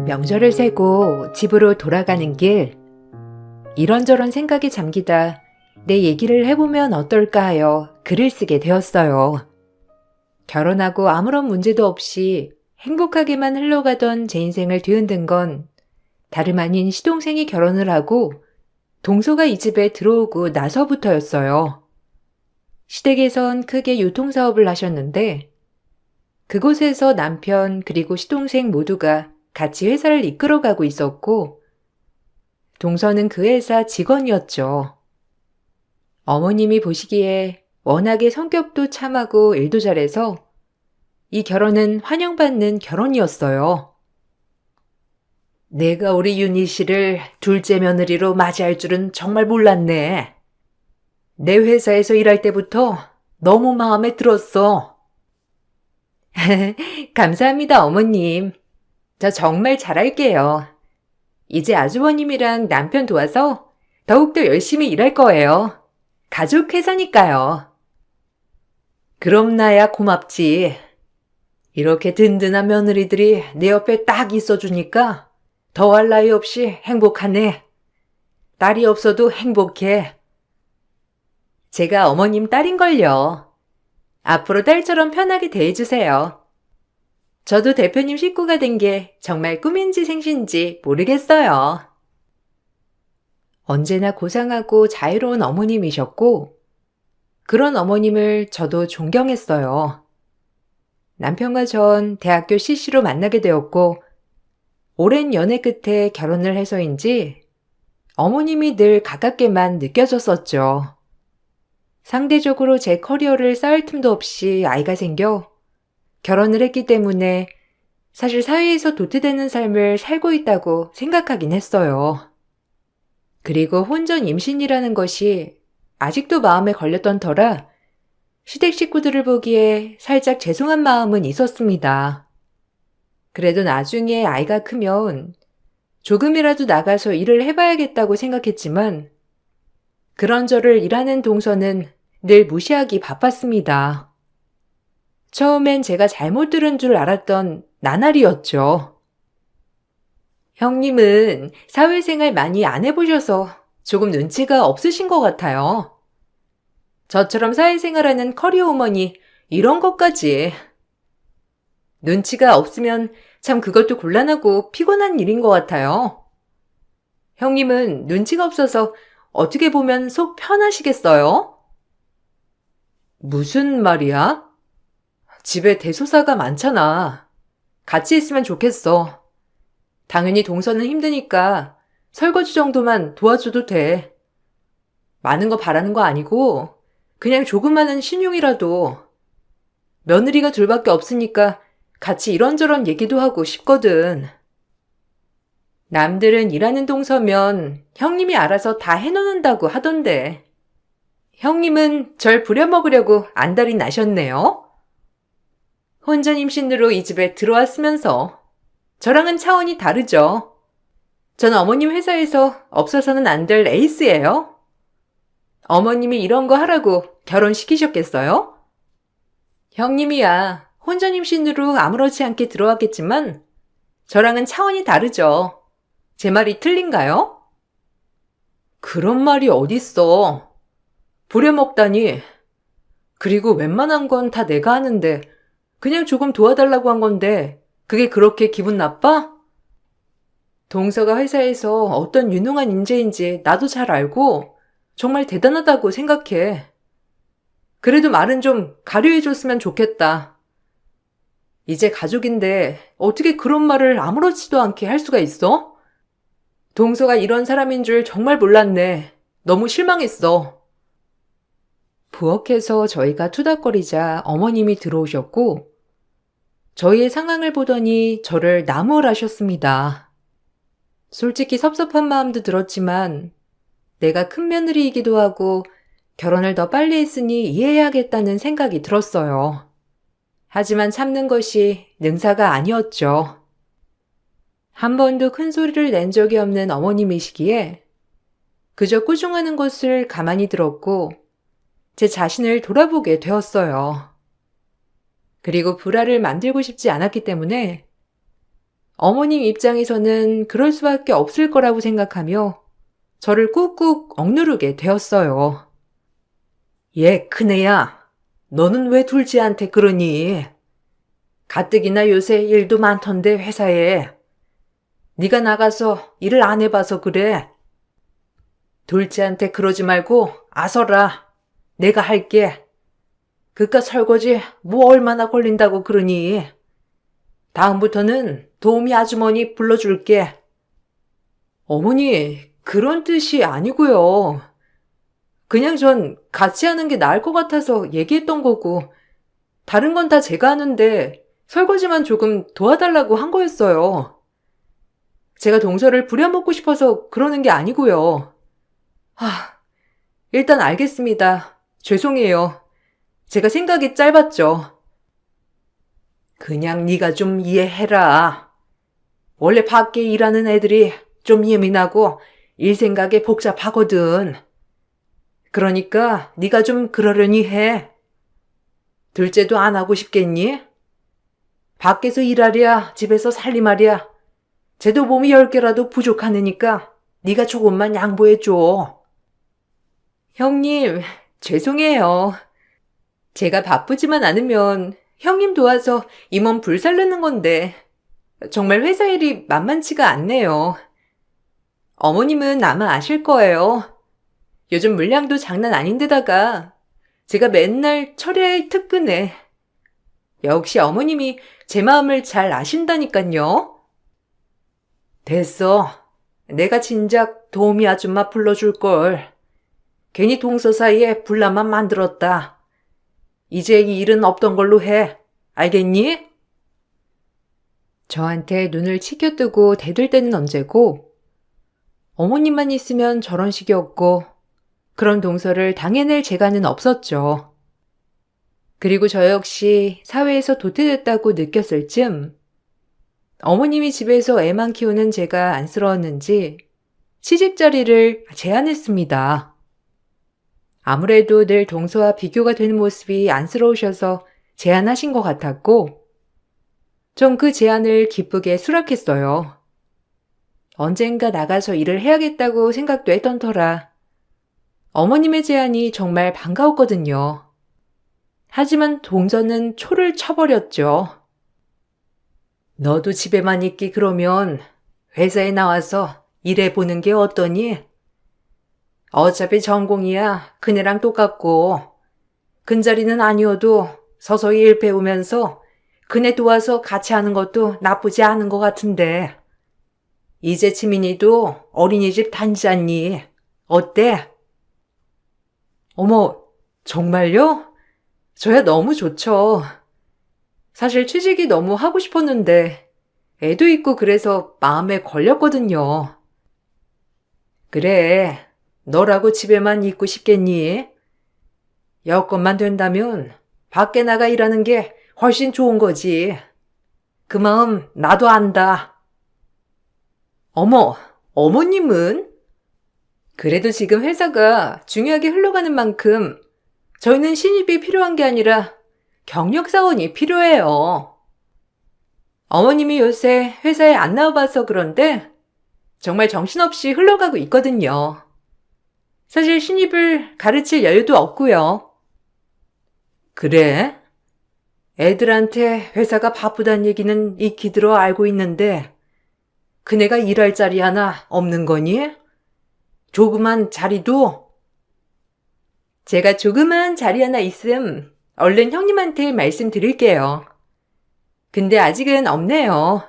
명절을 세고 집으로 돌아가는 길, 이런저런 생각에 잠기다 내 얘기를 해보면 어떨까 하여 글을 쓰게 되었어요. 결혼하고 아무런 문제도 없이 행복하게만 흘러가던 제 인생을 뒤흔든 건 다름 아닌 시동생이 결혼을 하고 동서가 이 집에 들어오고 나서부터였어요. 시댁에선 크게 유통사업을 하셨는데 그곳에서 남편 그리고 시동생 모두가 같이 회사를 이끌어가고 있었고 동서는 그 회사 직원이었죠. 어머님이 보시기에 워낙에 성격도 참하고 일도 잘해서 이 결혼은 환영받는 결혼이었어요. 내가 우리 윤희 씨를 둘째 며느리로 맞이할 줄은 정말 몰랐네. 내 회사에서 일할 때부터 너무 마음에 들었어. 감사합니다, 어머님. 저 정말 잘할게요. 이제 아주버님이랑 남편 도와서 더욱더 열심히 일할 거예요. 가족 회사니까요. 그럼 나야 고맙지. 이렇게 든든한 며느리들이 내 옆에 딱 있어주니까 더할 나위 없이 행복하네. 딸이 없어도 행복해. 제가 어머님 딸인걸요. 앞으로 딸처럼 편하게 대해주세요. 저도 대표님 식구가 된 게 정말 꿈인지 생신지 모르겠어요. 언제나 고상하고 자유로운 어머님이셨고 그런 어머님을 저도 존경했어요. 남편과 전 대학교 CC로 만나게 되었고 오랜 연애 끝에 결혼을 해서인지 어머님이 늘 가깝게만 느껴졌었죠. 상대적으로 제 커리어를 쌓을 틈도 없이 아이가 생겨 결혼을 했기 때문에 사실 사회에서 도태되는 삶을 살고 있다고 생각하긴 했어요. 그리고 혼전 임신이라는 것이 아직도 마음에 걸렸던 터라 시댁 식구들을 보기에 살짝 죄송한 마음은 있었습니다. 그래도 나중에 아이가 크면 조금이라도 나가서 일을 해봐야겠다고 생각했지만 그런 저를 일하는 동서는 늘 무시하기 바빴습니다. 처음엔 제가 잘못 들은 줄 알았던 나날이었죠. 형님은 사회생활 많이 안 해보셔서 조금 눈치가 없으신 것 같아요. 저처럼 사회생활하는 커리어우먼이 이런 것까지. 눈치가 없으면 참 그것도 곤란하고 피곤한 일인 것 같아요. 형님은 눈치가 없어서 어떻게 보면 속 편하시겠어요? 무슨 말이야? 집에 대소사가 많잖아. 같이 있으면 좋겠어. 당연히 동서는 힘드니까 설거지 정도만 도와줘도 돼. 많은 거 바라는 거 아니고 그냥 조그마한 신용이라도. 며느리가 둘밖에 없으니까 같이 이런저런 얘기도 하고 싶거든. 남들은 일하는 동서면 형님이 알아서 다 해놓는다고 하던데. 형님은 절 부려먹으려고 안달이 나셨네요. 혼전 임신으로 이 집에 들어왔으면서 저랑은 차원이 다르죠. 전 어머님 회사에서 없어서는 안 될 에이스예요. 어머님이 이런 거 하라고 결혼시키셨겠어요? 형님이야 혼전 임신으로 아무렇지 않게 들어왔겠지만 저랑은 차원이 다르죠. 제 말이 틀린가요? 그런 말이 어딨어. 부려먹다니. 그리고 웬만한 건 다 내가 하는데 그냥 조금 도와달라고 한 건데 그게 그렇게 기분 나빠? 동서가 회사에서 어떤 유능한 인재인지 나도 잘 알고 정말 대단하다고 생각해. 그래도 말은 좀 가려해줬으면 좋겠다. 이제 가족인데 어떻게 그런 말을 아무렇지도 않게 할 수가 있어? 동서가 이런 사람인 줄 정말 몰랐네. 너무 실망했어. 부엌에서 저희가 투닥거리자 어머님이 들어오셨고 저희의 상황을 보더니 저를 나무라셨습니다. 솔직히 섭섭한 마음도 들었지만 내가 큰 며느리이기도 하고 결혼을 더 빨리 했으니 이해해야겠다는 생각이 들었어요. 하지만 참는 것이 능사가 아니었죠. 한 번도 큰 소리를 낸 적이 없는 어머님이시기에 그저 꾸중하는 것을 가만히 들었고 제 자신을 돌아보게 되었어요. 그리고 불화를 만들고 싶지 않았기 때문에 어머님 입장에서는 그럴 수밖에 없을 거라고 생각하며 저를 꾹꾹 억누르게 되었어요. 얘 큰애야, 너는 왜 둘째한테 그러니? 가뜩이나 요새 일도 많던데 회사에. 네가 나가서 일을 안 해봐서 그래. 둘째한테 그러지 말고 아서라. 내가 할게. 그깟 설거지 뭐 얼마나 걸린다고 그러니? 다음부터는 도우미 아주머니 불러줄게. 어머니, 그런 뜻이 아니고요. 그냥 전 같이 하는 게 나을 것 같아서 얘기했던 거고, 다른 건 다 제가 하는데 설거지만 조금 도와달라고 한 거였어요. 제가 동서를 부려먹고 싶어서 그러는 게 아니고요. 일단 알겠습니다. 죄송해요. 제가 생각이 짧았죠. 그냥 네가 좀 이해해라. 원래 밖에 일하는 애들이 좀 예민하고 일 생각에 복잡하거든. 그러니까 네가 좀 그러려니 해. 둘째도 안 하고 싶겠니? 밖에서 일하랴 집에서 살림하랴. 쟤도 몸이 10개라도 부족하니까 네가 조금만 양보해줘. 형님, 죄송해요. 제가 바쁘지만 않으면 형님 도와서 이 몸 불살르는 건데 정말 회사 일이 만만치가 않네요. 어머님은 아마 아실 거예요. 요즘 물량도 장난 아닌데다가 제가 맨날 철야에 특근해. 역시 어머님이 제 마음을 잘 아신다니깐요. 됐어. 내가 진작 도우미 아줌마 불러줄걸. 괜히 동서 사이에 분란만 만들었다. 이제 이 일은 없던 걸로 해. 알겠니? 저한테 눈을 치켜뜨고 대들 때는 언제고 어머님만 있으면 저런 식이었고 그런 동서를 당해낼 재간은 없었죠. 그리고 저 역시 사회에서 도태됐다고 느꼈을 즈음 어머님이 집에서 애만 키우는 제가 안쓰러웠는지 시집자리를 제안했습니다. 아무래도 늘 동서와 비교가 되는 모습이 안쓰러우셔서 제안하신 것 같았고 전 그 제안을 기쁘게 수락했어요. 언젠가 나가서 일을 해야겠다고 생각도 했던 터라 어머님의 제안이 정말 반가웠거든요. 하지만 동서는 초를 쳐버렸죠. 너도 집에만 있기 그러면 회사에 나와서 일해보는 게 어떠니? 어차피 전공이야 그네랑 똑같고 근자리는 아니어도 서서히 일 배우면서 그네 도와서 같이 하는 것도 나쁘지 않은 것 같은데 이제 지민이도 어린이집 다니잖니. 어때? 어머, 정말요? 저야 너무 좋죠. 사실 취직이 너무 하고 싶었는데 애도 있고 그래서 마음에 걸렸거든요. 그래, 너라고 집에만 있고 싶겠니? 여건만 된다면 밖에 나가 일하는 게 훨씬 좋은 거지. 그 마음 나도 안다. 어머, 어머님은? 그래도 지금 회사가 중요하게 흘러가는 만큼 저희는 신입이 필요한 게 아니라 경력사원이 필요해요. 어머님이 요새 회사에 안 나와봐서 그런데 정말 정신없이 흘러가고 있거든요. 사실 신입을 가르칠 여유도 없고요. 그래? 애들한테 회사가 바쁘단 얘기는 익히 들어 알고 있는데 그네가 일할 자리 하나 없는 거니? 조그만 자리도? 제가 조그만 자리 하나 있음 얼른 형님한테 말씀드릴게요. 근데 아직은 없네요.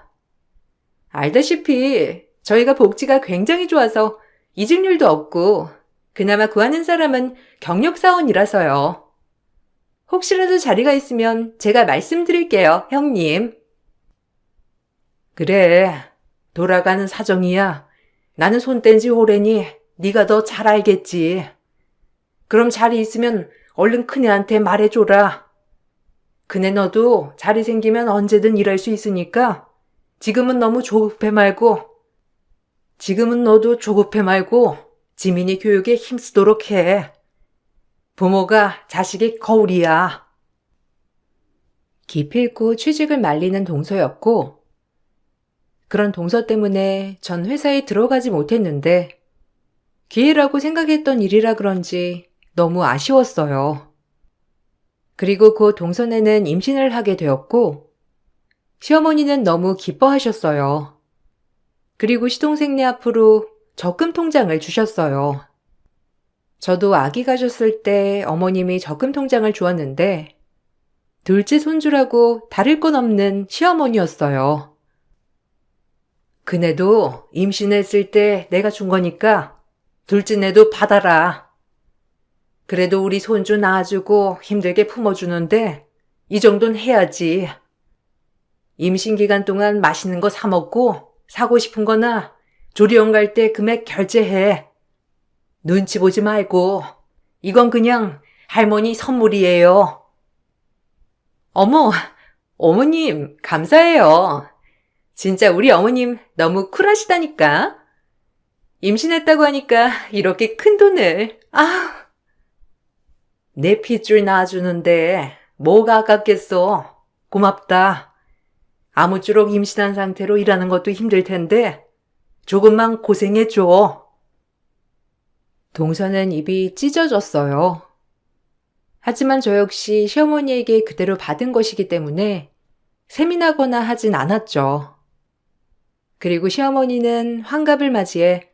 알다시피 저희가 복지가 굉장히 좋아서 이직률도 없고 그나마 구하는 사람은 경력사원이라서요. 혹시라도 자리가 있으면 제가 말씀드릴게요, 형님. 그래, 돌아가는 사정이야. 나는 손 뗀 지 오래니 네가 더 잘 알겠지. 그럼 자리 있으면 얼른 큰애한테 말해줘라. 그네 너도 자리 생기면 언제든 일할 수 있으니까 지금은 너무 조급해 말고 지민이 교육에 힘쓰도록 해. 부모가 자식의 거울이야. 기필코 취직을 말리는 동서였고 그런 동서 때문에 전 회사에 들어가지 못했는데 기회라고 생각했던 일이라 그런지 너무 아쉬웠어요. 그리고 그 동선에는 임신을 하게 되었고 시어머니는 너무 기뻐하셨어요. 그리고 시동생네 앞으로 적금 통장을 주셨어요. 저도 아기 가졌을 때 어머님이 적금 통장을 주었는데 둘째 손주라고 다를 건 없는 시어머니였어요. 그네도 임신했을 때 내가 준 거니까 둘째네도 받아라. 그래도 우리 손주 낳아주고 힘들게 품어주는데 이 정도는 해야지. 임신 기간 동안 맛있는 거 사 먹고 사고 싶은 거나 조리원 갈 때 금액 결제해. 눈치 보지 말고 이건 그냥 할머니 선물이에요. 어머, 어머님 감사해요. 진짜 우리 어머님 너무 쿨하시다니까. 임신했다고 하니까 이렇게 큰 돈을. 내 핏줄 낳아주는데 뭐가 아깝겠어. 고맙다. 아무쪼록 임신한 상태로 일하는 것도 힘들 텐데 조금만 고생해줘. 동서는 입이 찢어졌어요. 하지만 저 역시 시어머니에게 그대로 받은 것이기 때문에 세민하거나 하진 않았죠. 그리고 시어머니는 환갑을 맞이해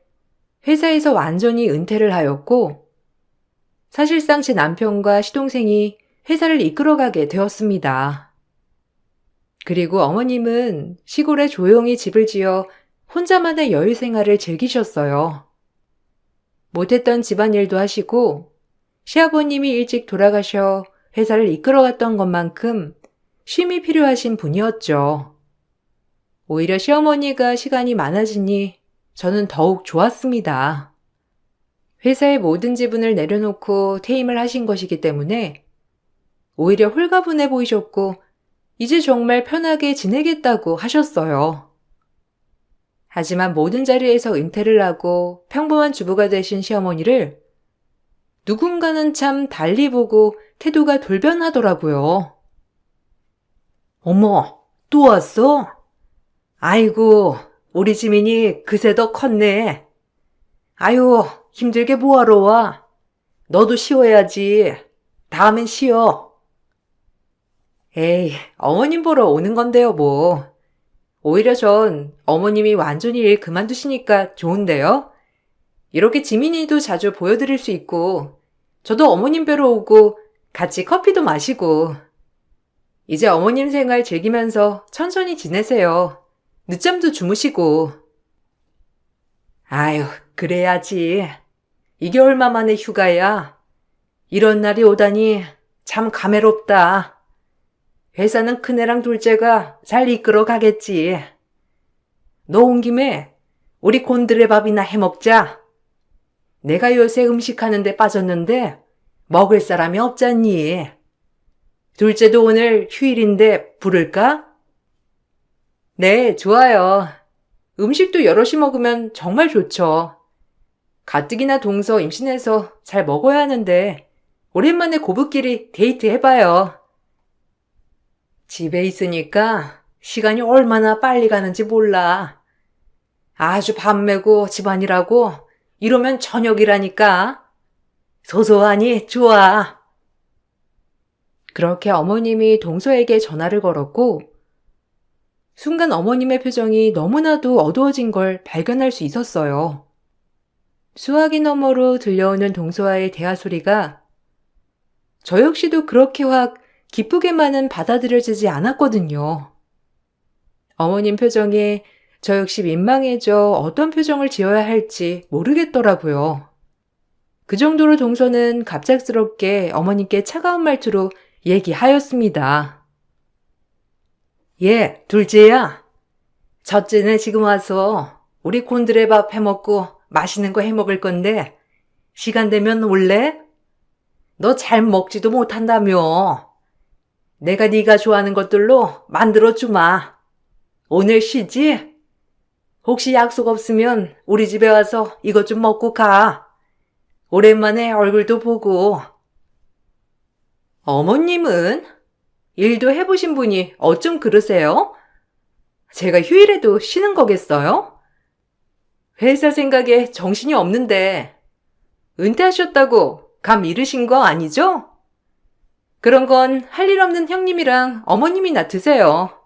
회사에서 완전히 은퇴를 하였고 사실상 제 남편과 시동생이 회사를 이끌어가게 되었습니다. 그리고 어머님은 시골에 조용히 집을 지어 혼자만의 여유 생활을 즐기셨어요. 못했던 집안일도 하시고 시아버님이 일찍 돌아가셔 회사를 이끌어갔던 것만큼 쉼이 필요하신 분이었죠. 오히려 시어머니가 시간이 많아지니 저는 더욱 좋았습니다. 회사의 모든 지분을 내려놓고 퇴임을 하신 것이기 때문에 오히려 홀가분해 보이셨고 이제 정말 편하게 지내겠다고 하셨어요. 하지만 모든 자리에서 은퇴를 하고 평범한 주부가 되신 시어머니를 누군가는 참 달리 보고 태도가 돌변하더라고요. 어머, 또 왔어? 아이고, 우리 지민이 그새 더 컸네. 아유, 힘들게 뭐하러 와? 너도 쉬어야지. 다음엔 쉬어. 에이, 어머님 보러 오는 건데요, 뭐. 오히려 전 어머님이 완전히 일 그만두시니까 좋은데요? 이렇게 지민이도 자주 보여드릴 수 있고 저도 어머님 뵈러 오고 같이 커피도 마시고 이제 어머님 생활 즐기면서 천천히 지내세요. 늦잠도 주무시고. 아유, 그래야지. 이게 얼마 만에 휴가야. 이런 날이 오다니 참 감회롭다. 회사는 큰애랑 둘째가 잘 이끌어 가겠지. 너 온 김에 우리 곤드레밥이나 해먹자. 내가 요새 음식하는데 빠졌는데 먹을 사람이 없잖니. 둘째도 오늘 휴일인데 부를까? 네, 좋아요. 음식도 여럿이 먹으면 정말 좋죠. 가뜩이나 동서 임신해서 잘 먹어야 하는데 오랜만에 고부끼리 데이트 해봐요. 집에 있으니까 시간이 얼마나 빨리 가는지 몰라. 아주 밤매고 집안일하고 이러면 저녁이라니까. 소소하니 좋아. 그렇게 어머님이 동서에게 전화를 걸었고 순간 어머님의 표정이 너무나도 어두워진 걸 발견할 수 있었어요. 수화기 너머로 들려오는 동서와의 대화 소리가 저 역시도 그렇게 확 기쁘게만은 받아들여지지 않았거든요. 어머님 표정에 저 역시 민망해져 어떤 표정을 지어야 할지 모르겠더라고요. 그 정도로 동서는 갑작스럽게 어머님께 차가운 말투로 얘기하였습니다. 예, 둘째야. 첫째는 지금 와서 우리 곤드레밥 해먹고 맛있는 거 해먹을 건데 시간 되면 올래? 너 잘 먹지도 못한다며. 내가 네가 좋아하는 것들로 만들어주마. 오늘 쉬지? 혹시 약속 없으면 우리 집에 와서 이것 좀 먹고 가. 오랜만에 얼굴도 보고. 어머님은? 일도 해보신 분이 어쩜 그러세요? 제가 휴일에도 쉬는 거겠어요? 회사 생각에 정신이 없는데 은퇴하셨다고 감 잃으신 거 아니죠? 그런 건 할 일 없는 형님이랑 어머님이나 드세요.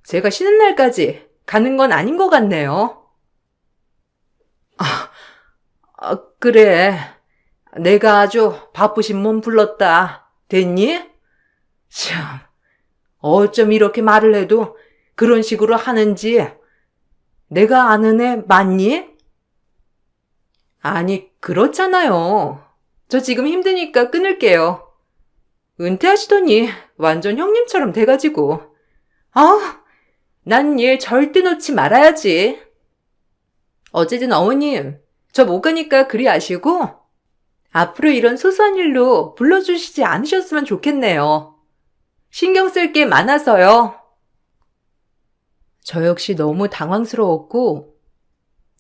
제가 쉬는 날까지 가는 건 아닌 것 같네요. 그래. 내가 아주 바쁘신 몸 불렀다. 됐니? 참, 어쩜 이렇게 말을 해도 그런 식으로 하는지 내가 아는 애 맞니? 아니, 그렇잖아요. 저 지금 힘드니까 끊을게요. 은퇴하시더니 완전 형님처럼 돼가지고. 아, 난 일 절대 놓지 말아야지. 어쨌든 어머님, 저 못 가니까 그리 아시고 앞으로 이런 소소한 일로 불러주시지 않으셨으면 좋겠네요. 신경 쓸 게 많아서요. 저 역시 너무 당황스러웠고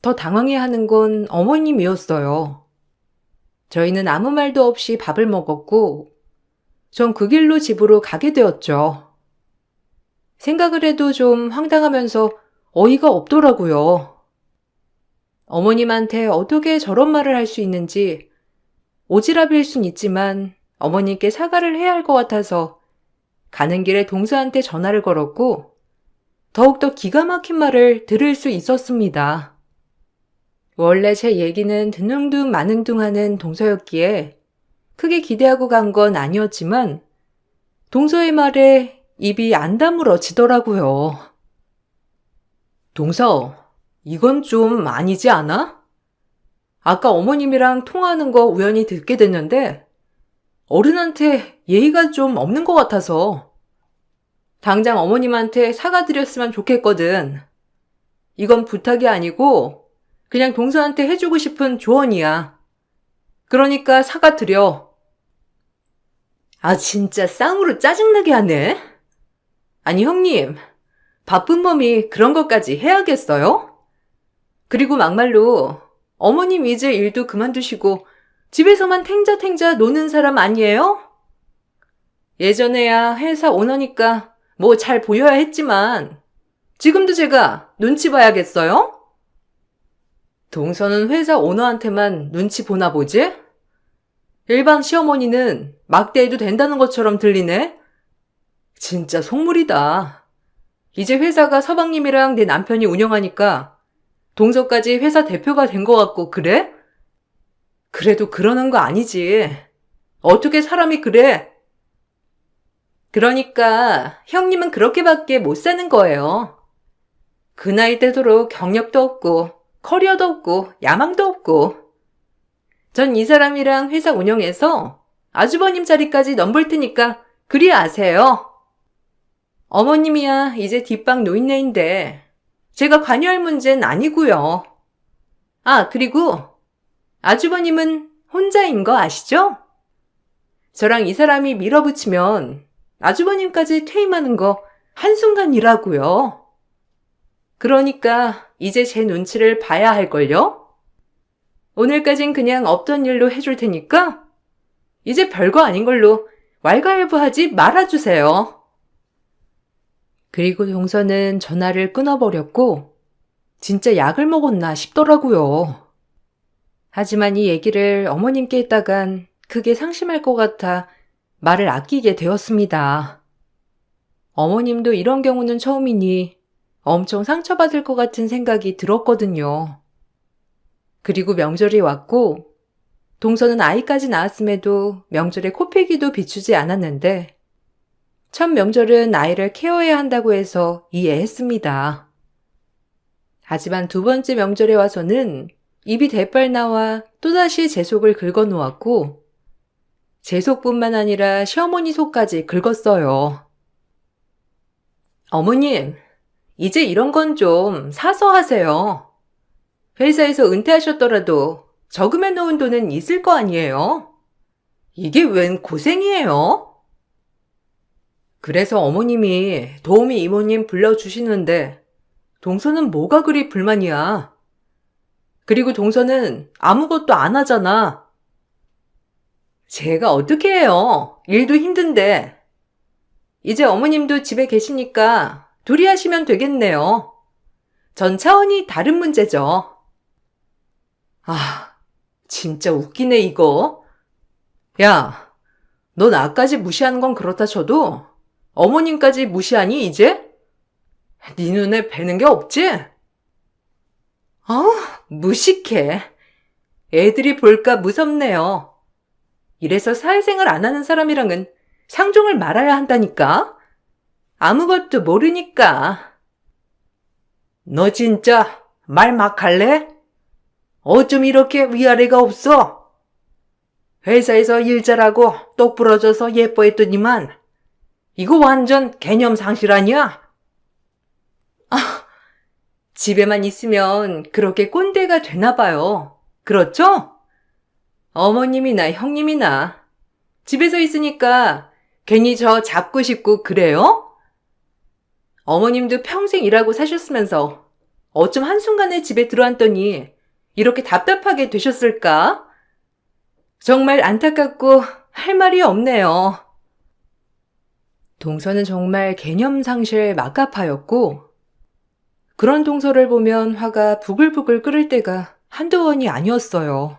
더 당황해하는 건 어머님이었어요. 저희는 아무 말도 없이 밥을 먹었고 전 그 길로 집으로 가게 되었죠. 생각을 해도 좀 황당하면서 어이가 없더라고요. 어머님한테 어떻게 저런 말을 할 수 있는지 오지랖일 순 있지만 어머님께 사과를 해야 할 것 같아서 가는 길에 동서한테 전화를 걸었고 더욱더 기가 막힌 말을 들을 수 있었습니다. 원래 제 얘기는 듣는 둥 마는 둥 하는 동서였기에 크게 기대하고 간 건 아니었지만 동서의 말에 입이 안 다물어지더라고요. 동서, 이건 좀 아니지 않아? 아까 어머님이랑 통화하는 거 우연히 듣게 됐는데 어른한테 예의가 좀 없는 것 같아서 당장 어머님한테 사과드렸으면 좋겠거든. 이건 부탁이 아니고 그냥 동서한테 해주고 싶은 조언이야. 그러니까 사과드려. 아, 진짜 쌍으로 짜증나게 하네. 아니, 형님, 바쁜 몸이 그런 것까지 해야겠어요? 그리고 막말로 어머님 이제 일도 그만두시고 집에서만 탱자탱자 노는 사람 아니에요? 예전에야 회사 오너니까 뭐 잘 보여야 했지만 지금도 제가 눈치 봐야겠어요? 동서는 회사 오너한테만 눈치 보나 보지? 일반 시어머니는 막대해도 된다는 것처럼 들리네? 진짜 속물이다. 이제 회사가 서방님이랑 내 남편이 운영하니까 동서까지 회사 대표가 된 것 같고 그래? 그래도 그러는 거 아니지. 어떻게 사람이 그래? 그러니까 형님은 그렇게밖에 못 사는 거예요. 그 나이 되도록 경력도 없고 커리어도 없고 야망도 없고 전 이 사람이랑 회사 운영해서 아주버님 자리까지 넘볼 테니까 그리 아세요. 어머님이야 이제 뒷방 노인네인데 제가 관여할 문제는 아니고요. 아, 그리고 아주버님은 혼자인 거 아시죠? 저랑 이 사람이 밀어붙이면 아주버님까지 퇴임하는 거 한순간이라고요. 그러니까 이제 제 눈치를 봐야 할걸요? 오늘까진 그냥 없던 일로 해줄 테니까 이제 별거 아닌 걸로 왈가왈부하지 말아주세요. 그리고 동서는 전화를 끊어버렸고 진짜 약을 먹었나 싶더라고요. 하지만 이 얘기를 어머님께 했다간 크게 상심할 것 같아 말을 아끼게 되었습니다. 어머님도 이런 경우는 처음이니 엄청 상처받을 것 같은 생각이 들었거든요. 그리고 명절이 왔고 동서는 아이까지 낳았음에도 명절에 코필기도 비추지 않았는데 첫 명절은 아이를 케어해야 한다고 해서 이해했습니다. 하지만 두 번째 명절에 와서는 입이 대빨 나와 또다시 제 속을 긁어놓았고 제 속뿐만 아니라 시어머니 속까지 긁었어요. 어머님, 이제 이런 건 좀 사서 하세요. 회사에서 은퇴하셨더라도 저금해 놓은 돈은 있을 거 아니에요? 이게 웬 고생이에요? 그래서 어머님이 도우미 이모님 불러주시는데 동서는 뭐가 그리 불만이야? 그리고 동서는 아무것도 안 하잖아. 제가 어떻게 해요? 일도 힘든데. 이제 어머님도 집에 계시니까 둘이 하시면 되겠네요. 전 차원이 다른 문제죠. 아, 진짜 웃기네, 이거. 야, 너 나까지 무시하는 건 그렇다 쳐도 어머님까지 무시하니, 이제? 네 눈에 뵈는 게 없지? 무식해. 애들이 볼까 무섭네요. 이래서 사회생활 안 하는 사람이랑은 상종을 말아야 한다니까? 아무것도 모르니까. 너 진짜 말 막 할래? 어쩜 이렇게 위아래가 없어? 회사에서 일 잘하고 똑 부러져서 예뻐했더니만 이거 완전 개념 상실 아니야? 집에만 있으면 그렇게 꼰대가 되나 봐요. 그렇죠? 어머님이나 형님이나 집에서 있으니까 괜히 저 잡고 싶고 그래요? 어머님도 평생 일하고 사셨으면서 어쩜 한순간에 집에 들어왔더니 이렇게 답답하게 되셨을까? 정말 안타깝고 할 말이 없네요. 동서는 정말 개념상실 막가파였고 그런 동서를 보면 화가 부글부글 끓을 때가 한두 번이 아니었어요.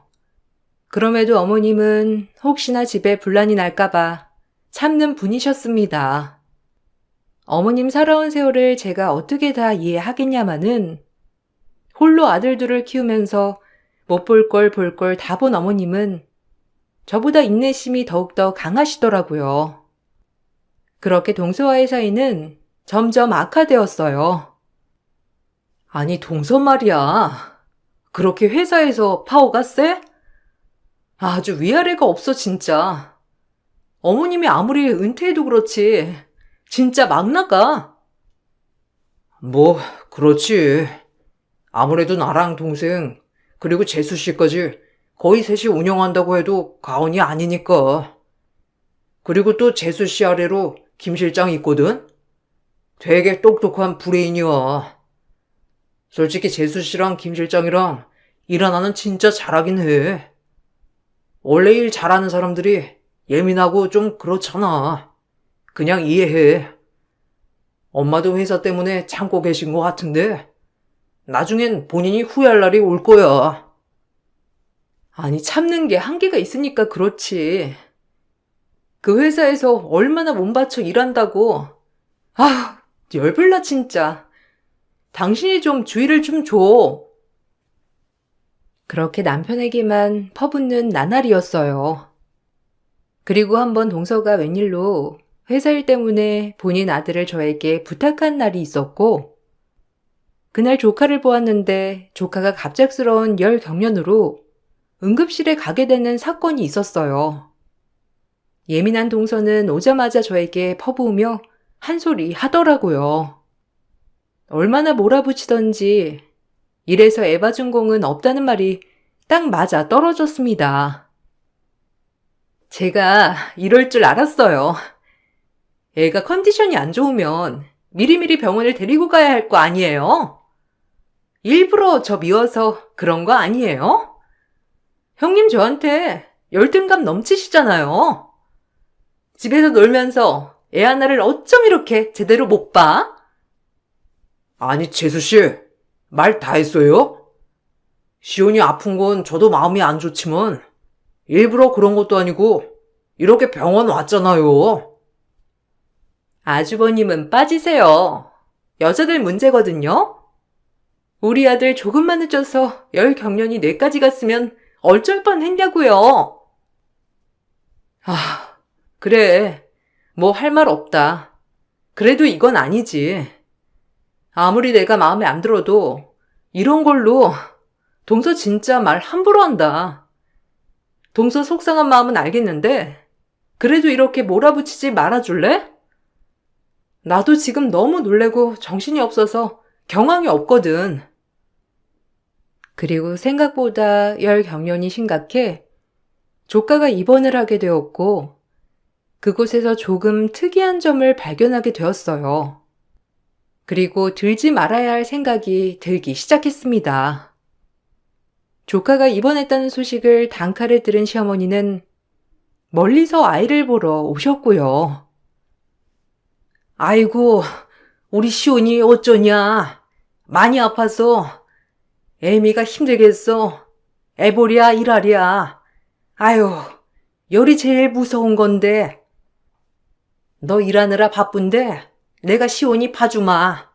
그럼에도 어머님은 혹시나 집에 분란이 날까봐 참는 분이셨습니다. 어머님 살아온 세월을 제가 어떻게 다 이해하겠냐마는 홀로 아들들을 키우면서 못 볼 걸 볼 걸 다 본 어머님은 저보다 인내심이 더욱더 강하시더라고요. 그렇게 동서와의 사이는 점점 악화되었어요. 아니 동서 말이야. 그렇게 회사에서 파워가 세? 아주 위아래가 없어 진짜. 어머님이 아무리 은퇴해도 그렇지 진짜 막 나가. 뭐 그렇지. 아무래도 나랑 동생 그리고 재수 씨까지 거의 셋이 운영한다고 해도 과언이 아니니까. 그리고 또 재수 씨 아래로 김 실장이 있거든? 되게 똑똑한 브레인이야. 솔직히 재수 씨랑 김 실장이랑 일 하나는 진짜 잘하긴 해. 원래 일 잘하는 사람들이 예민하고 좀 그렇잖아. 그냥 이해해. 엄마도 회사 때문에 참고 계신 것 같은데 나중엔 본인이 후회할 날이 올 거야. 아니 참는 게 한계가 있으니까 그렇지. 그 회사에서 얼마나 몸바쳐 일한다고. 아, 열불나 진짜. 당신이 좀 주의를 좀 줘. 그렇게 남편에게만 퍼붓는 나날이었어요. 그리고 한번 동서가 웬일로 회사 일 때문에 본인 아들을 저에게 부탁한 날이 있었고 그날 조카를 보았는데 조카가 갑작스러운 열경련으로 응급실에 가게 되는 사건이 있었어요. 예민한 동서는 오자마자 저에게 퍼부으며 한 소리 하더라고요. 얼마나 몰아붙이던지 이래서 에바 준공은 없다는 말이 딱 맞아 떨어졌습니다. 제가 이럴 줄 알았어요. 애가 컨디션이 안 좋으면 미리미리 병원을 데리고 가야 할 거 아니에요? 일부러 저 미워서 그런 거 아니에요? 형님 저한테 열등감 넘치시잖아요. 집에서 놀면서 애 하나를 어쩜 이렇게 제대로 못 봐? 아니 재수씨, 말 다 했어요? 시온이 아픈 건 저도 마음이 안 좋지만 일부러 그런 것도 아니고 이렇게 병원 왔잖아요. 아주버님은 빠지세요. 여자들 문제거든요. 우리 아들 조금만 늦어서 열경련이 뇌까지 갔으면 어쩔 뻔했냐고요. 아, 그래. 뭐 할 말 없다. 그래도 이건 아니지. 아무리 내가 마음에 안 들어도 이런 걸로 동서 진짜 말 함부로 한다. 동서 속상한 마음은 알겠는데 그래도 이렇게 몰아붙이지 말아줄래? 나도 지금 너무 놀래고 정신이 없어서 경황이 없거든. 그리고 생각보다 열경련이 심각해 조카가 입원을 하게 되었고 그곳에서 조금 특이한 점을 발견하게 되었어요. 그리고 들지 말아야 할 생각이 들기 시작했습니다. 조카가 입원했다는 소식을 단칼에 들은 시어머니는 멀리서 아이를 보러 오셨고요. 아이고, 우리 시온이 어쩌냐? 많이 아파서 애미가 힘들겠어. 애보랴 일하랴. 아유, 열이 제일 무서운 건데. 너 일하느라 바쁜데 내가 시온이 봐주마.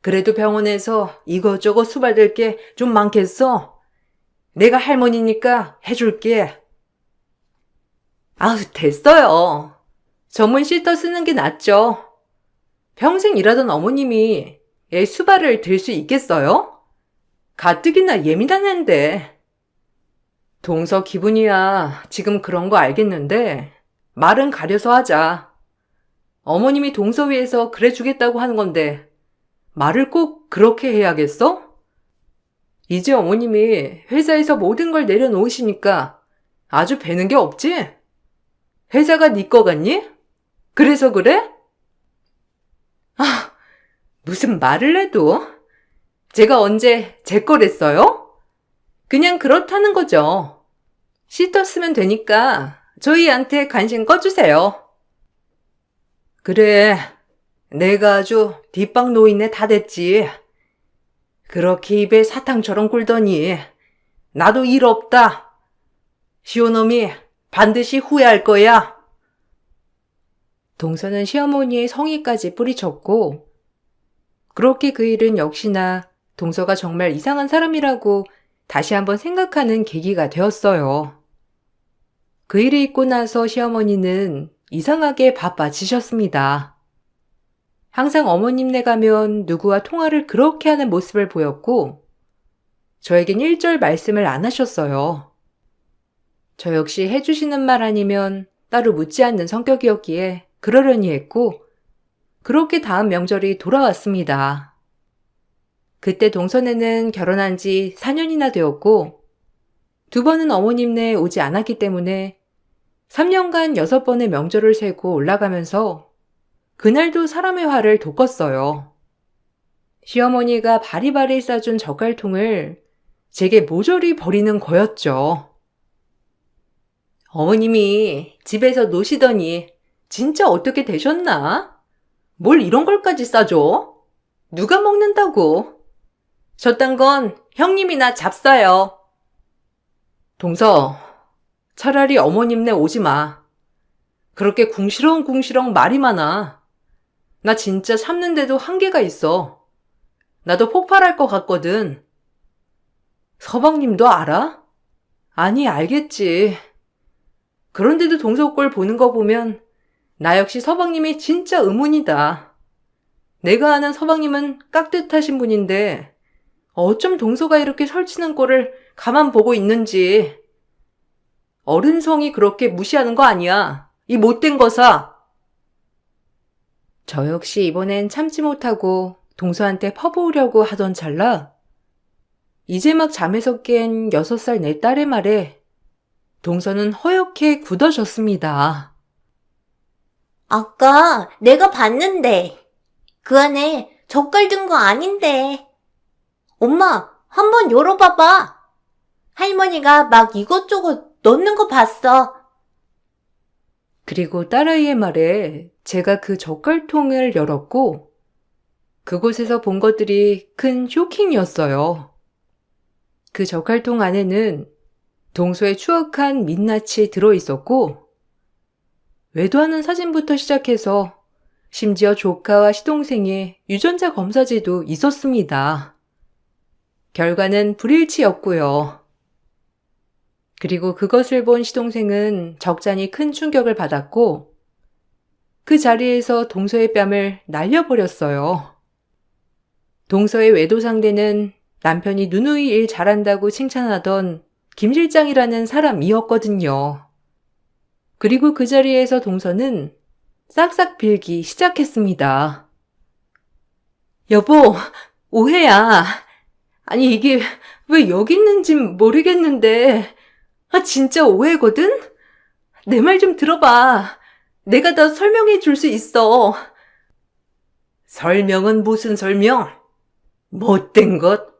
그래도 병원에서 이것저것 수발될 게 좀 많겠어. 내가 할머니니까 해줄게. 아우, 됐어요. 전문 시터 쓰는 게 낫죠. 평생 일하던 어머님이 애 수발을 들 수 있겠어요? 가뜩이나 예민한 앤데. 동서 기분이야 지금 그런 거 알겠는데 말은 가려서 하자. 어머님이 동서 위해서 그래 주겠다고 하는 건데 말을 꼭 그렇게 해야겠어? 이제 어머님이 회사에서 모든 걸 내려놓으시니까 아주 배는 게 없지? 회사가 네 거 같니? 그래서 그래? 아, 무슨 말을 해도 제가 언제 제 거랬어요? 그냥 그렇다는 거죠. 시터 쓰면 되니까 저희한테 관심 꺼주세요. 그래, 내가 아주 뒷방 노인네 다 됐지. 그렇게 입에 사탕처럼 굴더니 나도 일 없다. 시오놈이 반드시 후회할 거야. 동서는 시어머니의 성의까지 뿌리쳤고 그렇게 그 일은 역시나 동서가 정말 이상한 사람이라고 다시 한번 생각하는 계기가 되었어요. 그 일이 있고 나서 시어머니는 이상하게 바빠지셨습니다. 항상 어머님네 가면 누구와 통화를 그렇게 하는 모습을 보였고 저에겐 일절 말씀을 안 하셨어요. 저 역시 해주시는 말 아니면 따로 묻지 않는 성격이었기에 그러려니 했고 그렇게 다음 명절이 돌아왔습니다. 그때 동서네는 결혼한 지 4년이나 되었고 2번은 어머님네 오지 않았기 때문에 3년간 6번의 명절을 세고 올라가면서 그날도 사람의 화를 돋궜어요. 시어머니가 바리바리 싸준 젓갈통을 제게 모조리 버리는 거였죠. 어머님이 집에서 노시더니 진짜 어떻게 되셨나? 뭘 이런 걸까지 싸줘? 누가 먹는다고? 저딴 건 형님이나 잡싸요. 동서, 차라리 어머님네 오지 마. 그렇게 궁시렁궁시렁 말이 많아. 나 진짜 참는데도 한계가 있어. 나도 폭발할 것 같거든. 서방님도 알아? 아니, 알겠지. 그런데도 동서 꼴 보는 거 보면 나 역시 서방님이 진짜 의문이다. 내가 아는 서방님은 깍듯하신 분인데 어쩜 동서가 이렇게 설치는 꼴을 가만 보고 있는지. 어른성이 그렇게 무시하는 거 아니야. 이 못된 거사. 저 역시 이번엔 참지 못하고 동서한테 퍼부으려고 하던 찰나 이제 막 잠에서 깬 6살 내 딸의 말에 동서는 허옇게 굳어졌습니다. 아까 내가 봤는데 그 안에 젓갈 든 거 아닌데. 엄마, 한번 열어봐봐. 할머니가 막 이것저것 넣는 거 봤어. 그리고 딸아이의 말에 제가 그 젓갈통을 열었고 그곳에서 본 것들이 큰 쇼킹이었어요. 그 젓갈통 안에는 동서의 추억한 민낯이 들어있었고 외도하는 사진부터 시작해서 심지어 조카와 시동생의 유전자 검사지도 있었습니다. 결과는 불일치였고요. 그리고 그것을 본 시동생은 적잖이 큰 충격을 받았고 그 자리에서 동서의 뺨을 날려버렸어요. 동서의 외도 상대는 남편이 누누이 일 잘한다고 칭찬하던 김 실장이라는 사람이었거든요. 그리고 그 자리에서 동서는 싹싹 빌기 시작했습니다. 여보, 오해야. 아니 이게 왜 여기 있는진 모르겠는데 진짜 오해거든? 내 말 좀 들어봐. 내가 다 설명해 줄 수 있어. 설명은 무슨 설명? 못된 것.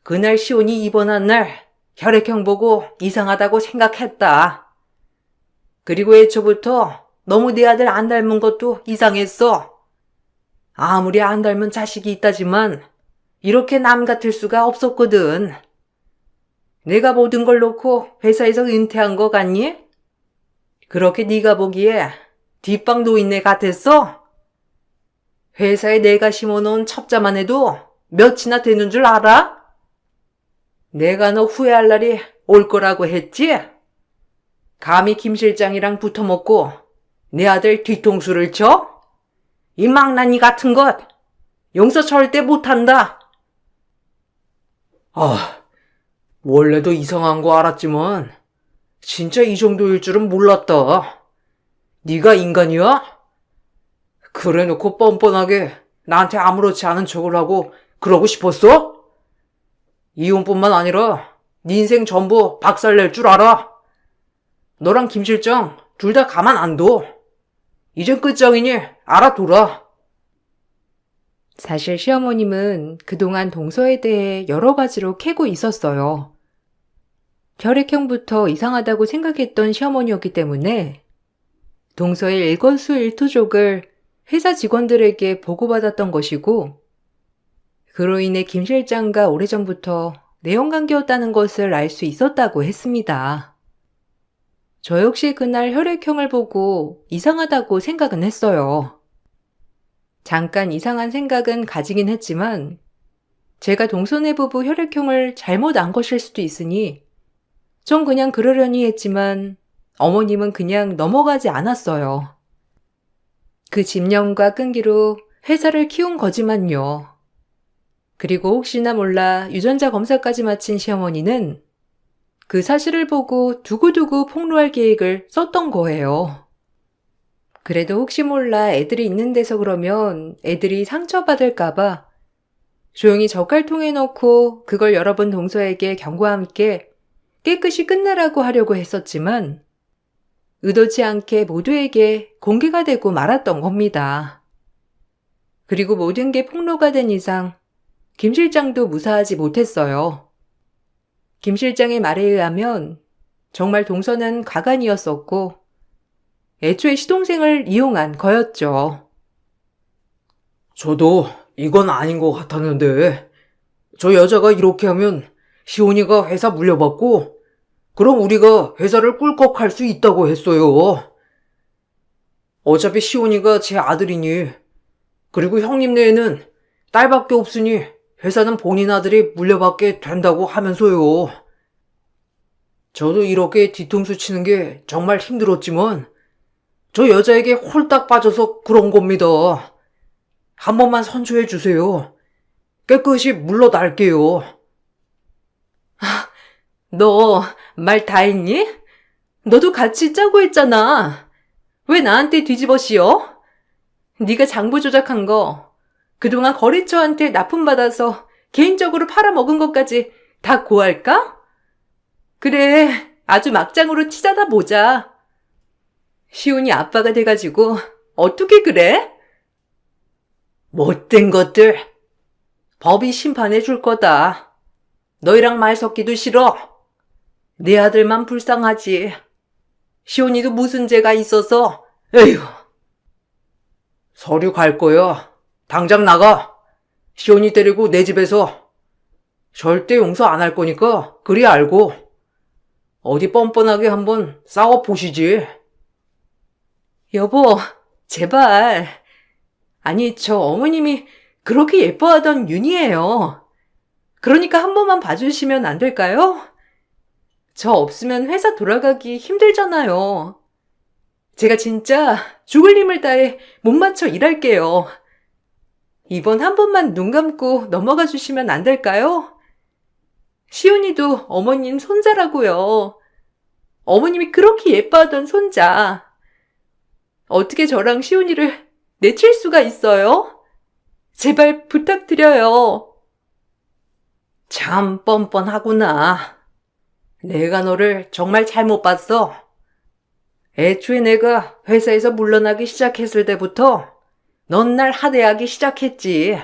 그날 시온이 입원한 날 혈액형 보고 이상하다고 생각했다. 그리고 애초부터 너무 내 아들 안 닮은 것도 이상했어. 아무리 안 닮은 자식이 있다지만 이렇게 남 같을 수가 없었거든. 내가 모든 걸 놓고 회사에서 은퇴한 거 같니? 그렇게 네가 보기에 뒷방 노인네 같았어? 회사에 내가 심어놓은 첩자만 해도 몇이나 되는 줄 알아? 내가 너 후회할 날이 올 거라고 했지? 감히 김 실장이랑 붙어먹고 내 아들 뒤통수를 쳐? 이 망나니 같은 것 용서 절대 못한다. 원래도 이상한 거 알았지만 진짜 이 정도일 줄은 몰랐다. 네가 인간이야? 그래놓고 뻔뻔하게 나한테 아무렇지 않은 척을 하고 그러고 싶었어? 이혼뿐만 아니라 네 인생 전부 박살낼 줄 알아. 너랑 김 실장 둘 다 가만 안 둬. 이젠 끝장이니 알아둬라. 사실 시어머님은 그동안 동서에 대해 여러 가지로 캐고 있었어요. 혈액형부터 이상하다고 생각했던 시어머니였기 때문에 동서의 일거수일투족을 회사 직원들에게 보고받았던 것이고, 그로 인해 김 실장과 오래전부터 내연관계였다는 것을 알 수 있었다고 했습니다. 저 역시 그날 혈액형을 보고 이상하다고 생각은 했어요. 잠깐 이상한 생각은 가지긴 했지만 제가 동서네 부부 혈액형을 잘못 안 것일 수도 있으니 전 그냥 그러려니 했지만 어머님은 그냥 넘어가지 않았어요. 그 집념과 끈기로 회사를 키운 거지만요. 그리고 혹시나 몰라 유전자 검사까지 마친 시어머니는 그 사실을 보고 두고두고 폭로할 계획을 썼던 거예요. 그래도 혹시 몰라 애들이 있는 데서 그러면 애들이 상처받을까봐 조용히 젓갈통에 넣고 그걸 여러 번 동서에게 경고와 함께 깨끗이 끝내라고 하려고 했었지만 의도치 않게 모두에게 공개가 되고 말았던 겁니다. 그리고 모든 게 폭로가 된 이상 김 실장도 무사하지 못했어요. 김 실장의 말에 의하면 정말 동서는 가관이었었고 애초에 시동생을 이용한 거였죠. 저도 이건 아닌 것 같았는데 저 여자가 이렇게 하면 시온이가 회사 물려받고 그럼 우리가 회사를 꿀꺽할 수 있다고 했어요. 어차피 시온이가 제 아들이니 그리고 형님네에는 딸밖에 없으니 회사는 본인 아들이 물려받게 된다고 하면서요. 저도 이렇게 뒤통수 치는 게 정말 힘들었지만 저 여자에게 홀딱 빠져서 그런 겁니다. 한 번만 선처해 주세요. 깨끗이 물러날게요. 너 말 다 했니? 너도 같이 짜고 했잖아. 왜 나한테 뒤집어 씌워? 네가 장부 조작한 거, 그동안 거래처한테 납품받아서 개인적으로 팔아먹은 것까지 다 고할까? 그래, 아주 막장으로 치자다 보자. 시온이 아빠가 돼가지고 어떻게 그래? 못된 것들. 법이 심판해 줄 거다. 너희랑 말 섞기도 싫어. 내 아들만 불쌍하지. 시온이도 무슨 죄가 있어서. 에휴. 서류 갈 거야. 당장 나가. 시온이 데리고 내 집에서. 절대 용서 안 할 거니까 그리 알고. 어디 뻔뻔하게 한번 싸워보시지. 여보, 제발. 아니, 저 어머님이 그렇게 예뻐하던 윤이에요. 그러니까 한 번만 봐주시면 안 될까요? 저 없으면 회사 돌아가기 힘들잖아요. 제가 진짜 죽을 힘을 다해 못 맞춰 일할게요. 이번 한 번만 눈 감고 넘어가 주시면 안 될까요? 시온이도 어머님 손자라고요. 어머님이 그렇게 예뻐하던 손자. 어떻게 저랑 시온이를 내칠 수가 있어요? 제발 부탁드려요. 참 뻔뻔하구나. 내가 너를 정말 잘못 봤어. 애초에 내가 회사에서 물러나기 시작했을 때부터 넌 날 하대하기 시작했지.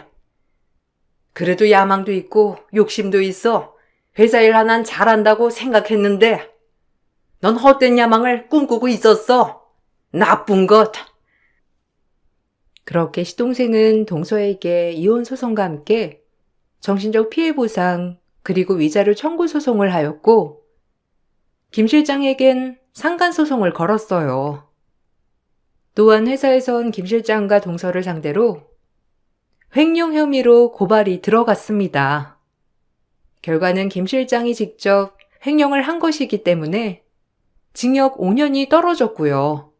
그래도 야망도 있고 욕심도 있어 회사 일 하나는 잘한다고 생각했는데 넌 헛된 야망을 꿈꾸고 있었어. 나쁜 것. 그렇게 시동생은 동서에게 이혼 소송과 함께 정신적 피해 보상 그리고 위자료 청구 소송을 하였고 김 실장에겐 상간 소송을 걸었어요. 또한 회사에선 김 실장과 동서를 상대로 횡령 혐의로 고발이 들어갔습니다. 결과는 김 실장이 직접 횡령을 한 것이기 때문에 징역 5년이 떨어졌고요.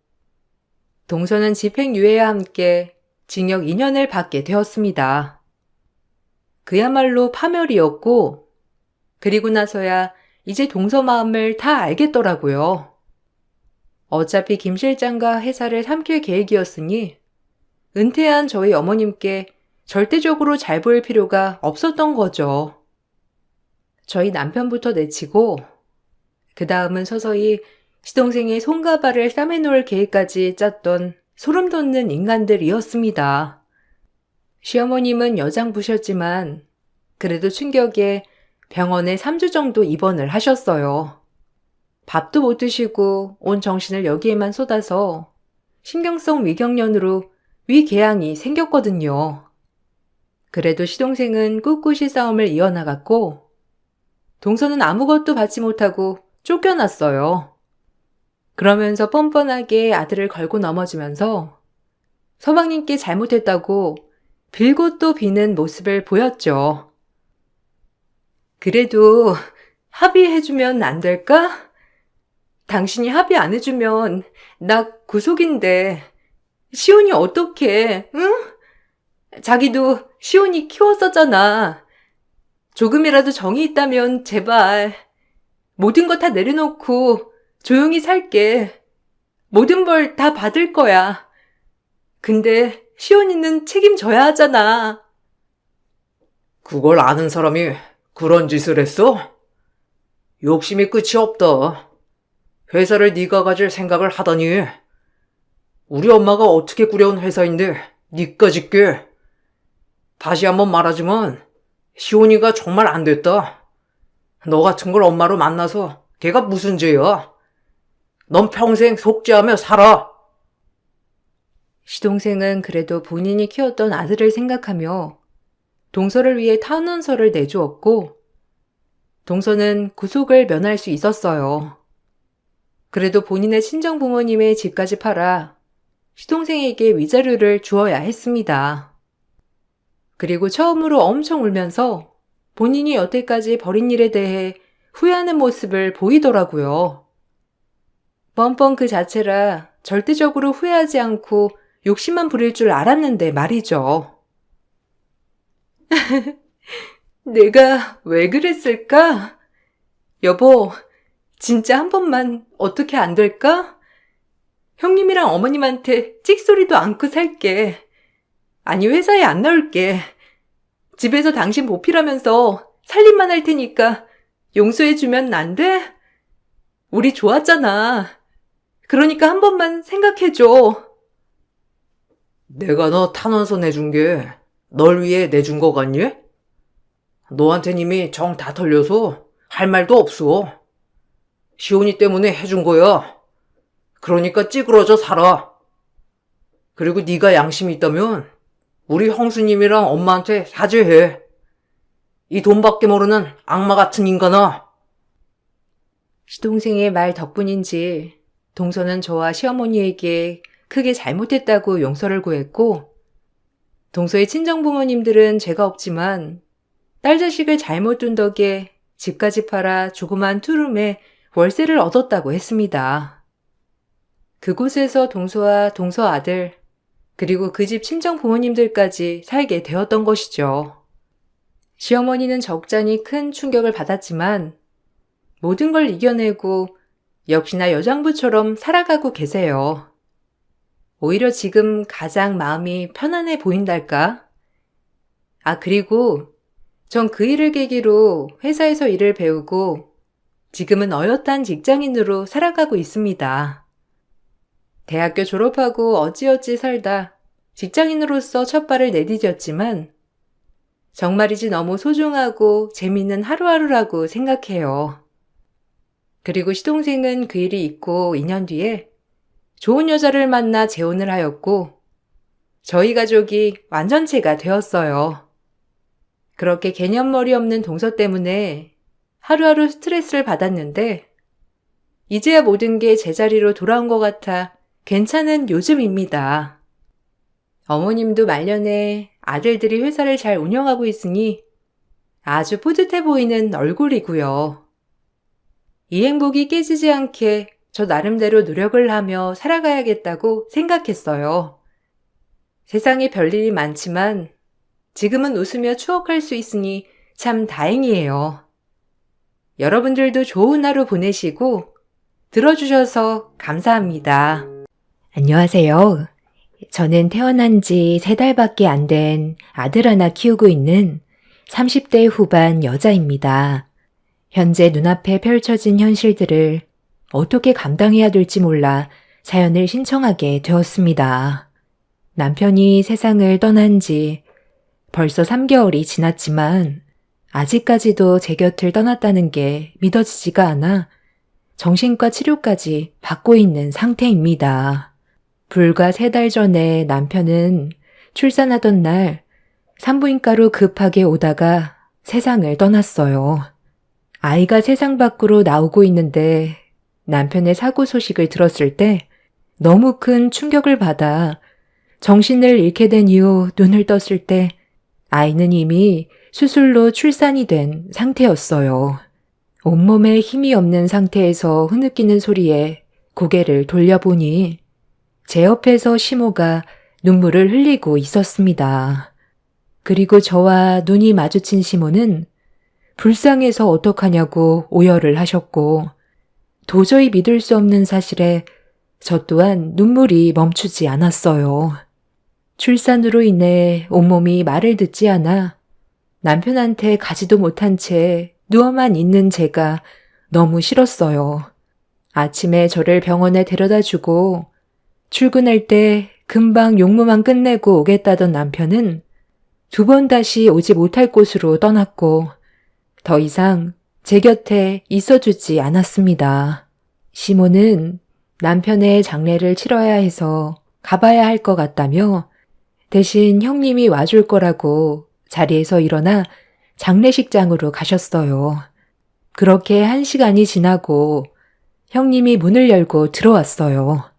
동서는 집행유예와 함께 징역 2년을 받게 되었습니다. 그야말로 파멸이었고, 그리고 나서야 이제 동서 마음을 다 알겠더라고요. 어차피 김 실장과 회사를 삼킬 계획이었으니 은퇴한 저희 어머님께 절대적으로 잘 보일 필요가 없었던 거죠. 저희 남편부터 내치고 그 다음은 서서히 시동생의 손가발을 싸매놓을 계획까지 짰던 소름 돋는 인간들이었습니다. 시어머님은 여장부셨지만 그래도 충격에 병원에 3주 정도 입원을 하셨어요. 밥도 못 드시고 온 정신을 여기에만 쏟아서 신경성 위경련으로 위궤양이 생겼거든요. 그래도 시동생은 꿋꿋이 싸움을 이어나갔고 동서는 아무것도 받지 못하고 쫓겨났어요. 그러면서 뻔뻔하게 아들을 걸고 넘어지면서 서방님께 잘못했다고 빌고 또 비는 모습을 보였죠. 그래도 합의해주면 안 될까? 당신이 합의 안 해주면 나 구속인데 시온이 어떡해, 응? 자기도 시온이 키웠었잖아. 조금이라도 정이 있다면 제발 모든 거 다 내려놓고 조용히 살게. 모든 벌 다 받을 거야. 근데 시온이는 책임져야 하잖아. 그걸 아는 사람이 그런 짓을 했어? 욕심이 끝이 없다. 회사를 네가 가질 생각을 하다니. 우리 엄마가 어떻게 꾸려온 회사인데 네가 짓게. 다시 한번 말하지만 시온이가 정말 안 됐다. 너 같은 걸 엄마로 만나서 걔가 무슨 죄야. 넌 평생 속죄하며 살아. 시동생은 그래도 본인이 키웠던 아들을 생각하며 동서를 위해 탄원서를 내주었고 동서는 구속을 면할 수 있었어요. 그래도 본인의 친정 부모님의 집까지 팔아 시동생에게 위자료를 주어야 했습니다. 그리고 처음으로 엄청 울면서 본인이 여태까지 벌인 일에 대해 후회하는 모습을 보이더라고요. 뻔뻔 그 자체라 절대적으로 후회하지 않고 욕심만 부릴 줄 알았는데 말이죠. 내가 왜 그랬을까? 여보, 진짜 한 번만 어떻게 안 될까? 형님이랑 어머님한테 찍소리도 않고 살게. 아니, 회사에 안 나올게. 집에서 당신 보필하면서 살림만 할 테니까 용서해주면 안 돼? 우리 좋았잖아. 그러니까 한 번만 생각해줘. 내가 너 탄원서 내준 게 널 위해 내준 거 같니? 너한텐 이미 정 다 털려서 할 말도 없어. 시온이 때문에 해준 거야. 그러니까 찌그러져 살아. 그리고 네가 양심이 있다면 우리 형수님이랑 엄마한테 사죄해. 이 돈밖에 모르는 악마 같은 인간아. 시동생의 말 덕분인지 동서는 저와 시어머니에게 크게 잘못했다고 용서를 구했고 동서의 친정부모님들은 죄가 없지만 딸 자식을 잘못 둔 덕에 집까지 팔아 조그만 투룸에 월세를 얻었다고 했습니다. 그곳에서 동서와 동서 아들 그리고 그 집 친정 부모님들까지 살게 되었던 것이죠. 시어머니는 적잖이 큰 충격을 받았지만 모든 걸 이겨내고 역시나 여장부처럼 살아가고 계세요. 오히려 지금 가장 마음이 편안해 보인달까? 아, 그리고 전 그 일을 계기로 회사에서 일을 배우고 지금은 어엿한 직장인으로 살아가고 있습니다. 대학교 졸업하고 어찌어찌 살다 직장인으로서 첫 발을 내디뎠지만 정말이지 너무 소중하고 재밌는 하루하루라고 생각해요. 그리고 시동생은 그 일이 있고 2년 뒤에 좋은 여자를 만나 재혼을 하였고 저희 가족이 완전체가 되었어요. 그렇게 개념머리 없는 동서 때문에 하루하루 스트레스를 받았는데 이제야 모든 게 제자리로 돌아온 것 같아 괜찮은 요즘입니다. 어머님도 말년에 아들들이 회사를 잘 운영하고 있으니 아주 뿌듯해 보이는 얼굴이고요. 이 행복이 깨지지 않게 저 나름대로 노력을 하며 살아가야겠다고 생각했어요. 세상에 별일이 많지만 지금은 웃으며 추억할 수 있으니 참 다행이에요. 여러분들도 좋은 하루 보내시고 들어주셔서 감사합니다. 안녕하세요. 저는 태어난 지 3달밖에 안 된 아들 하나 키우고 있는 30대 후반 여자입니다. 현재 눈앞에 펼쳐진 현실들을 어떻게 감당해야 될지 몰라 사연을 신청하게 되었습니다. 남편이 세상을 떠난 지 벌써 3개월이 지났지만 아직까지도 제 곁을 떠났다는 게 믿어지지가 않아 정신과 치료까지 받고 있는 상태입니다. 불과 3달 전에 남편은 출산하던 날 산부인과로 급하게 오다가 세상을 떠났어요. 아이가 세상 밖으로 나오고 있는데 남편의 사고 소식을 들었을 때 너무 큰 충격을 받아 정신을 잃게 된 이후 눈을 떴을 때 아이는 이미 수술로 출산이 된 상태였어요. 온몸에 힘이 없는 상태에서 흐느끼는 소리에 고개를 돌려보니 제 옆에서 시모가 눈물을 흘리고 있었습니다. 그리고 저와 눈이 마주친 시모는 불쌍해서 어떡하냐고 오열을 하셨고 도저히 믿을 수 없는 사실에 저 또한 눈물이 멈추지 않았어요. 출산으로 인해 온몸이 말을 듣지 않아 남편한테 가지도 못한 채 누워만 있는 제가 너무 싫었어요. 아침에 저를 병원에 데려다 주고 출근할 때 금방 용무만 끝내고 오겠다던 남편은 2번 다시 오지 못할 곳으로 떠났고 더 이상 제 곁에 있어주지 않았습니다. 시모는 남편의 장례를 치러야 해서 가봐야 할 것 같다며 대신 형님이 와줄 거라고 자리에서 일어나 장례식장으로 가셨어요. 그렇게 1시간이 지나고 형님이 문을 열고 들어왔어요.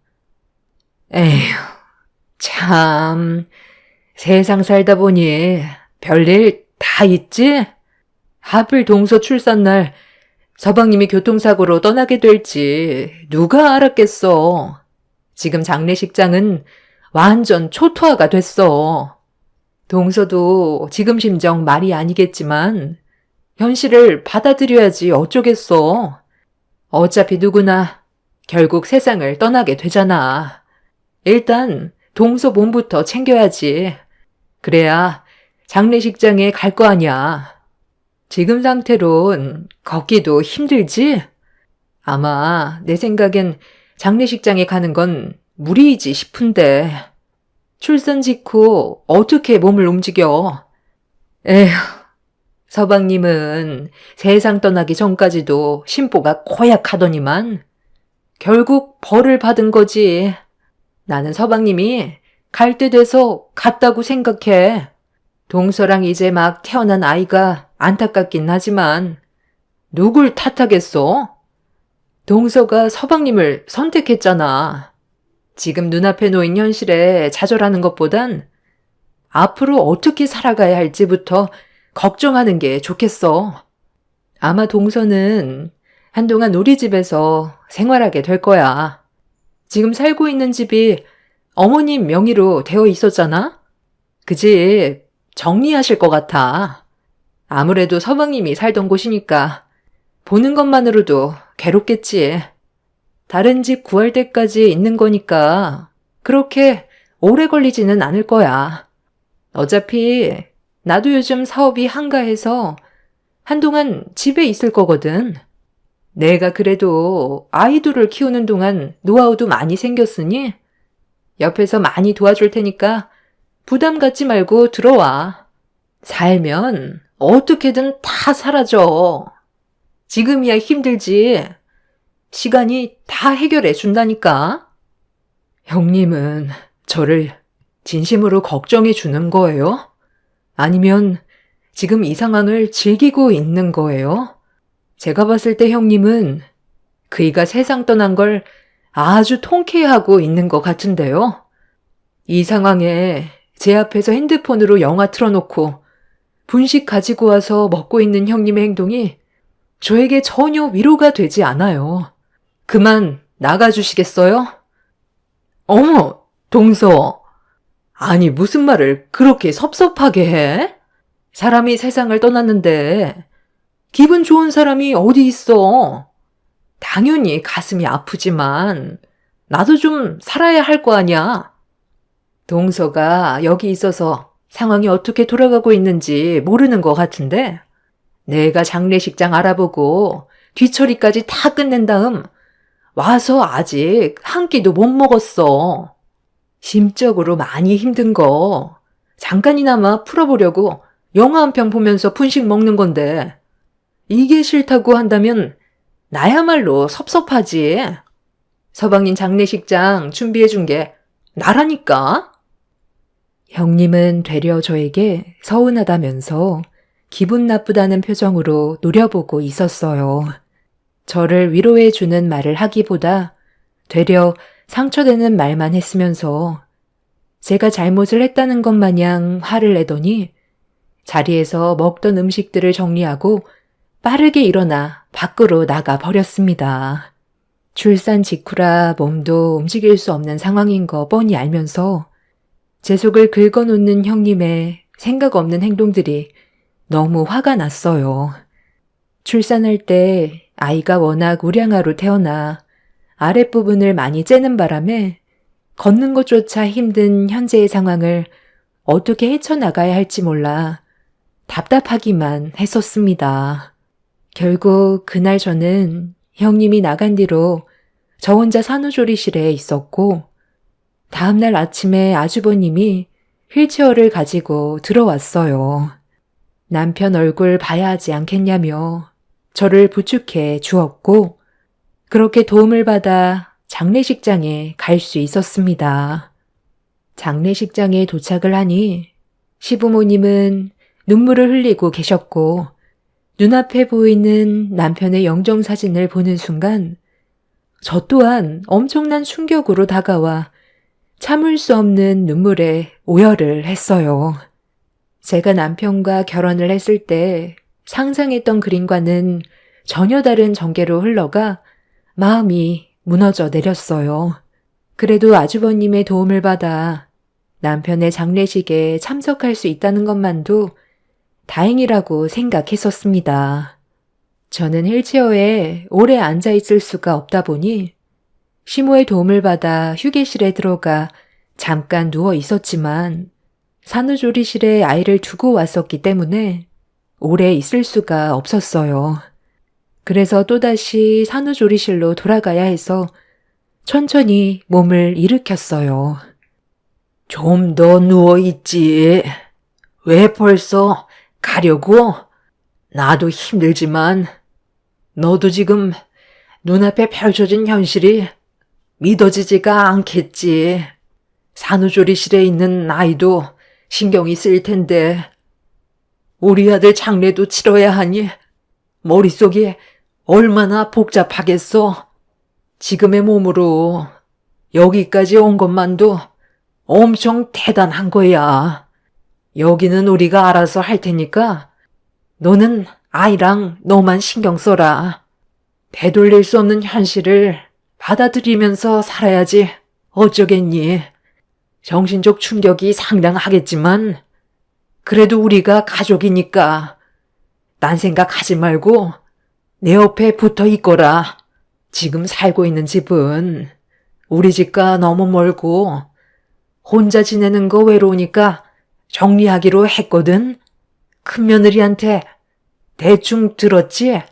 에휴, 참, 세상 살다 보니 별일 다 있지? 하필 동서 출산날 서방님이 교통사고로 떠나게 될지 누가 알았겠어. 지금 장례식장은 완전 초토화가 됐어. 동서도 지금 심정 말이 아니겠지만 현실을 받아들여야지 어쩌겠어. 어차피 누구나 결국 세상을 떠나게 되잖아. 일단 동서 몸부터 챙겨야지. 그래야 장례식장에 갈 거 아니야. 지금 상태론 걷기도 힘들지? 아마 내 생각엔 장례식장에 가는 건 무리이지 싶은데 출산 직후 어떻게 몸을 움직여? 에휴, 서방님은 세상 떠나기 전까지도 심보가 고약하더니만 결국 벌을 받은 거지. 나는 서방님이 갈 때 돼서 갔다고 생각해. 동서랑 이제 막 태어난 아이가 안타깝긴 하지만 누굴 탓하겠어? 동서가 서방님을 선택했잖아. 지금 눈앞에 놓인 현실에 좌절하는 것보단 앞으로 어떻게 살아가야 할지부터 걱정하는 게 좋겠어. 아마 동서는 한동안 우리 집에서 생활하게 될 거야. 지금 살고 있는 집이 어머님 명의로 되어 있었잖아? 그 집 정리하실 것 같아. 아무래도 서방님이 살던 곳이니까 보는 것만으로도 괴롭겠지. 다른 집 구할 때까지 있는 거니까 그렇게 오래 걸리지는 않을 거야. 어차피 나도 요즘 사업이 한가해서 한동안 집에 있을 거거든. 내가 그래도 아이들을 키우는 동안 노하우도 많이 생겼으니 옆에서 많이 도와줄 테니까 부담 갖지 말고 들어와. 살면 어떻게든 다 사라져. 지금이야 힘들지. 시간이 다 해결해 준다니까. 형님은 저를 진심으로 걱정해 주는 거예요? 아니면 지금 이 상황을 즐기고 있는 거예요? 제가 봤을 때 형님은 그이가 세상 떠난 걸 아주 통쾌해하고 있는 것 같은데요. 이 상황에 제 앞에서 핸드폰으로 영화 틀어놓고 분식 가지고 와서 먹고 있는 형님의 행동이 저에게 전혀 위로가 되지 않아요. 그만 나가주시겠어요? 어머, 동서. 아니, 무슨 말을 그렇게 섭섭하게 해? 사람이 세상을 떠났는데 기분 좋은 사람이 어디 있어? 당연히 가슴이 아프지만 나도 좀 살아야 할 거 아니야. 동서가 여기 있어서 상황이 어떻게 돌아가고 있는지 모르는 것 같은데 내가 장례식장 알아보고 뒤처리까지 다 끝낸 다음 와서 아직 한 끼도 못 먹었어. 심적으로 많이 힘든 거 잠깐이나마 풀어보려고 영화 한 편 보면서 분식 먹는 건데 이게 싫다고 한다면 나야말로 섭섭하지. 서방님 장례식장 준비해준 게 나라니까. 형님은 되려 저에게 서운하다면서 기분 나쁘다는 표정으로 노려보고 있었어요. 저를 위로해주는 말을 하기보다 되려 상처되는 말만 했으면서 제가 잘못을 했다는 것 마냥 화를 내더니 자리에서 먹던 음식들을 정리하고 빠르게 일어나 밖으로 나가 버렸습니다. 출산 직후라 몸도 움직일 수 없는 상황인 거 뻔히 알면서 제 속을 긁어놓는 형님의 생각 없는 행동들이 너무 화가 났어요. 출산할 때 아이가 워낙 우량아로 태어나 아랫부분을 많이 째는 바람에 걷는 것조차 힘든 현재의 상황을 어떻게 헤쳐나가야 할지 몰라 답답하기만 했었습니다. 결국 그날 저는 형님이 나간 뒤로 저 혼자 산후조리실에 있었고 다음날 아침에 아주버님이 휠체어를 가지고 들어왔어요. 남편 얼굴 봐야 하지 않겠냐며 저를 부축해 주었고 그렇게 도움을 받아 장례식장에 갈 수 있었습니다. 장례식장에 도착을 하니 시부모님은 눈물을 흘리고 계셨고 눈앞에 보이는 남편의 영정사진을 보는 순간 저 또한 엄청난 충격으로 다가와 참을 수 없는 눈물에 오열을 했어요. 제가 남편과 결혼을 했을 때 상상했던 그림과는 전혀 다른 전개로 흘러가 마음이 무너져 내렸어요. 그래도 아주버님의 도움을 받아 남편의 장례식에 참석할 수 있다는 것만도 다행이라고 생각했었습니다. 저는 휠체어에 오래 앉아 있을 수가 없다 보니 시모의 도움을 받아 휴게실에 들어가 잠깐 누워 있었지만 산후조리실에 아이를 두고 왔었기 때문에 오래 있을 수가 없었어요. 그래서 또다시 산후조리실로 돌아가야 해서 천천히 몸을 일으켰어요. 좀 더 누워있지. 왜 벌써 가려고? 나도 힘들지만 너도 지금 눈앞에 펼쳐진 현실이 믿어지지가 않겠지. 산후조리실에 있는 아이도 신경이 쓰일 텐데 우리 아들 장례도 치러야 하니 머릿속이 얼마나 복잡하겠어. 지금의 몸으로 여기까지 온 것만도 엄청 대단한 거야. 여기는 우리가 알아서 할 테니까 너는 아이랑 너만 신경 써라. 되돌릴 수 없는 현실을 받아들이면서 살아야지 어쩌겠니. 정신적 충격이 상당하겠지만 그래도 우리가 가족이니까 딴 생각하지 말고 내 옆에 붙어 있거라. 지금 살고 있는 집은 우리 집과 너무 멀고 혼자 지내는 거 외로우니까 정리하기로 했거든. 큰며느리한테 대충 들었지?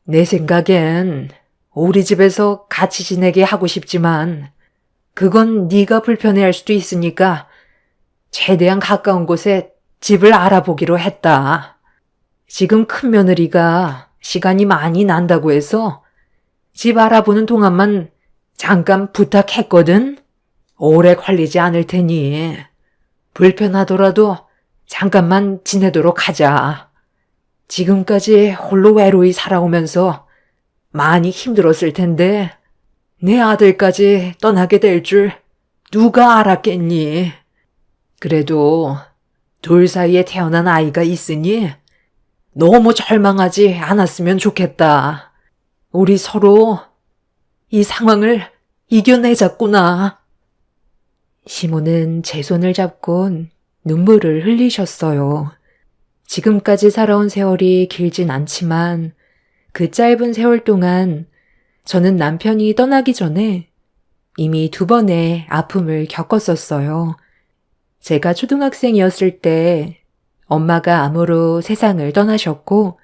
내 생각엔 우리 집에서 같이 지내게 하고 싶지만 그건 네가 불편해할 수도 있으니까 최대한 가까운 곳에 집을 알아보기로 했다. 지금 큰며느리가 시간이 많이 난다고 해서 집 알아보는 동안만 잠깐 부탁했거든. 오래 걸리지 않을 테니 불편하더라도 잠깐만 지내도록 하자. 지금까지 홀로 외로이 살아오면서 많이 힘들었을 텐데 내 아들까지 떠나게 될 줄 누가 알았겠니? 그래도 둘 사이에 태어난 아이가 있으니 너무 절망하지 않았으면 좋겠다. 우리 서로 이 상황을 이겨내자꾸나. 시모는 제 손을 잡곤 눈물을 흘리셨어요. 지금까지 살아온 세월이 길진 않지만 그 짧은 세월 동안 저는 남편이 떠나기 전에 이미 2번의 아픔을 겪었었어요. 제가 초등학생이었을 때 엄마가 암으로 세상을 떠나셨고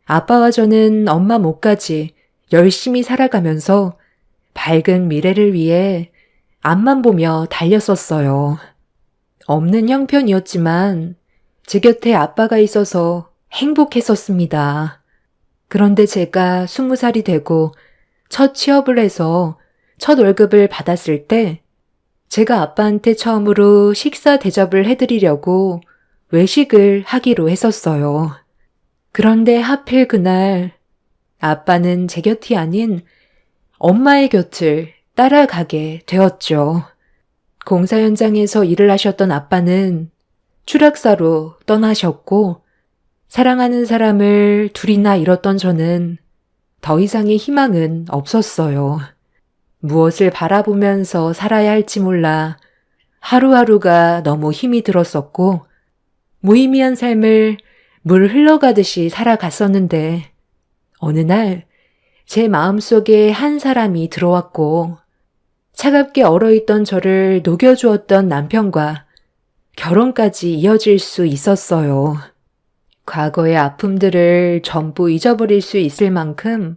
아빠와 저는 엄마 몫까지 열심히 살아가면서 밝은 미래를 위해 앞만 보며 달렸었어요. 없는 형편이었지만 제 곁에 아빠가 있어서 행복했었습니다. 그런데 제가 20살이 되고 첫 취업을 해서 첫 월급을 받았을 때 제가 아빠한테 처음으로 식사 대접을 해드리려고 외식을 하기로 했었어요. 그런데 하필 그날 아빠는 제 곁이 아닌 엄마의 곁을 따라가게 되었죠. 공사 현장에서 일을 하셨던 아빠는 추락사로 떠나셨고 사랑하는 사람을 둘이나 잃었던 저는 더 이상의 희망은 없었어요. 무엇을 바라보면서 살아야 할지 몰라 하루하루가 너무 힘이 들었었고 무의미한 삶을 물 흘러가듯이 살아갔었는데 어느 날 제 마음속에 한 사람이 들어왔고 차갑게 얼어있던 저를 녹여주었던 남편과 결혼까지 이어질 수 있었어요. 과거의 아픔들을 전부 잊어버릴 수 있을 만큼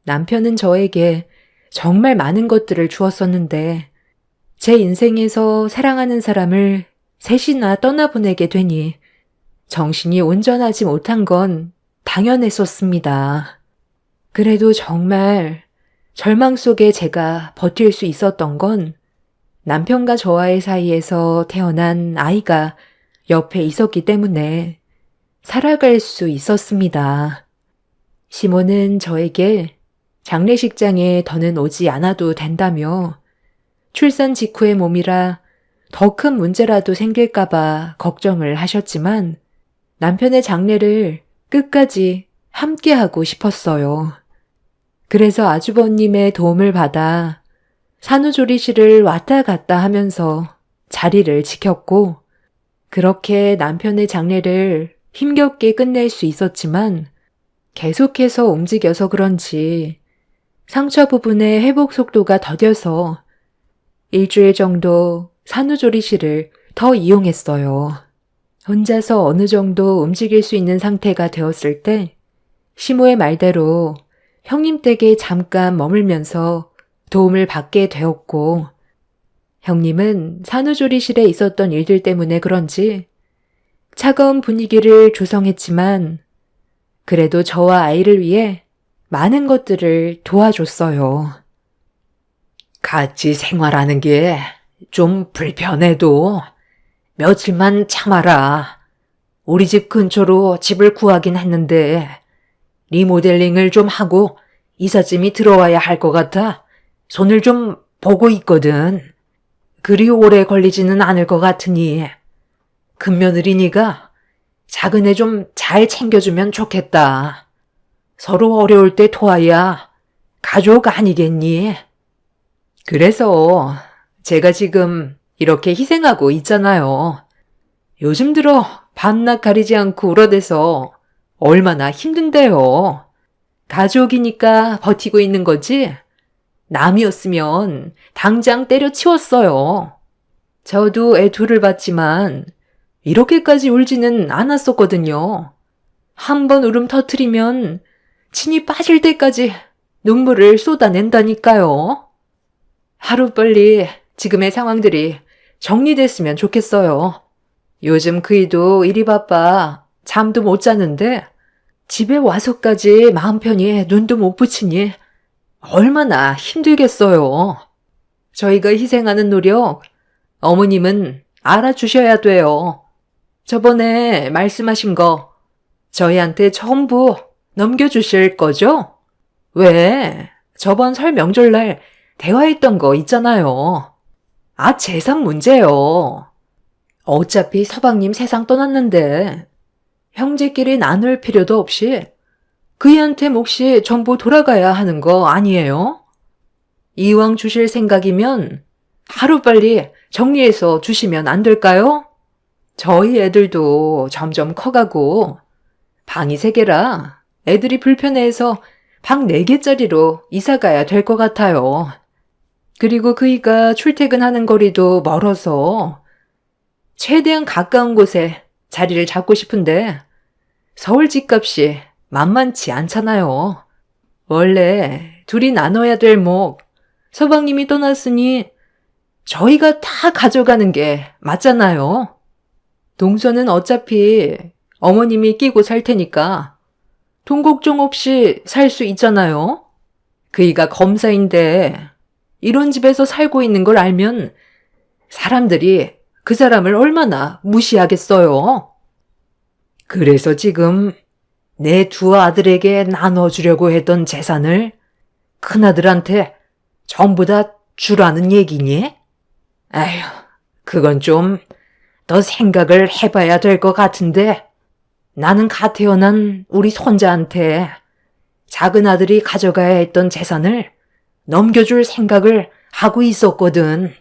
남편은 저에게 정말 많은 것들을 주었었는데 제 인생에서 사랑하는 사람을 셋이나 떠나보내게 되니 정신이 온전하지 못한 건 당연했었습니다. 그래도 정말 절망 속에 제가 버틸 수 있었던 건 남편과 저와의 사이에서 태어난 아이가 옆에 있었기 때문에 살아갈 수 있었습니다. 시몬은 저에게 장례식장에 더는 오지 않아도 된다며 출산 직후의 몸이라 더 큰 문제라도 생길까봐 걱정을 하셨지만 남편의 장례를 끝까지 함께하고 싶었어요. 그래서 아주버님의 도움을 받아 산후조리실을 왔다 갔다 하면서 자리를 지켰고 그렇게 남편의 장례를 힘겹게 끝낼 수 있었지만 계속해서 움직여서 그런지 상처 부분의 회복 속도가 더뎌서 일주일 정도 산후조리실을 더 이용했어요. 혼자서 어느 정도 움직일 수 있는 상태가 되었을 때 시모의 말대로 형님 댁에 잠깐 머물면서 도움을 받게 되었고 형님은 산후조리실에 있었던 일들 때문에 그런지 차가운 분위기를 조성했지만 그래도 저와 아이를 위해 많은 것들을 도와줬어요. 같이 생활하는 게 좀 불편해도 며칠만 참아라. 우리 집 근처로 집을 구하긴 했는데 리모델링을 좀 하고 이삿짐이 들어와야 할 것 같아 손을 좀 보고 있거든. 그리 오래 걸리지는 않을 것 같으니 큰며느리니가 작은 애 좀 잘 챙겨주면 좋겠다. 서로 어려울 때 도와야 가족 아니겠니? 그래서 제가 지금 이렇게 희생하고 있잖아요. 요즘 들어 밤낮 가리지 않고 울어대서 얼마나 힘든데요. 가족이니까 버티고 있는 거지 남이었으면 당장 때려치웠어요. 저도 애 둘을 봤지만 이렇게까지 울지는 않았었거든요. 한 번 울음 터트리면 침이 빠질 때까지 눈물을 쏟아낸다니까요. 하루빨리 지금의 상황들이 정리됐으면 좋겠어요. 요즘 그이도 일이 바빠 잠도 못 자는데 집에 와서까지 마음 편히 눈도 못 붙이니 얼마나 힘들겠어요. 저희가 희생하는 노력 어머님은 알아주셔야 돼요. 저번에 말씀하신 거 저희한테 전부 넘겨주실 거죠? 왜? 저번 설 명절날 대화했던 거 있잖아요. 아, 재산 문제요. 어차피 서방님 세상 떠났는데 형제끼리 나눌 필요도 없이 그이한테 몫이 전부 돌아가야 하는 거 아니에요? 이왕 주실 생각이면 하루빨리 정리해서 주시면 안 될까요? 저희 애들도 점점 커가고 방이 3개라 애들이 불편해해서 방 4개짜리로 이사 가야 될 것 같아요. 그리고 그이가 출퇴근하는 거리도 멀어서 최대한 가까운 곳에 자리를 잡고 싶은데 서울 집값이 만만치 않잖아요. 원래 둘이 나눠야 될 몫 서방님이 떠났으니 저희가 다 가져가는 게 맞잖아요. 동서는 어차피 어머님이 끼고 살 테니까 돈 걱정 없이 살 수 있잖아요. 그이가 검사인데 이런 집에서 살고 있는 걸 알면 사람들이 그 사람을 얼마나 무시하겠어요. 그래서 지금 내 2 아들에게 나눠주려고 했던 재산을 큰아들한테 전부 다 주라는 얘기니? 아휴, 그건 좀 더 생각을 해봐야 될 것 같은데 나는 갓 태어난 우리 손자한테 작은 아들이 가져가야 했던 재산을 넘겨줄 생각을 하고 있었거든.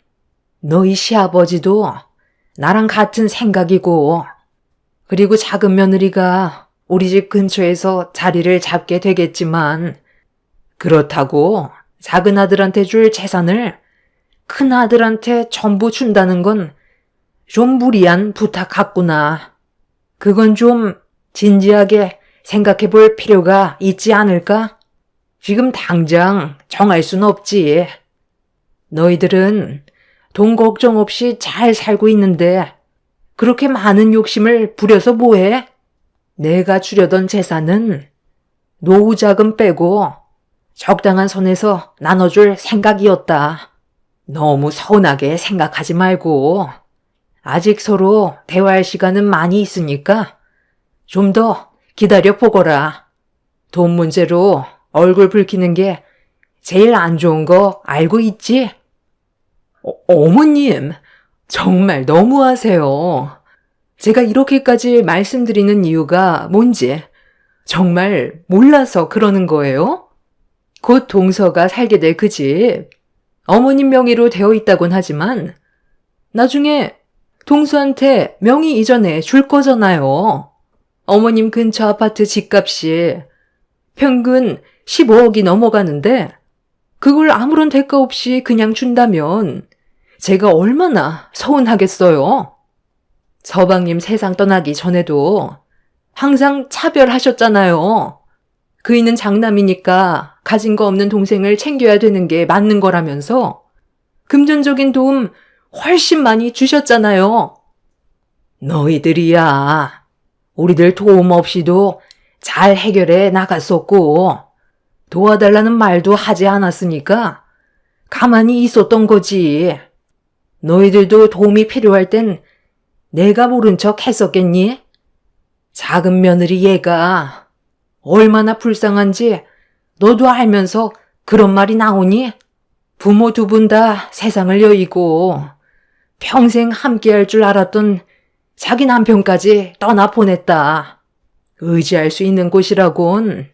너희 시아버지도 나랑 같은 생각이고 그리고 작은 며느리가 우리 집 근처에서 자리를 잡게 되겠지만 그렇다고 작은 아들한테 줄 재산을 큰 아들한테 전부 준다는 건 좀 무리한 부탁 같구나. 그건 좀 진지하게 생각해 볼 필요가 있지 않을까? 지금 당장 정할 순 없지. 너희들은 돈 걱정 없이 잘 살고 있는데 그렇게 많은 욕심을 부려서 뭐해? 내가 주려던 재산은 노후 자금 빼고 적당한 선에서 나눠줄 생각이었다. 너무 서운하게 생각하지 말고 아직 서로 대화할 시간은 많이 있으니까 좀 더 기다려 보거라. 돈 문제로 얼굴 붉히는 게 제일 안 좋은 거 알고 있지? 어머님, 정말 너무하세요. 제가 이렇게까지 말씀드리는 이유가 뭔지 정말 몰라서 그러는 거예요? 곧 동서가 살게 될 그 집, 어머님 명의로 되어 있다곤 하지만 나중에 동서한테 명의 이전에 줄 거잖아요. 어머님 근처 아파트 집값이 평균 15억이 넘어가는데 그걸 아무런 대가 없이 그냥 준다면 제가 얼마나 서운하겠어요. 서방님 세상 떠나기 전에도 항상 차별하셨잖아요. 그이는 장남이니까 가진 거 없는 동생을 챙겨야 되는 게 맞는 거라면서 금전적인 도움 훨씬 많이 주셨잖아요. 너희들이야. 우리들 도움 없이도 잘 해결해 나갔었고 도와달라는 말도 하지 않았으니까 가만히 있었던 거지. 너희들도 도움이 필요할 땐 내가 모른 척 했었겠니? 작은 며느리 얘가 얼마나 불쌍한지 너도 알면서 그런 말이 나오니? 부모 2분 다 세상을 여의고 평생 함께할 줄 알았던 자기 남편까지 떠나보냈다. 의지할 수 있는 곳이라곤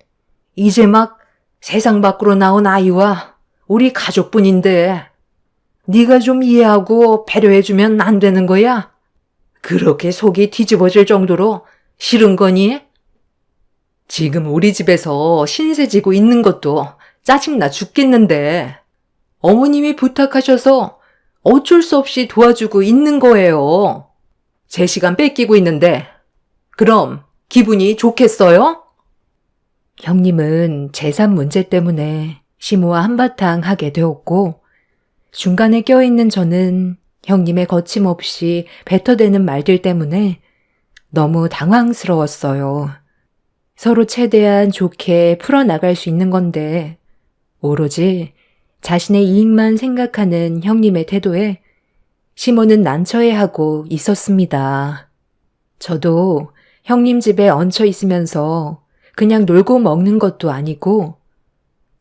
이제 막 세상 밖으로 나온 아이와 우리 가족뿐인데 네가 좀 이해하고 배려해주면 안 되는 거야? 그렇게 속이 뒤집어질 정도로 싫은 거니? 지금 우리 집에서 신세 지고 있는 것도 짜증나 죽겠는데 어머님이 부탁하셔서 어쩔 수 없이 도와주고 있는 거예요. 제 시간 뺏기고 있는데 그럼 기분이 좋겠어요? 형님은 재산 문제 때문에 시모와 한바탕 하게 되었고 중간에 껴있는 저는 형님의 거침없이 뱉어대는 말들 때문에 너무 당황스러웠어요. 서로 최대한 좋게 풀어나갈 수 있는 건데 오로지 자신의 이익만 생각하는 형님의 태도에 시모는 난처해하고 있었습니다. 저도 형님 집에 얹혀 있으면서 그냥 놀고 먹는 것도 아니고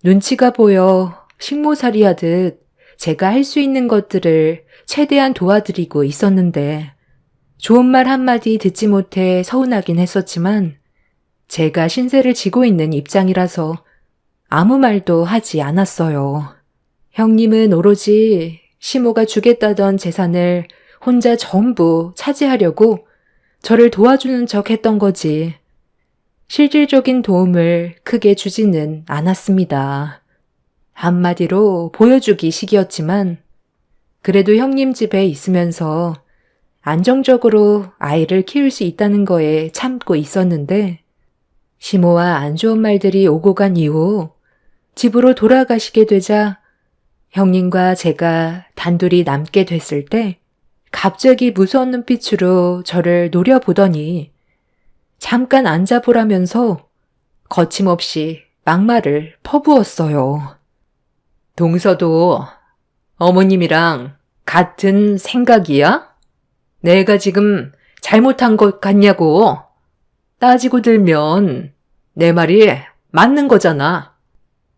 눈치가 보여 식모살이 하듯 제가 할 수 있는 것들을 최대한 도와드리고 있었는데 좋은 말 한마디 듣지 못해 서운하긴 했었지만 제가 신세를 지고 있는 입장이라서 아무 말도 하지 않았어요. 형님은 오로지 시모가 주겠다던 재산을 혼자 전부 차지하려고 저를 도와주는 척 했던 거지. 실질적인 도움을 크게 주지는 않았습니다. 한마디로 보여주기식이었지만 그래도 형님 집에 있으면서 안정적으로 아이를 키울 수 있다는 거에 참고 있었는데 시모와 안 좋은 말들이 오고 간 이후 집으로 돌아가시게 되자 형님과 제가 단둘이 남게 됐을 때 갑자기 무서운 눈빛으로 저를 노려보더니 잠깐 앉아보라면서 거침없이 막말을 퍼부었어요. 동서도 어머님이랑 같은 생각이야? 내가 지금 잘못한 것 같냐고. 따지고 들면 내 말이 맞는 거잖아.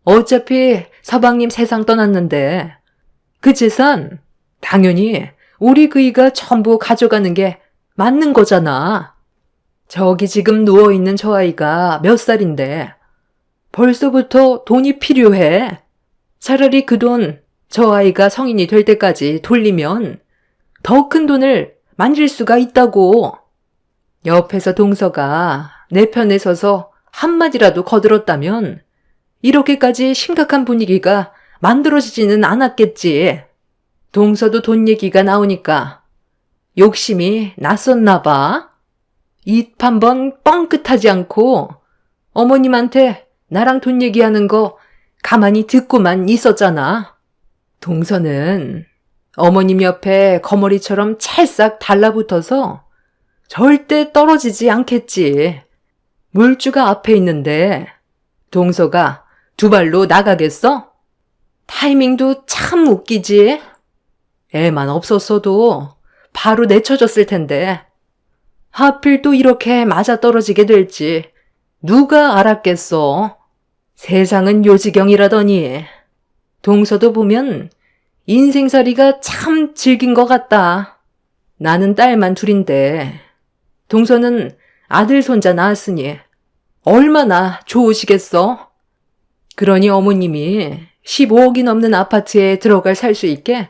어차피 서방님 세상 떠났는데 그 재산 당연히 우리 그이가 전부 가져가는 게 맞는 거잖아. 저기 지금 누워있는 저 아이가 몇 살인데 벌써부터 돈이 필요해. 차라리 그 돈 저 아이가 성인이 될 때까지 돌리면 더 큰 돈을 만질 수가 있다고. 옆에서 동서가 내 편에 서서 한마디라도 거들었다면 이렇게까지 심각한 분위기가 만들어지지는 않았겠지. 동서도 돈 얘기가 나오니까 욕심이 났었나 봐. 입 한번 뻥끗하지 않고 어머님한테 나랑 돈 얘기하는 거 가만히 듣고만 있었잖아. 동서는 어머님 옆에 거머리처럼 찰싹 달라붙어서 절대 떨어지지 않겠지. 물주가 앞에 있는데 동서가 두 발로 나가겠어? 타이밍도 참 웃기지. 애만 없었어도 바로 내쳐졌을 텐데 하필 또 이렇게 맞아떨어지게 될지 누가 알았겠어. 세상은 요지경이라더니. 동서도 보면 인생살이가 참 질긴 것 같다. 나는 딸만 둘인데 동서는 아들 손자 낳았으니 얼마나 좋으시겠어? 그러니 어머님이 15억이 넘는 아파트에 들어갈 살 수 있게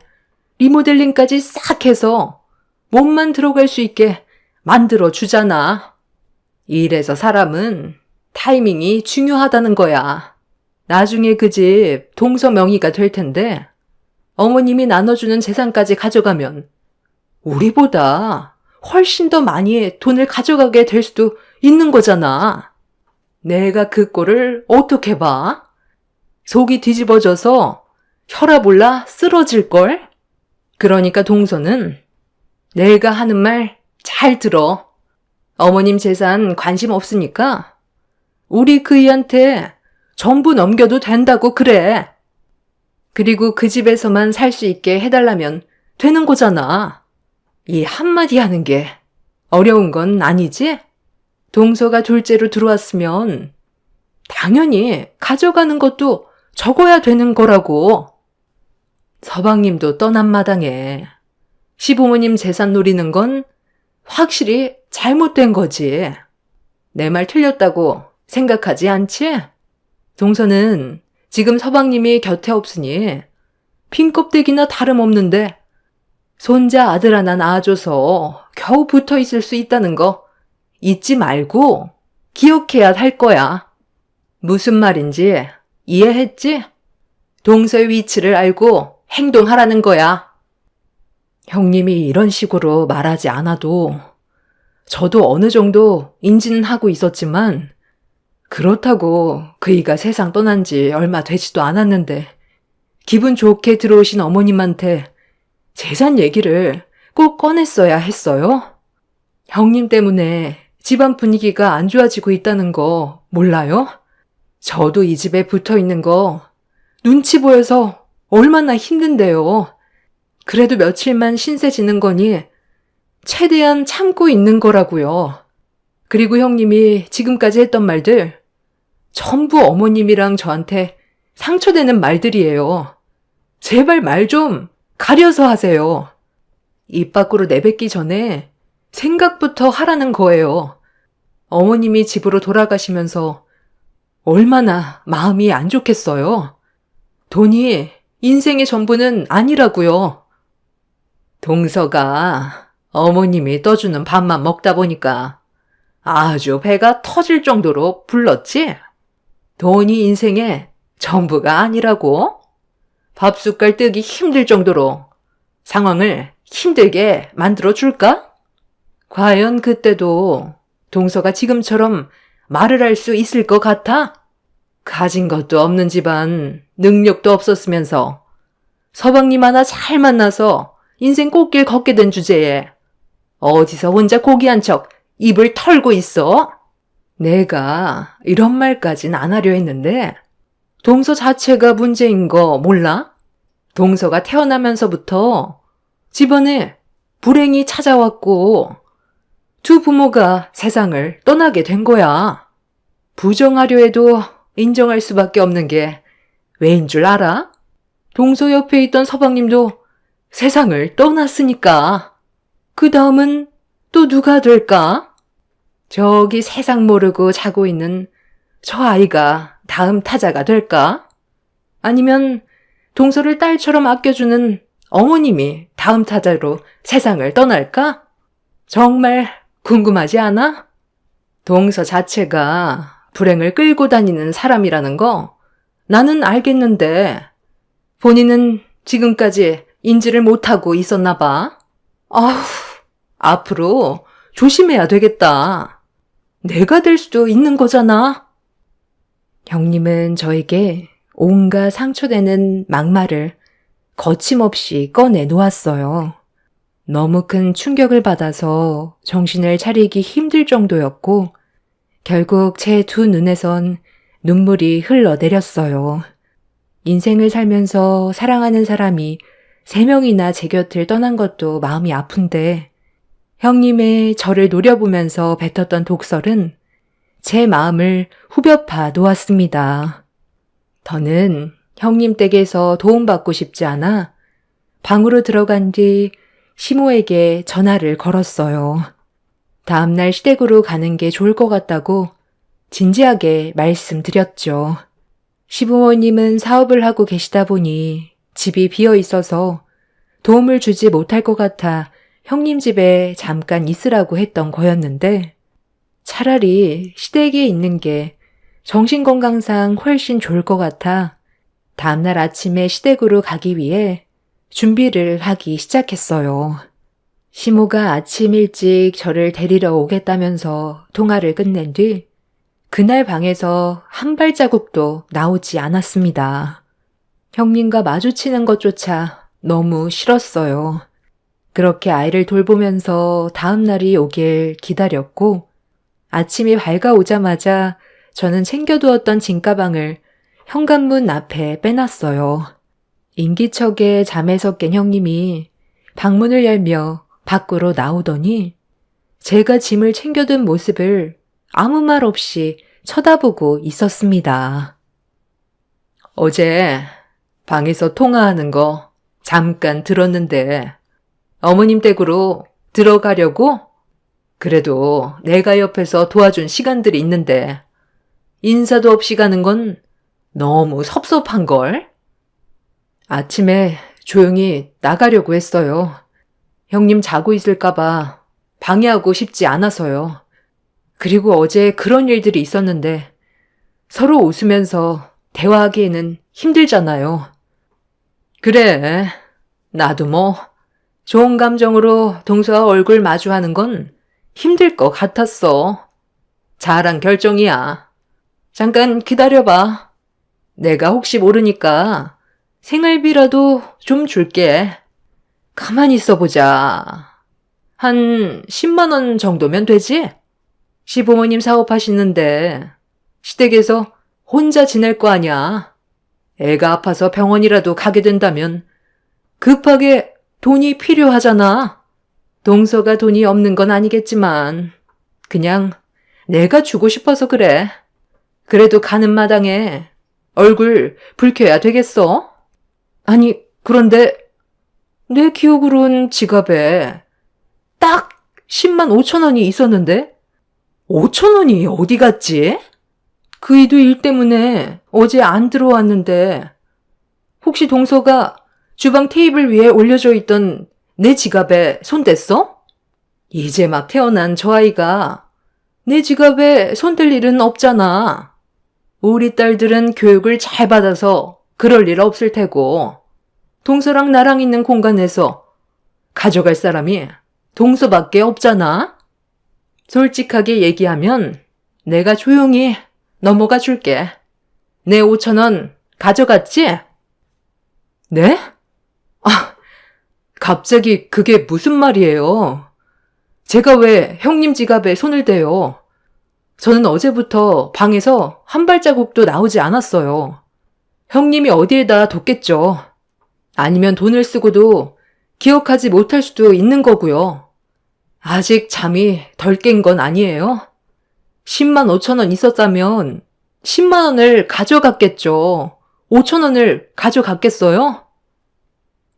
리모델링까지 싹 해서 몸만 들어갈 수 있게 만들어 주잖아. 이래서 사람은 타이밍이 중요하다는 거야. 나중에 그 집 동서 명의가 될 텐데 어머님이 나눠주는 재산까지 가져가면 우리보다 훨씬 더 많이 돈을 가져가게 될 수도 있는 거잖아. 내가 그 꼴을 어떻게 봐? 속이 뒤집어져서 혈압 올라 쓰러질걸? 그러니까 동서는 내가 하는 말 잘 들어. 어머님 재산 관심 없으니까 우리 그이한테 전부 넘겨도 된다고 그래. 그리고 그 집에서만 살 수 있게 해달라면 되는 거잖아. 이 한마디 하는 게 어려운 건 아니지? 동서가 둘째로 들어왔으면 당연히 가져가는 것도 적어야 되는 거라고. 서방님도 떠난 마당에 시부모님 재산 노리는 건 확실히 잘못된 거지. 내 말 틀렸다고 생각하지 않지? 동서는 지금 서방님이 곁에 없으니 핀 껍데기나 다름없는데 손자 아들 하나 낳아줘서 겨우 붙어 있을 수 있다는 거 잊지 말고 기억해야 할 거야. 무슨 말인지 이해했지? 동서의 위치를 알고 행동하라는 거야. 형님이 이런 식으로 말하지 않아도 저도 어느 정도 인지는 하고 있었지만 그렇다고 그이가 세상 떠난 지 얼마 되지도 않았는데 기분 좋게 들어오신 어머님한테 재산 얘기를 꼭 꺼냈어야 했어요? 형님 때문에 집안 분위기가 안 좋아지고 있다는 거 몰라요? 저도 이 집에 붙어 있는 거 눈치 보여서 얼마나 힘든데요. 그래도 며칠만 신세 지는 거니 최대한 참고 있는 거라고요. 그리고 형님이 지금까지 했던 말들 전부 어머님이랑 저한테 상처되는 말들이에요. 제발 말 좀 가려서 하세요. 입 밖으로 내뱉기 전에 생각부터 하라는 거예요. 어머님이 집으로 돌아가시면서 얼마나 마음이 안 좋겠어요. 돈이 인생의 전부는 아니라고요. 동서가 어머님이 떠주는 밥만 먹다 보니까 아주 배가 터질 정도로 불렀지? 돈이 인생의 전부가 아니라고? 밥숟갈 뜨기 힘들 정도로 상황을 힘들게 만들어줄까? 과연 그때도 동서가 지금처럼 말을 할 수 있을 것 같아? 가진 것도 없는 집안, 능력도 없었으면서 서방님 하나 잘 만나서 인생 꽃길 걷게 된 주제에 어디서 혼자 고귀한 척 입을 털고 있어? 내가 이런 말까진 안 하려 했는데 동서 자체가 문제인 거 몰라? 동서가 태어나면서부터 집안에 불행이 찾아왔고 두 부모가 세상을 떠나게 된 거야. 부정하려 해도 인정할 수밖에 없는 게 왜인 줄 알아? 동서 옆에 있던 서방님도 세상을 떠났으니까. 그 다음은 또 누가 될까? 저기 세상 모르고 자고 있는 저 아이가 다음 타자가 될까? 아니면 동서를 딸처럼 아껴주는 어머님이 다음 타자로 세상을 떠날까? 정말 궁금하지 않아? 동서 자체가 불행을 끌고 다니는 사람이라는 거 나는 알겠는데 본인은 지금까지 인지를 못하고 있었나 봐. 아휴, 앞으로 조심해야 되겠다. 내가 될 수도 있는 거잖아. 형님은 저에게 온갖 상처되는 막말을 거침없이 꺼내 놓았어요. 너무 큰 충격을 받아서 정신을 차리기 힘들 정도였고 결국 제 두 눈에선 눈물이 흘러내렸어요. 인생을 살면서 사랑하는 사람이 3명이나 제 곁을 떠난 것도 마음이 아픈데 형님의 저를 노려보면서 뱉었던 독설은 제 마음을 후벼파 놓았습니다. 더는 형님 댁에서 도움받고 싶지 않아 방으로 들어간 뒤 시모에게 전화를 걸었어요. 다음날 시댁으로 가는 게 좋을 것 같다고 진지하게 말씀드렸죠. 시부모님은 사업을 하고 계시다 보니 집이 비어 있어서 도움을 주지 못할 것 같아 형님 집에 잠깐 있으라고 했던 거였는데 차라리 시댁에 있는 게 정신건강상 훨씬 좋을 것 같아 다음날 아침에 시댁으로 가기 위해 준비를 하기 시작했어요. 시모가 아침 일찍 저를 데리러 오겠다면서 통화를 끝낸 뒤 그날 방에서 한 발자국도 나오지 않았습니다. 형님과 마주치는 것조차 너무 싫었어요. 그렇게 아이를 돌보면서 다음 날이 오길 기다렸고 아침이 밝아오자마자 저는 챙겨두었던 짐가방을 현관문 앞에 빼놨어요. 인기척에 잠에서 깬 형님이 방문을 열며 밖으로 나오더니 제가 짐을 챙겨둔 모습을 아무 말 없이 쳐다보고 있었습니다. 어제 방에서 통화하는 거 잠깐 들었는데 어머님 댁으로 들어가려고? 그래도 내가 옆에서 도와준 시간들이 있는데 인사도 없이 가는 건 너무 섭섭한걸? 아침에 조용히 나가려고 했어요. 형님 자고 있을까봐 방해하고 싶지 않아서요. 그리고 어제 그런 일들이 있었는데 서로 웃으면서 대화하기에는 힘들잖아요. 그래, 나도 뭐 좋은 감정으로 동서와 얼굴 마주하는 건 힘들 것 같았어. 잘한 결정이야. 잠깐 기다려봐. 내가 혹시 모르니까 생활비라도 좀 줄게. 가만히 있어보자. 한 10만 원 정도면 되지? 시부모님 사업하시는데 시댁에서 혼자 지낼 거 아냐. 애가 아파서 병원이라도 가게 된다면 급하게 돈이 필요하잖아. 동서가 돈이 없는 건 아니겠지만 그냥 내가 주고 싶어서 그래. 그래도 가는 마당에 얼굴 붉혀야 되겠어? 아니, 그런데 내 기억으론 지갑에 딱 10만 5천 원이 있었는데 5천 원이 어디 갔지? 그이도 일 때문에 어제 안 들어왔는데 혹시 동서가 주방 테이블 위에 올려져 있던 내 지갑에 손댔어? 이제 막 태어난 저 아이가 내 지갑에 손댈 일은 없잖아. 우리 딸들은 교육을 잘 받아서 그럴 일 없을 테고 동서랑 나랑 있는 공간에서 가져갈 사람이 동서밖에 없잖아. 솔직하게 얘기하면 내가 조용히 넘어가 줄게. 내 5천 원 가져갔지? 네? 아, 갑자기 그게 무슨 말이에요? 제가 왜 형님 지갑에 손을 대요? 저는 어제부터 방에서 한 발자국도 나오지 않았어요. 형님이 어디에다 뒀겠죠. 아니면 돈을 쓰고도 기억하지 못할 수도 있는 거고요. 아직 잠이 덜 깬 건 아니에요? 10만 5천 원 있었다면 10만 원을 가져갔겠죠. 5천 원을 가져갔겠어요?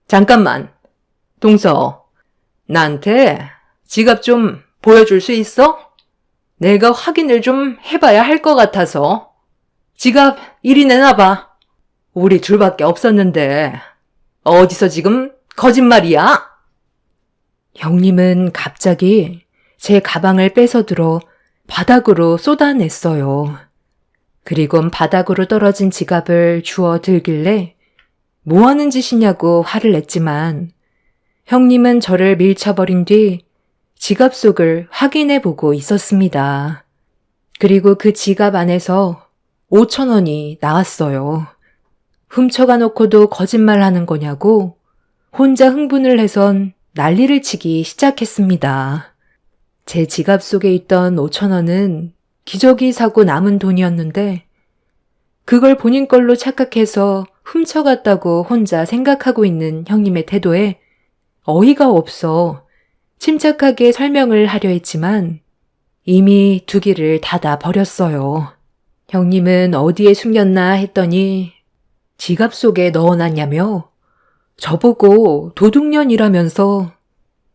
잠깐만. 동서, 나한테 지갑 좀 보여줄 수 있어? 내가 확인을 좀 해봐야 할 것 같아서. 지갑 이리 내놔봐. 우리 둘밖에 없었는데 어디서 지금 거짓말이야? 형님은 갑자기 제 가방을 뺏어 들어 바닥으로 쏟아냈어요. 그리곤 바닥으로 떨어진 지갑을 주워 들길래 뭐 하는 짓이냐고 화를 냈지만 형님은 저를 밀쳐버린 뒤 지갑 속을 확인해 보고 있었습니다. 그리고 그 지갑 안에서 5천 원이 나왔어요. 훔쳐가 놓고도 거짓말하는 거냐고 혼자 흥분을 해선 난리를 치기 시작했습니다. 제 지갑 속에 있던 5천 원은 기저귀 사고 남은 돈이었는데 그걸 본인 걸로 착각해서 훔쳐갔다고 혼자 생각하고 있는 형님의 태도에 어이가 없어 침착하게 설명을 하려 했지만 이미 두 귀를 닫아 버렸어요. 형님은 어디에 숨겼나 했더니 지갑 속에 넣어놨냐며 저보고 도둑년이라면서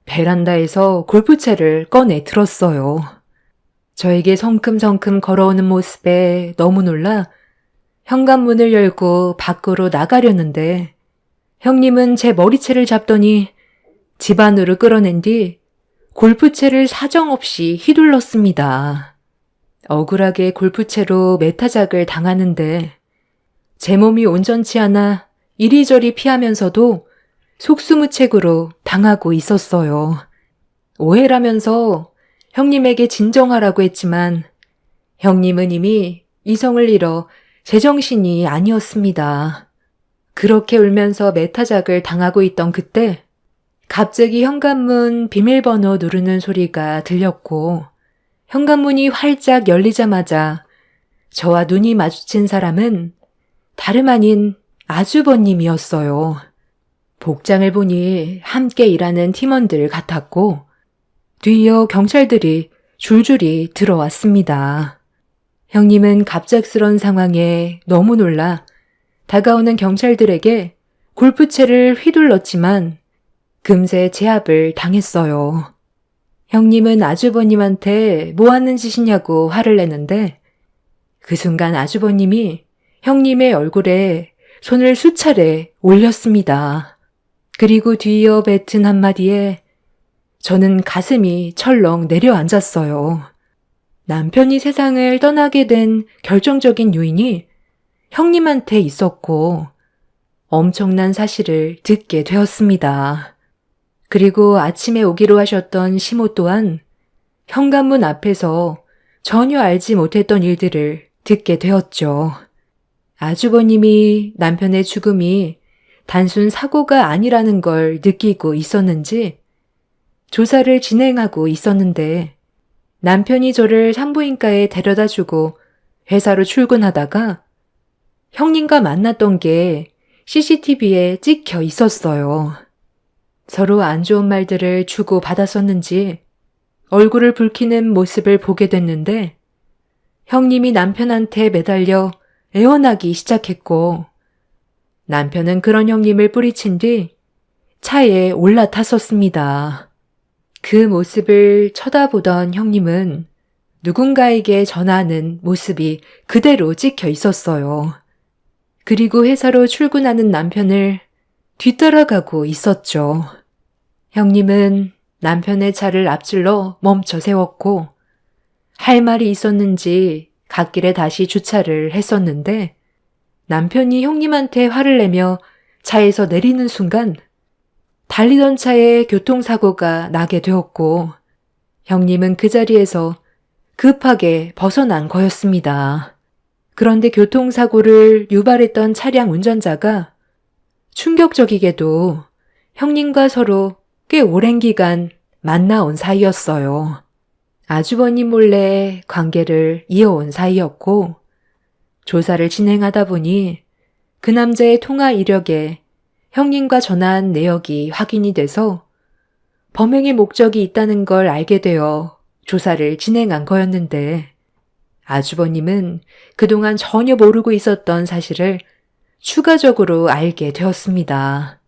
베란다에서 골프채를 꺼내 들었어요. 저에게 성큼성큼 걸어오는 모습에 너무 놀라 현관문을 열고 밖으로 나가려는데 형님은 제 머리채를 잡더니 집 안으로 끌어낸 뒤 골프채를 사정없이 휘둘렀습니다. 억울하게 골프채로 메타작을 당하는데 제 몸이 온전치 않아 이리저리 피하면서도 속수무책으로 당하고 있었어요. 오해라면서 형님에게 진정하라고 했지만 형님은 이미 이성을 잃어 제정신이 아니었습니다. 그렇게 울면서 메타작을 당하고 있던 그때 갑자기 현관문 비밀번호 누르는 소리가 들렸고 현관문이 활짝 열리자마자 저와 눈이 마주친 사람은 다름 아닌 아주버님이었어요. 복장을 보니 함께 일하는 팀원들 같았고 뒤이어 경찰들이 줄줄이 들어왔습니다. 형님은 갑작스런 상황에 너무 놀라 다가오는 경찰들에게 골프채를 휘둘렀지만 금세 제압을 당했어요. 형님은 아주버님한테 뭐 하는 짓이냐고 화를 내는데 그 순간 아주버님이 형님의 얼굴에 손을 수차례 올렸습니다. 그리고 뒤이어 뱉은 한마디에 저는 가슴이 철렁 내려앉았어요. 남편이 세상을 떠나게 된 결정적인 요인이 형님한테 있었고 엄청난 사실을 듣게 되었습니다. 그리고 아침에 오기로 하셨던 시모 또한 현관문 앞에서 전혀 알지 못했던 일들을 듣게 되었죠. 아주버님이 남편의 죽음이 단순 사고가 아니라는 걸 느끼고 있었는지 조사를 진행하고 있었는데 남편이 저를 산부인과에 데려다주고 회사로 출근하다가 형님과 만났던 게 CCTV에 찍혀 있었어요. 서로 안 좋은 말들을 주고 받았었는지 얼굴을 붉히는 모습을 보게 됐는데 형님이 남편한테 매달려 애원하기 시작했고 남편은 그런 형님을 뿌리친 뒤 차에 올라탔었습니다. 그 모습을 쳐다보던 형님은 누군가에게 전화하는 모습이 그대로 찍혀 있었어요. 그리고 회사로 출근하는 남편을 뒤따라가고 있었죠. 형님은 남편의 차를 앞질러 멈춰 세웠고 할 말이 있었는지 갓길에 다시 주차를 했었는데 남편이 형님한테 화를 내며 차에서 내리는 순간 달리던 차에 교통사고가 나게 되었고 형님은 그 자리에서 급하게 벗어난 거였습니다. 그런데 교통사고를 유발했던 차량 운전자가 충격적이게도 형님과 서로 꽤 오랜 기간 만나온 사이였어요. 아주버님 몰래 관계를 이어온 사이였고 조사를 진행하다 보니 그 남자의 통화 이력에 형님과 전화한 내역이 확인이 돼서 범행의 목적이 있다는 걸 알게 되어 조사를 진행한 거였는데 아주버님은 그동안 전혀 모르고 있었던 사실을 추가적으로 알게 되었습니다.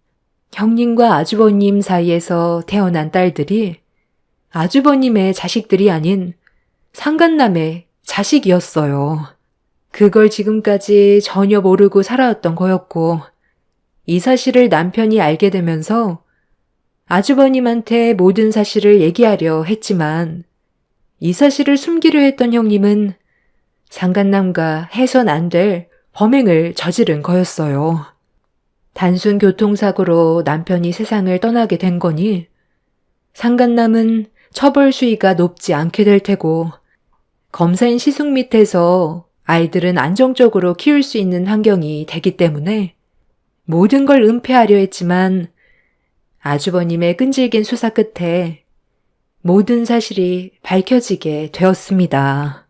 형님과 아주버님 사이에서 태어난 딸들이 아주버님의 자식들이 아닌 상간남의 자식이었어요. 그걸 지금까지 전혀 모르고 살아왔던 거였고 이 사실을 남편이 알게 되면서 아주버님한테 모든 사실을 얘기하려 했지만 이 사실을 숨기려 했던 형님은 상간남과 해선 안 될 범행을 저지른 거였어요. 단순 교통사고로 남편이 세상을 떠나게 된 거니 상간남은 처벌 수위가 높지 않게 될 테고 검사인 시숙 밑에서 아이들은 안정적으로 키울 수 있는 환경이 되기 때문에 모든 걸 은폐하려 했지만 아주버님의 끈질긴 수사 끝에 모든 사실이 밝혀지게 되었습니다.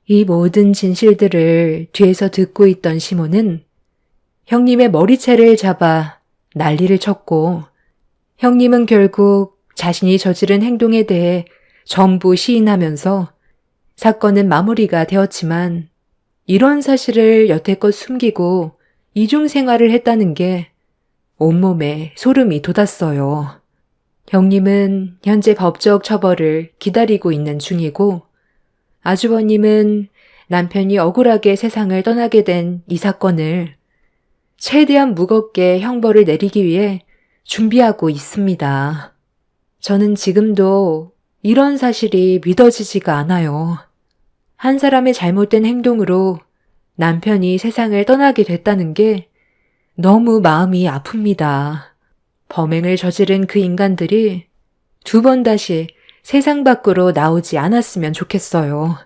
이 모든 진실들을 뒤에서 듣고 있던 시몬은 형님의 머리채를 잡아 난리를 쳤고 형님은 결국 자신이 저지른 행동에 대해 전부 시인하면서 사건은 마무리가 되었지만 이런 사실을 여태껏 숨기고 이중생활을 했다는 게 온몸에 소름이 돋았어요. 형님은 현재 법적 처벌을 기다리고 있는 중이고 아주버님은 남편이 억울하게 세상을 떠나게 된 이 사건을 최대한 무겁게 형벌을 내리기 위해 준비하고 있습니다. 저는 지금도 이런 사실이 믿어지지가 않아요. 한 사람의 잘못된 행동으로 남편이 세상을 떠나게 됐다는 게 너무 마음이 아픕니다. 범행을 저지른 그 인간들이 두 번 다시 세상 밖으로 나오지 않았으면 좋겠어요.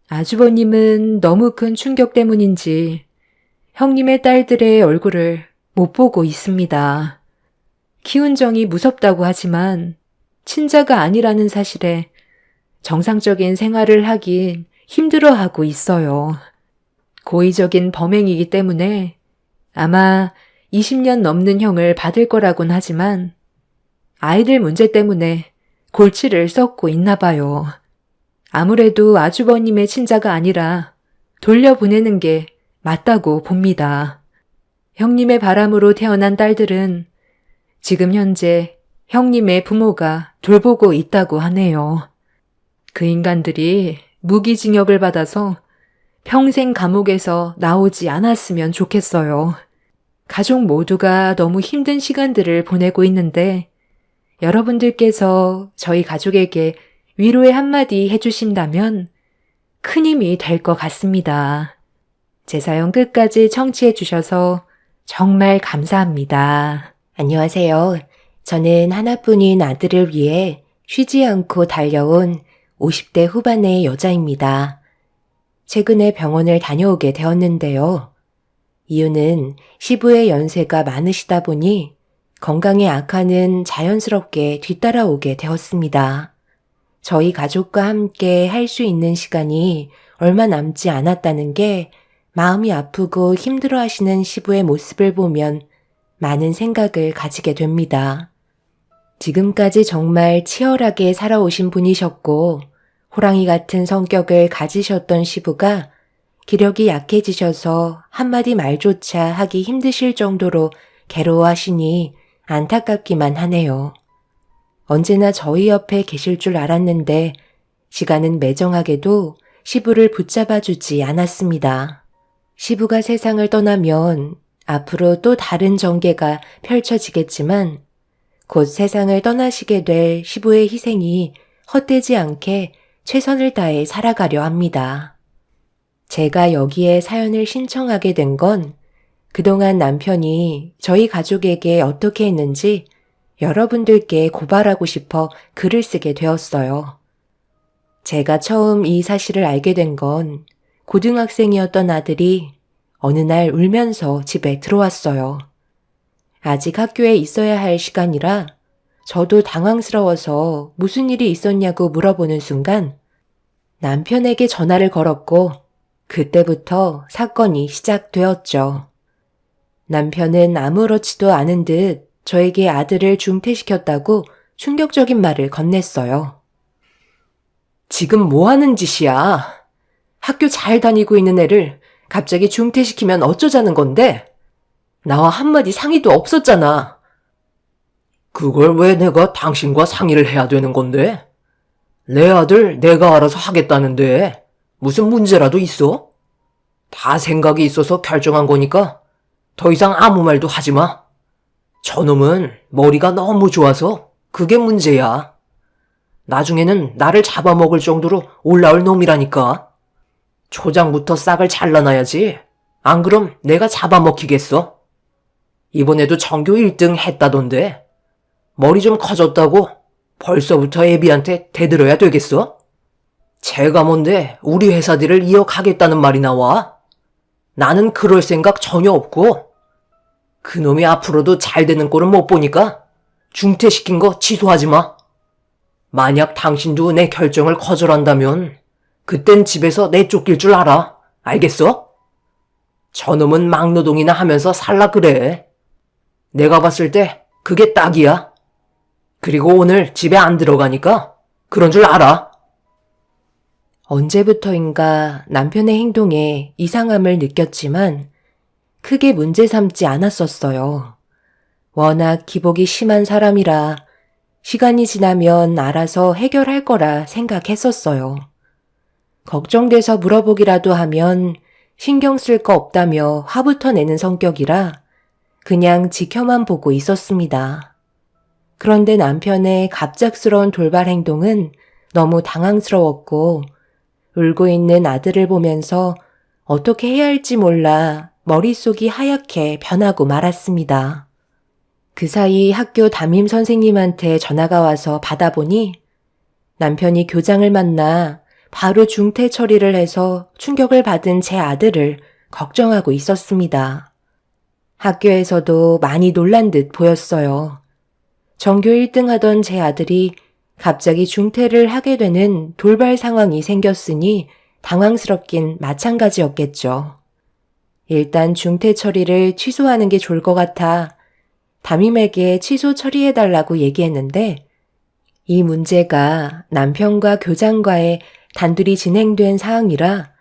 아주버님은 너무 큰 충격 때문인지 형님의 딸들의 얼굴을 못 보고 있습니다. 키운 정이 무섭다고 하지만 친자가 아니라는 사실에 정상적인 생활을 하긴 힘들어하고 있어요. 고의적인 범행이기 때문에 아마 20년 넘는 형을 받을 거라곤 하지만 아이들 문제 때문에 골치를 썩고 있나 봐요. 아무래도 아주버님의 친자가 아니라 돌려보내는 게 맞다고 봅니다. 형님의 바람으로 태어난 딸들은 지금 현재 형님의 부모가 돌보고 있다고 하네요. 그 인간들이 무기징역을 받아서 평생 감옥에서 나오지 않았으면 좋겠어요. 가족 모두가 너무 힘든 시간들을 보내고 있는데 여러분들께서 저희 가족에게 위로의 한마디 해주신다면 큰 힘이 될 것 같습니다. 제 사연 끝까지 청취해 주셔서 정말 감사합니다. 안녕하세요. 저는 하나뿐인 아들을 위해 쉬지 않고 달려온 50대 후반의 여자입니다. 최근에 병원을 다녀오게 되었는데요. 이유는 시부의 연세가 많으시다 보니 건강의 악화는 자연스럽게 뒤따라오게 되었습니다. 저희 가족과 함께 할 수 있는 시간이 얼마 남지 않았다는 게 마음이 아프고 힘들어 하시는 시부의 모습을 보면 많은 생각을 가지게 됩니다. 지금까지 정말 치열하게 살아오신 분이셨고 호랑이 같은 성격을 가지셨던 시부가 기력이 약해지셔서 한마디 말조차 하기 힘드실 정도로 괴로워하시니 안타깝기만 하네요. 언제나 저희 옆에 계실 줄 알았는데 시간은 매정하게도 시부를 붙잡아주지 않았습니다. 시부가 세상을 떠나면 앞으로 또 다른 전개가 펼쳐지겠지만 곧 세상을 떠나시게 될 시부의 희생이 헛되지 않게 최선을 다해 살아가려 합니다. 제가 여기에 사연을 신청하게 된 건 그동안 남편이 저희 가족에게 어떻게 했는지 여러분들께 고발하고 싶어 글을 쓰게 되었어요. 제가 처음 이 사실을 알게 된 건 고등학생이었던 아들이 어느 날 울면서 집에 들어왔어요. 아직 학교에 있어야 할 시간이라 저도 당황스러워서 무슨 일이 있었냐고 물어보는 순간 남편에게 전화를 걸었고 그때부터 사건이 시작되었죠. 남편은 아무렇지도 않은 듯 저에게 아들을 중퇴시켰다고 충격적인 말을 건넸어요. 지금 뭐 하는 짓이야? 학교 잘 다니고 있는 애를 갑자기 중퇴시키면 어쩌자는 건데? 나와 한마디 상의도 없었잖아. 그걸 왜 내가 당신과 상의를 해야 되는 건데? 내 아들 내가 알아서 하겠다는데 무슨 문제라도 있어? 다 생각이 있어서 결정한 거니까 더 이상 아무 말도 하지 마. 저놈은 머리가 너무 좋아서 그게 문제야. 나중에는 나를 잡아먹을 정도로 올라올 놈이라니까. 초장부터 싹을 잘라놔야지. 안 그럼 내가 잡아먹히겠어. 이번에도 전교 1등 했다던데. 머리 좀 커졌다고 벌써부터 애비한테 대들어야 되겠어? 제가 뭔데 우리 회사들을 이어가겠다는 말이 나와? 나는 그럴 생각 전혀 없고 그놈이 앞으로도 잘 되는 꼴은 못 보니까 중퇴시킨 거 취소하지 마. 만약 당신도 내 결정을 거절한다면 그땐 집에서 내쫓길 줄 알아. 알겠어? 저놈은 막노동이나 하면서 살라 그래. 내가 봤을 때 그게 딱이야. 그리고 오늘 집에 안 들어가니까 그런 줄 알아. 언제부터인가 남편의 행동에 이상함을 느꼈지만 크게 문제 삼지 않았었어요. 워낙 기복이 심한 사람이라 시간이 지나면 알아서 해결할 거라 생각했었어요. 걱정돼서 물어보기라도 하면 신경 쓸 거 없다며 화부터 내는 성격이라 그냥 지켜만 보고 있었습니다. 그런데 남편의 갑작스러운 돌발 행동은 너무 당황스러웠고 울고 있는 아들을 보면서 어떻게 해야 할지 몰라 머릿속이 하얗게 변하고 말았습니다. 그 사이 학교 담임 선생님한테 전화가 와서 받아보니 남편이 교장을 만나 바로 중퇴 처리를 해서 충격을 받은 제 아들을 걱정하고 있었습니다. 학교에서도 많이 놀란 듯 보였어요. 전교 1등 하던 제 아들이 갑자기 중퇴를 하게 되는 돌발 상황이 생겼으니 당황스럽긴 마찬가지였겠죠. 일단 중퇴 처리를 취소하는 게 좋을 것 같아 담임에게 취소 처리해달라고 얘기했는데 이 문제가 남편과 교장과의 단둘이 진행된 사항이라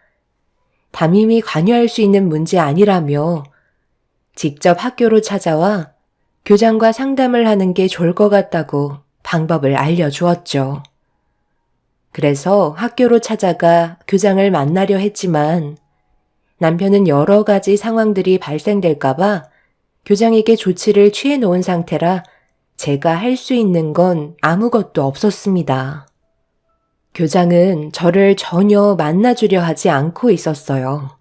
담임이 관여할 수 있는 문제 아니라며 직접 학교로 찾아와 교장과 상담을 하는 게 좋을 것 같다고 방법을 알려주었죠. 그래서 학교로 찾아가 교장을 만나려 했지만 남편은 여러 가지 상황들이 발생될까봐 교장에게 조치를 취해 놓은 상태라 제가 할 수 있는 건 아무것도 없었습니다. 교장은 저를 전혀 만나주려 하지 않고 있었어요.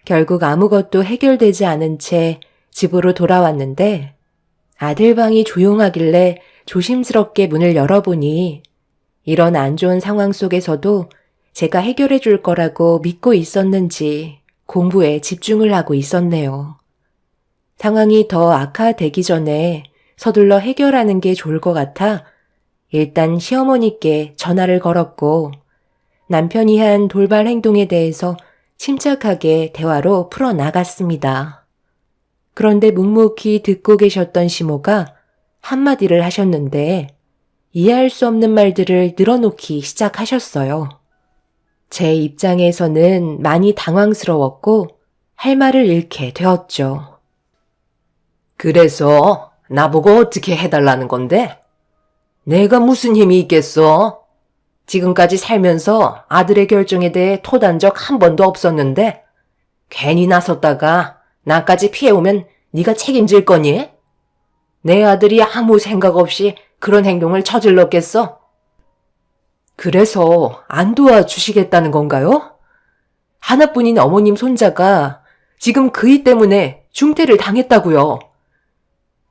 결국 아무것도 해결되지 않은 채 집으로 돌아왔는데 아들 방이 조용하길래 조심스럽게 문을 열어보니 이런 안 좋은 상황 속에서도 제가 해결해 줄 거라고 믿고 있었는지 공부에 집중을 하고 있었네요. 상황이 더 악화되기 전에 서둘러 해결하는 게 좋을 것 같아 일단 시어머니께 전화를 걸었고 남편이 한 돌발 행동에 대해서 침착하게 대화로 풀어나갔습니다. 그런데 묵묵히 듣고 계셨던 시모가 한마디를 하셨는데 이해할 수 없는 말들을 늘어놓기 시작하셨어요. 제 입장에서는 많이 당황스러웠고 할 말을 잃게 되었죠. 그래서 나보고 어떻게 해달라는 건데? 내가 무슨 힘이 있겠어? 지금까지 살면서 아들의 결정에 대해 토단 적 한 번도 없었는데 괜히 나섰다가 나까지 피해오면 네가 책임질 거니? 내 아들이 아무 생각 없이 그런 행동을 저질렀겠어? 그래서 안 도와주시겠다는 건가요? 하나뿐인 어머님 손자가 지금 그이 때문에 중태를 당했다고요.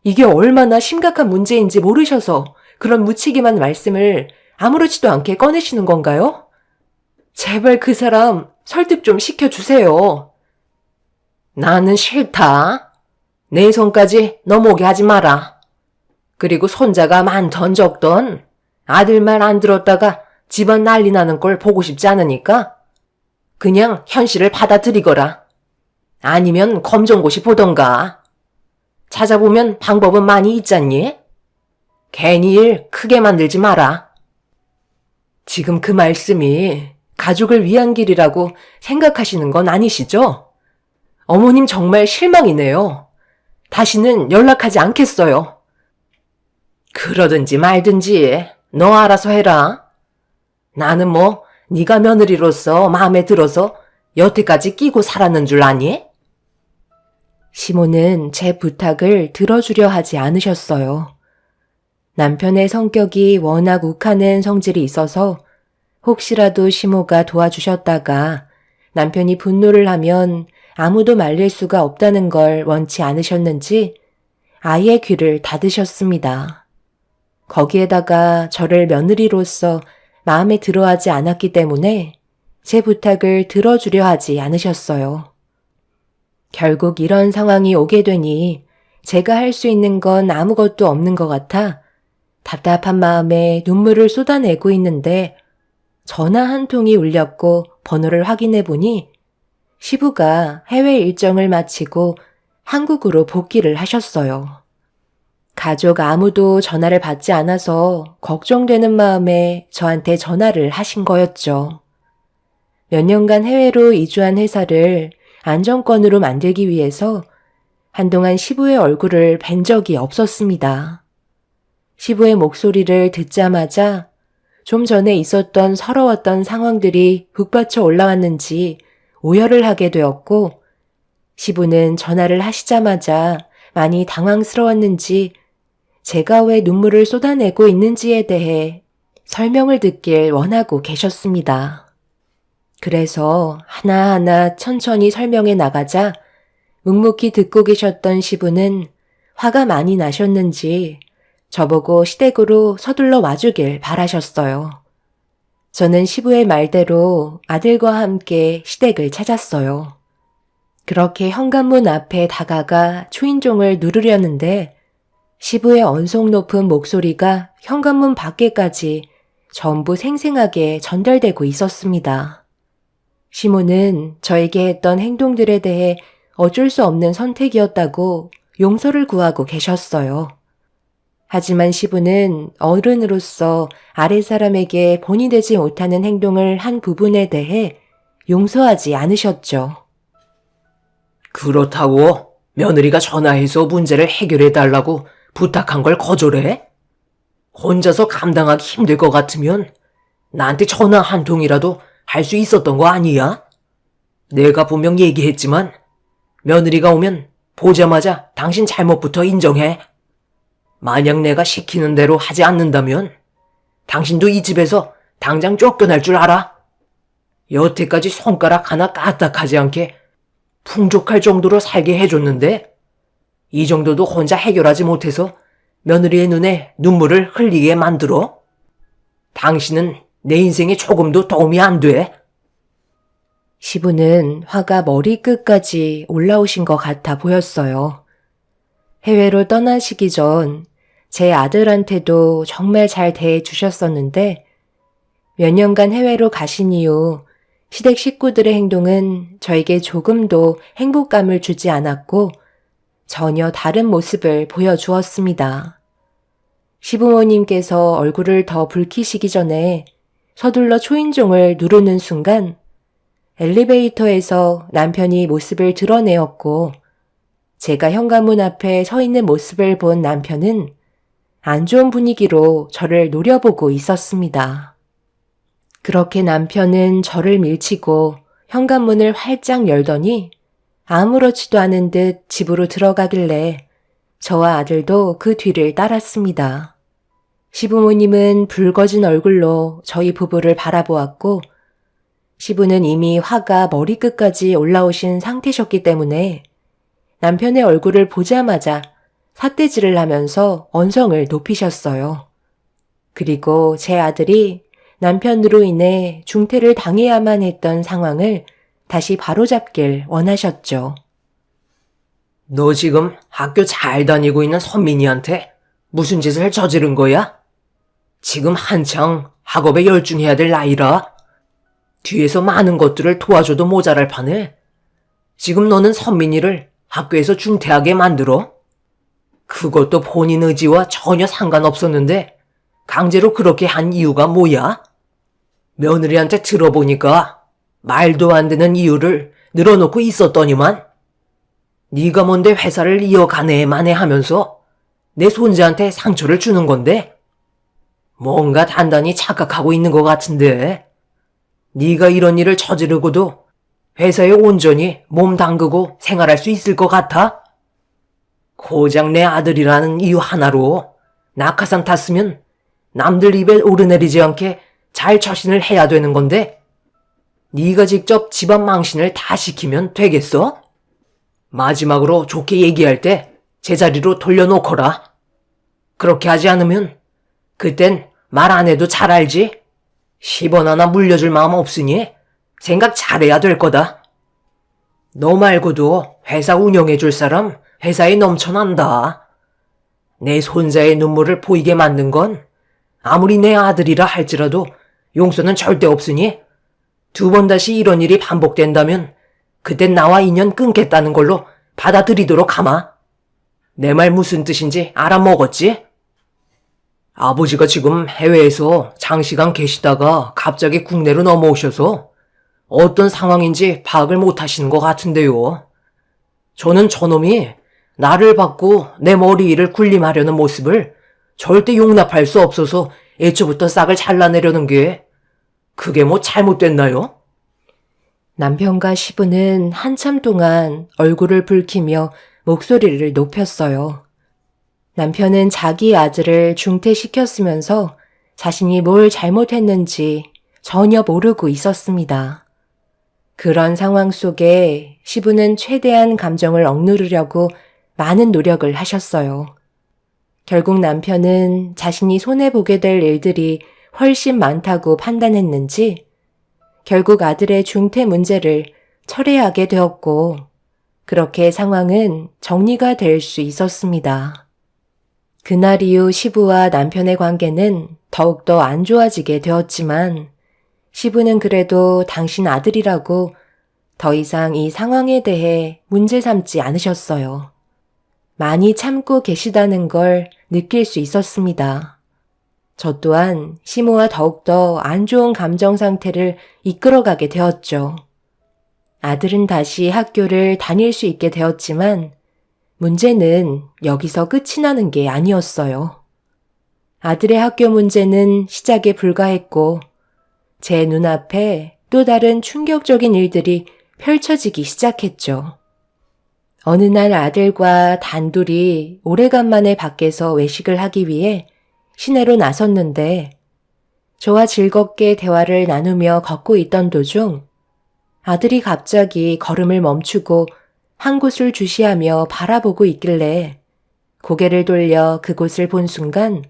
이게 얼마나 심각한 문제인지 모르셔서 그런 무책임한 말씀을 아무렇지도 않게 꺼내시는 건가요? 제발 그 사람 설득 좀 시켜주세요. 나는 싫다. 내 손까지 넘어오게 하지 마라. 그리고 손자가 많던 적던 아들 말 안 들었다가 집안 난리 나는 걸 보고 싶지 않으니까 그냥 현실을 받아들이거라. 아니면 검정고시 보던가. 찾아보면 방법은 많이 있잖니? 괜히 일 크게 만들지 마라. 지금 그 말씀이 가족을 위한 길이라고 생각하시는 건 아니시죠? 어머님 정말 실망이네요. 다시는 연락하지 않겠어요. 그러든지 말든지 너 알아서 해라. 나는 뭐 네가 며느리로서 마음에 들어서 여태까지 끼고 살았는 줄 아니? 시모는 제 부탁을 들어주려 하지 않으셨어요. 남편의 성격이 워낙 욱하는 성질이 있어서 혹시라도 시모가 도와주셨다가 남편이 분노를 하면 아무도 말릴 수가 없다는 걸 원치 않으셨는지 아예 귀를 닫으셨습니다. 거기에다가 저를 며느리로서 마음에 들어하지 않았기 때문에 제 부탁을 들어주려 하지 않으셨어요. 결국 이런 상황이 오게 되니 제가 할 수 있는 건 아무것도 없는 것 같아 답답한 마음에 눈물을 쏟아내고 있는데 전화 한 통이 울렸고 번호를 확인해 보니 시부가 해외 일정을 마치고 한국으로 복귀를 하셨어요. 가족 아무도 전화를 받지 않아서 걱정되는 마음에 저한테 전화를 하신 거였죠. 몇 년간 해외로 이주한 회사를 안정권으로 만들기 위해서 한동안 시부의 얼굴을 뵌 적이 없었습니다. 시부의 목소리를 듣자마자 좀 전에 있었던 서러웠던 상황들이 북받쳐 올라왔는지 오열을 하게 되었고 시부는 전화를 하시자마자 많이 당황스러웠는지 제가 왜 눈물을 쏟아내고 있는지에 대해 설명을 듣길 원하고 계셨습니다. 그래서 하나하나 천천히 설명해 나가자 묵묵히 듣고 계셨던 시부는 화가 많이 나셨는지 저보고 시댁으로 서둘러 와주길 바라셨어요. 저는 시부의 말대로 아들과 함께 시댁을 찾았어요. 그렇게 현관문 앞에 다가가 초인종을 누르려는데 시부의 언성 높은 목소리가 현관문 밖에까지 전부 생생하게 전달되고 있었습니다. 시모는 저에게 했던 행동들에 대해 어쩔 수 없는 선택이었다고 용서를 구하고 계셨어요. 하지만 시부는 어른으로서 아랫사람에게 본이 되지 못하는 행동을 한 부분에 대해 용서하지 않으셨죠. 그렇다고 며느리가 전화해서 문제를 해결해달라고 부탁한 걸 거절해? 혼자서 감당하기 힘들 것 같으면 나한테 전화 한 통이라도 할 수 있었던 거 아니야? 내가 분명 얘기했지만 며느리가 오면 보자마자 당신 잘못부터 인정해. 만약 내가 시키는 대로 하지 않는다면 당신도 이 집에서 당장 쫓겨날 줄 알아? 여태까지 손가락 하나 까딱하지 않게 풍족할 정도로 살게 해줬는데 이 정도도 혼자 해결하지 못해서 며느리의 눈에 눈물을 흘리게 만들어? 당신은 내 인생에 조금도 도움이 안 돼. 시부는 화가 머리끝까지 올라오신 것 같아 보였어요. 해외로 떠나시기 전 제 아들한테도 정말 잘 대해주셨었는데 몇 년간 해외로 가신 이후 시댁 식구들의 행동은 저에게 조금도 행복감을 주지 않았고 전혀 다른 모습을 보여주었습니다. 시부모님께서 얼굴을 더 붉히시기 전에 서둘러 초인종을 누르는 순간 엘리베이터에서 남편이 모습을 드러내었고 제가 현관문 앞에 서 있는 모습을 본 남편은 안 좋은 분위기로 저를 노려보고 있었습니다. 그렇게 남편은 저를 밀치고 현관문을 활짝 열더니 아무렇지도 않은 듯 집으로 들어가길래 저와 아들도 그 뒤를 따랐습니다. 시부모님은 붉어진 얼굴로 저희 부부를 바라보았고 시부는 이미 화가 머리끝까지 올라오신 상태셨기 때문에 남편의 얼굴을 보자마자 삿대질을 하면서 언성을 높이셨어요. 그리고 제 아들이 남편으로 인해 중퇴를 당해야만 했던 상황을 다시 바로잡길 원하셨죠. 너 지금 학교 잘 다니고 있는 선민이한테 무슨 짓을 저지른 거야? 지금 한창 학업에 열중해야 될 나이라 뒤에서 많은 것들을 도와줘도 모자랄 판에 지금 너는 선민이를 학교에서 중퇴하게 만들어? 그것도 본인 의지와 전혀 상관없었는데 강제로 그렇게 한 이유가 뭐야? 며느리한테 들어보니까 말도 안 되는 이유를 늘어놓고 있었더니만 네가 뭔데 회사를 이어가네만해 하면서 내 손자한테 상처를 주는 건데 뭔가 단단히 착각하고 있는 것 같은데 네가 이런 일을 저지르고도 회사에 온전히 몸 담그고 생활할 수 있을 것 같아? 고작 내 아들이라는 이유 하나로 낙하산 탔으면 남들 입에 오르내리지 않게 잘 처신을 해야 되는 건데 네가 직접 집안 망신을 다 시키면 되겠어? 마지막으로 좋게 얘기할 때 제자리로 돌려놓거라. 그렇게 하지 않으면 그땐 말 안 해도 잘 알지? 10원 하나 물려줄 마음 없으니 생각 잘해야 될 거다. 너 말고도 회사 운영해줄 사람 회사에 넘쳐난다. 내 손자의 눈물을 보이게 만든 건 아무리 내 아들이라 할지라도 용서는 절대 없으니 2번 다시 이런 일이 반복된다면 그땐 나와 인연 끊겠다는 걸로 받아들이도록 하마. 내 말 무슨 뜻인지 알아먹었지? 아버지가 지금 해외에서 장시간 계시다가 갑자기 국내로 넘어오셔서 어떤 상황인지 파악을 못하시는 것 같은데요. 저는 저놈이 나를 받고 내 머리 위를 군림하려는 모습을 절대 용납할 수 없어서 애초부터 싹을 잘라내려는 게 그게 뭐 잘못됐나요? 남편과 시부는 한참 동안 얼굴을 붉히며 목소리를 높였어요. 남편은 자기 아들을 중퇴시켰으면서 자신이 뭘 잘못했는지 전혀 모르고 있었습니다. 그런 상황 속에 시부는 최대한 감정을 억누르려고 많은 노력을 하셨어요. 결국 남편은 자신이 손해보게 될 일들이 훨씬 많다고 판단했는지 결국 아들의 중퇴 문제를 철회하게 되었고 그렇게 상황은 정리가 될 수 있었습니다. 그날 이후 시부와 남편의 관계는 더욱더 안 좋아지게 되었지만 시부는 그래도 당신 아들이라고 더 이상 이 상황에 대해 문제 삼지 않으셨어요. 많이 참고 계시다는 걸 느낄 수 있었습니다. 저 또한 시모와 더욱더 안 좋은 감정 상태를 이끌어가게 되었죠. 아들은 다시 학교를 다닐 수 있게 되었지만 문제는 여기서 끝이 나는 게 아니었어요. 아들의 학교 문제는 시작에 불과했고 제 눈앞에 또 다른 충격적인 일들이 펼쳐지기 시작했죠. 어느 날 아들과 단둘이 오래간만에 밖에서 외식을 하기 위해 시내로 나섰는데 저와 즐겁게 대화를 나누며 걷고 있던 도중 아들이 갑자기 걸음을 멈추고 한 곳을 주시하며 바라보고 있길래 고개를 돌려 그곳을 본 순간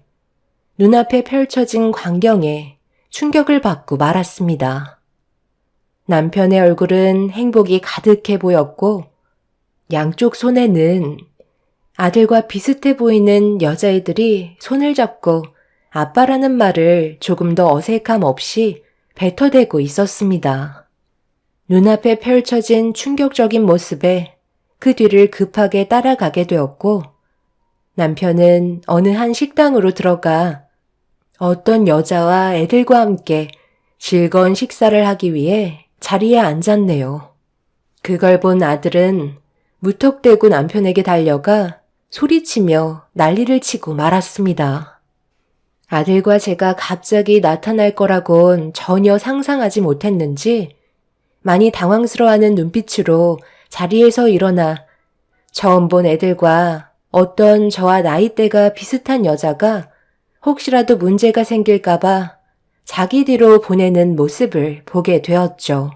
눈앞에 펼쳐진 광경에 충격을 받고 말았습니다. 남편의 얼굴은 행복이 가득해 보였고 양쪽 손에는 아들과 비슷해 보이는 여자애들이 손을 잡고 아빠라는 말을 조금 더 어색함 없이 뱉어대고 있었습니다. 눈앞에 펼쳐진 충격적인 모습에 그 뒤를 급하게 따라가게 되었고 남편은 어느 한 식당으로 들어가 어떤 여자와 애들과 함께 즐거운 식사를 하기 위해 자리에 앉았네요. 그걸 본 아들은 무턱대고 남편에게 달려가 소리치며 난리를 치고 말았습니다. 아들과 제가 갑자기 나타날 거라곤 전혀 상상하지 못했는지 많이 당황스러워하는 눈빛으로 자리에서 일어나 처음 본 애들과 어떤 저와 나이대가 비슷한 여자가 혹시라도 문제가 생길까봐 자기 뒤로 보내는 모습을 보게 되었죠.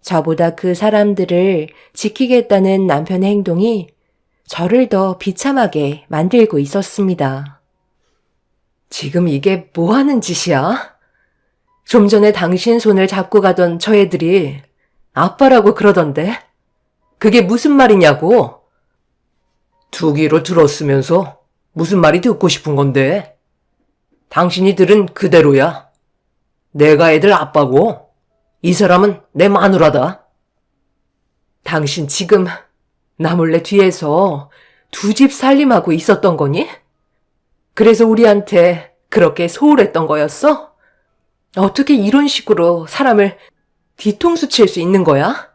저보다 그 사람들을 지키겠다는 남편의 행동이 저를 더 비참하게 만들고 있었습니다. 지금 이게 뭐 하는 짓이야? 좀 전에 당신 손을 잡고 가던 저 애들이 아빠라고 그러던데? 그게 무슨 말이냐고? 두 귀로 들었으면서 무슨 말이 듣고 싶은 건데? 당신이 들은 그대로야. 내가 애들 아빠고 이 사람은 내 마누라다. 당신 지금 나 몰래 뒤에서 두 집 살림하고 있었던 거니? 그래서 우리한테 그렇게 소홀했던 거였어? 어떻게 이런 식으로 사람을 뒤통수 칠 수 있는 거야?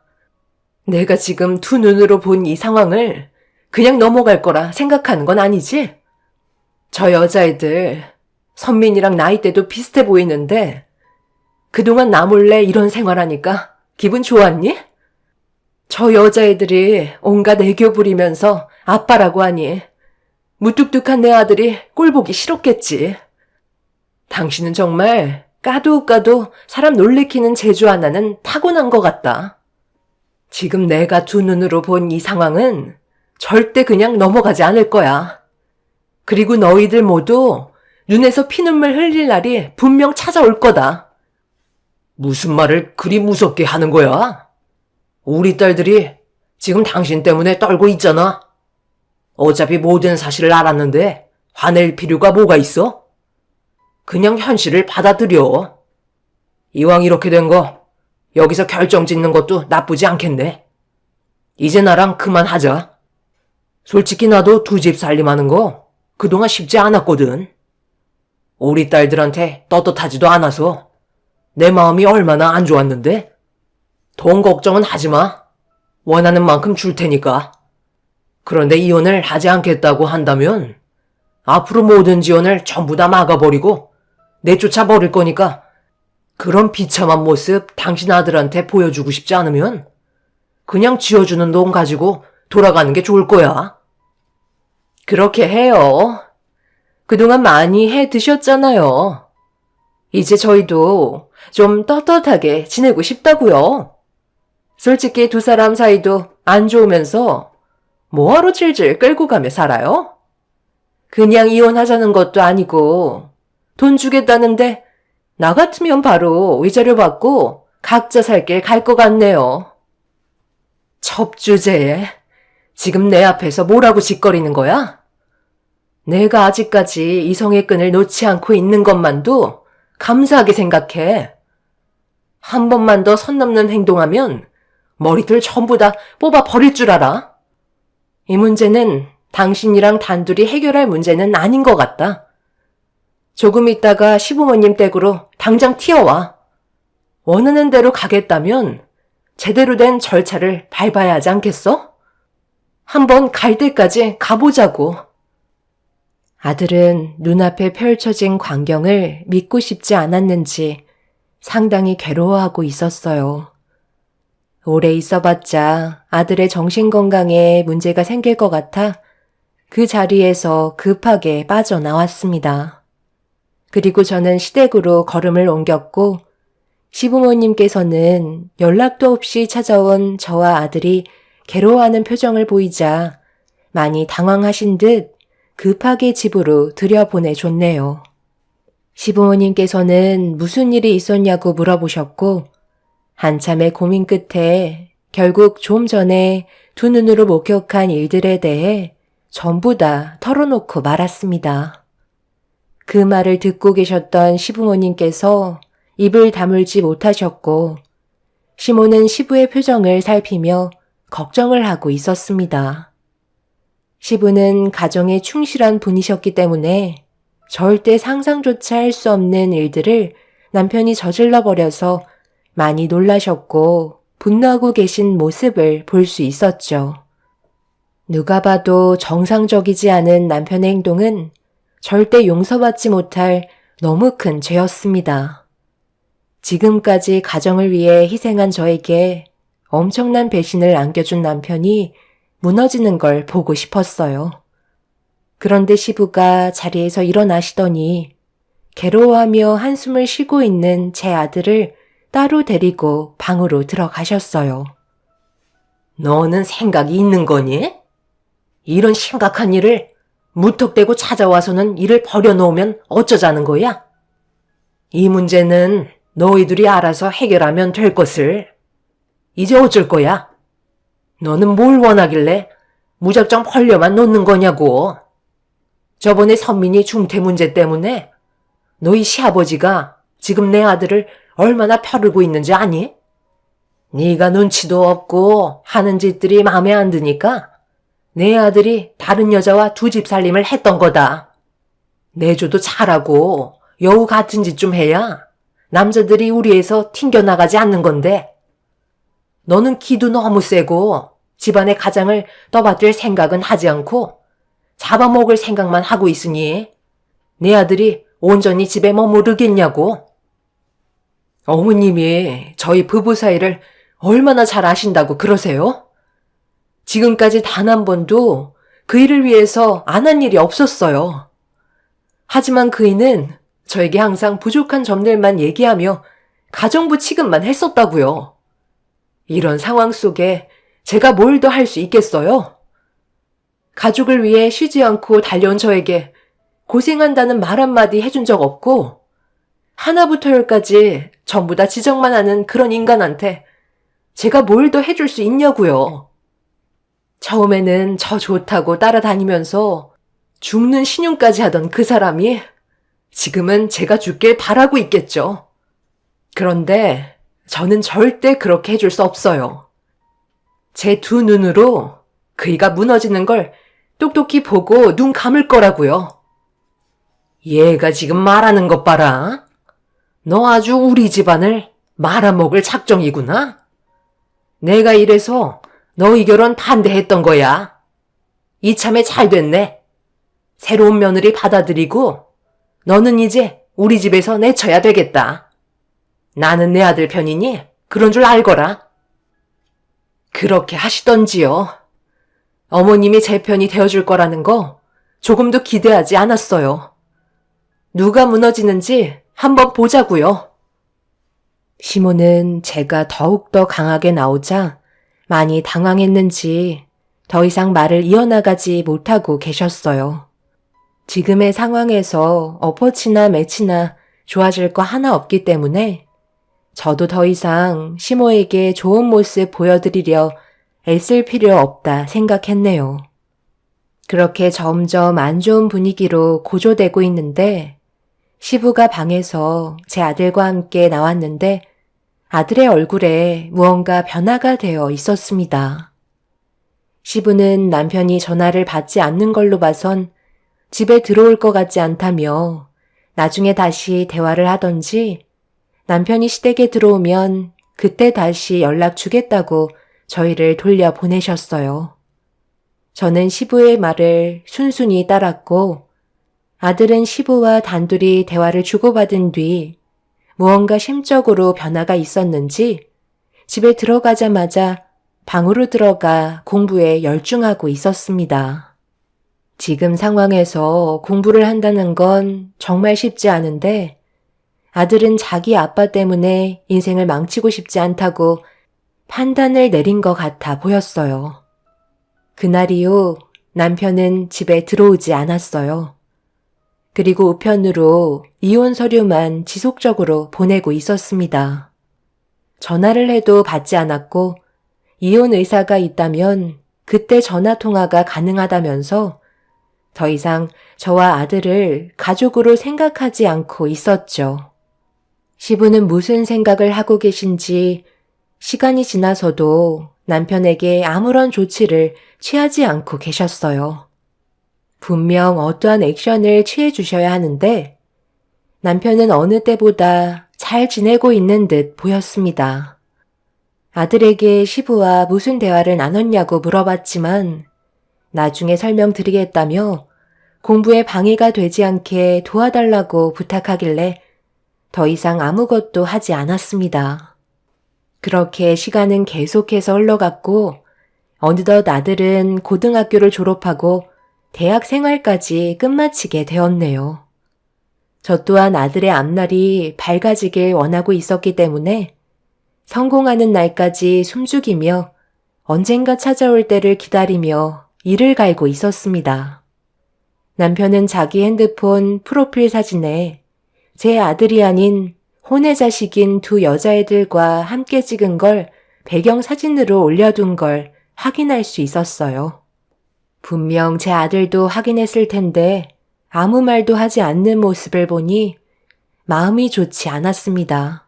내가 지금 두 눈으로 본 이 상황을 그냥 넘어갈 거라 생각하는 건 아니지? 저 여자애들, 선민이랑 나이대도 비슷해 보이는데 그동안 나 몰래 이런 생활하니까 기분 좋았니? 저 여자애들이 온갖 애교 부리면서 아빠라고 하니 무뚝뚝한 내 아들이 꼴 보기 싫었겠지. 당신은 정말 까도 사람 놀래키는 재주 하나는 타고난 것 같다. 지금 내가 두 눈으로 본 이 상황은 절대 그냥 넘어가지 않을 거야. 그리고 너희들 모두 눈에서 피눈물 흘릴 날이 분명 찾아올 거다. 무슨 말을 그리 무섭게 하는 거야? 우리 딸들이 지금 당신 때문에 떨고 있잖아. 어차피 모든 사실을 알았는데 화낼 필요가 뭐가 있어? 그냥 현실을 받아들여. 이왕 이렇게 된 거 여기서 결정 짓는 것도 나쁘지 않겠네. 이제 나랑 그만하자. 솔직히 나도 두 집 살림하는 거 그동안 쉽지 않았거든. 우리 딸들한테 떳떳하지도 않아서 내 마음이 얼마나 안 좋았는데. 돈 걱정은 하지 마. 원하는 만큼 줄 테니까. 그런데 이혼을 하지 않겠다고 한다면 앞으로 모든 지원을 전부 다 막아버리고 내쫓아 버릴 거니까 그런 비참한 모습 당신 아들한테 보여주고 싶지 않으면 그냥 쥐어주는 돈 가지고 돌아가는 게 좋을 거야. 그렇게 해요. 그동안 많이 해 드셨잖아요. 이제 저희도 좀 떳떳하게 지내고 싶다고요. 솔직히 두 사람 사이도 안 좋으면서 뭐하러 질질 끌고 가며 살아요? 그냥 이혼하자는 것도 아니고 돈 주겠다는데 나 같으면 바로 위자료 받고 각자 살 길 갈 것 같네요. 첩주제에 지금 내 앞에서 뭐라고 짓거리는 거야? 내가 아직까지 이성의 끈을 놓지 않고 있는 것만도 감사하게 생각해. 한 번만 더 선 넘는 행동하면 머리들 전부 다 뽑아 버릴 줄 알아. 이 문제는 당신이랑 단둘이 해결할 문제는 아닌 것 같다. 조금 있다가 시부모님 댁으로 당장 튀어와. 원하는 대로 가겠다면 제대로 된 절차를 밟아야 하지 않겠어? 한번 갈 때까지 가보자고. 아들은 눈앞에 펼쳐진 광경을 믿고 싶지 않았는지 상당히 괴로워하고 있었어요. 오래 있어봤자 아들의 정신건강에 문제가 생길 것 같아 그 자리에서 급하게 빠져나왔습니다. 그리고 저는 시댁으로 걸음을 옮겼고 시부모님께서는 연락도 없이 찾아온 저와 아들이 괴로워하는 표정을 보이자 많이 당황하신 듯 급하게 집으로 들여보내줬네요. 시부모님께서는 무슨 일이 있었냐고 물어보셨고 한참의 고민 끝에 결국 좀 전에 두 눈으로 목격한 일들에 대해 전부 다 털어놓고 말았습니다. 그 말을 듣고 계셨던 시부모님께서 입을 다물지 못하셨고 시모는 시부의 표정을 살피며 걱정을 하고 있었습니다. 시부는 가정에 충실한 분이셨기 때문에 절대 상상조차 할 수 없는 일들을 남편이 저질러 버려서 많이 놀라셨고 분노하고 계신 모습을 볼 수 있었죠. 누가 봐도 정상적이지 않은 남편의 행동은 절대 용서받지 못할 너무 큰 죄였습니다. 지금까지 가정을 위해 희생한 저에게 엄청난 배신을 안겨준 남편이 무너지는 걸 보고 싶었어요. 그런데 시부가 자리에서 일어나시더니 괴로워하며 한숨을 쉬고 있는 제 아들을 따로 데리고 방으로 들어가셨어요. 너는 생각이 있는 거니? 이런 심각한 일을 무턱대고 찾아와서는 일을 버려놓으면 어쩌자는 거야? 이 문제는 너희들이 알아서 해결하면 될 것을. 이제 어쩔 거야? 너는 뭘 원하길래 무작정 벌려만 놓는 거냐고. 저번에 선민이 중퇴 문제 때문에 너희 시아버지가 지금 내 아들을 얼마나 펴르고 있는지 아니? 네가 눈치도 없고 하는 짓들이 마음에 안 드니까 내 아들이 다른 여자와 두 집 살림을 했던 거다. 내조도 잘하고 여우 같은 짓 좀 해야 남자들이 우리에서 튕겨나가지 않는 건데 너는 기도 너무 세고 집안의 가장을 떠받들 생각은 하지 않고 잡아먹을 생각만 하고 있으니 내 아들이 온전히 집에 머무르겠냐고. 어머님이 저희 부부 사이를 얼마나 잘 아신다고 그러세요? 지금까지 단 한 번도 그 일을 위해서 안 한 일이 없었어요. 하지만 그이는 저에게 항상 부족한 점들만 얘기하며 가정부 취급만 했었다고요. 이런 상황 속에 제가 뭘 더 할 수 있겠어요? 가족을 위해 쉬지 않고 달려온 저에게 고생한다는 말 한마디 해준 적 없고 하나부터 열까지 전부 다 지적만 하는 그런 인간한테 제가 뭘 더 해줄 수 있냐고요. 처음에는 저 좋다고 따라다니면서 죽는 신용까지 하던 그 사람이 지금은 제가 죽길 바라고 있겠죠. 그런데 저는 절대 그렇게 해줄 수 없어요. 제 두 눈으로 그이가 무너지는 걸 똑똑히 보고 눈 감을 거라고요. 얘가 지금 말하는 것 봐라. 너 아주 우리 집안을 말아먹을 작정이구나. 내가 이래서 너희 결혼 반대했던 거야. 이참에 잘 됐네. 새로운 며느리 받아들이고 너는 이제 우리 집에서 내쳐야 되겠다. 나는 내 아들 편이니 그런 줄 알거라. 그렇게 하시던지요. 어머님이 제 편이 되어줄 거라는 거 조금도 기대하지 않았어요. 누가 무너지는지 한번 보자고요. 시모는 제가 더욱더 강하게 나오자 많이 당황했는지 더 이상 말을 이어나가지 못하고 계셨어요. 지금의 상황에서 엎어치나 매치나 좋아질 거 하나 없기 때문에 저도 더 이상 시모에게 좋은 모습 보여드리려 애쓸 필요 없다 생각했네요. 그렇게 점점 안 좋은 분위기로 고조되고 있는데 시부가 방에서 제 아들과 함께 나왔는데 아들의 얼굴에 무언가 변화가 되어 있었습니다. 시부는 남편이 전화를 받지 않는 걸로 봐선 집에 들어올 것 같지 않다며 나중에 다시 대화를 하던지 남편이 시댁에 들어오면 그때 다시 연락 주겠다고 저희를 돌려보내셨어요. 저는 시부의 말을 순순히 따랐고 아들은 시부와 단둘이 대화를 주고받은 뒤 무언가 심적으로 변화가 있었는지 집에 들어가자마자 방으로 들어가 공부에 열중하고 있었습니다. 지금 상황에서 공부를 한다는 건 정말 쉽지 않은데 아들은 자기 아빠 때문에 인생을 망치고 싶지 않다고 판단을 내린 것 같아 보였어요. 그날 이후 남편은 집에 들어오지 않았어요. 그리고 우편으로 이혼 서류만 지속적으로 보내고 있었습니다. 전화를 해도 받지 않았고 이혼 의사가 있다면 그때 전화 통화가 가능하다면서 더 이상 저와 아들을 가족으로 생각하지 않고 있었죠. 시부는 무슨 생각을 하고 계신지 시간이 지나서도 남편에게 아무런 조치를 취하지 않고 계셨어요. 분명 어떠한 액션을 취해 주셔야 하는데 남편은 어느 때보다 잘 지내고 있는 듯 보였습니다. 아들에게 시부와 무슨 대화를 나눴냐고 물어봤지만 나중에 설명드리겠다며 공부에 방해가 되지 않게 도와달라고 부탁하길래 더 이상 아무것도 하지 않았습니다. 그렇게 시간은 계속해서 흘러갔고 어느덧 아들은 고등학교를 졸업하고 대학 생활까지 끝마치게 되었네요. 저 또한 아들의 앞날이 밝아지길 원하고 있었기 때문에 성공하는 날까지 숨죽이며 언젠가 찾아올 때를 기다리며 이를 갈고 있었습니다. 남편은 자기 핸드폰 프로필 사진에 제 아들이 아닌 혼의 자식인 두 여자애들과 함께 찍은 걸 배경 사진으로 올려둔 걸 확인할 수 있었어요. 분명 제 아들도 확인했을 텐데 아무 말도 하지 않는 모습을 보니 마음이 좋지 않았습니다.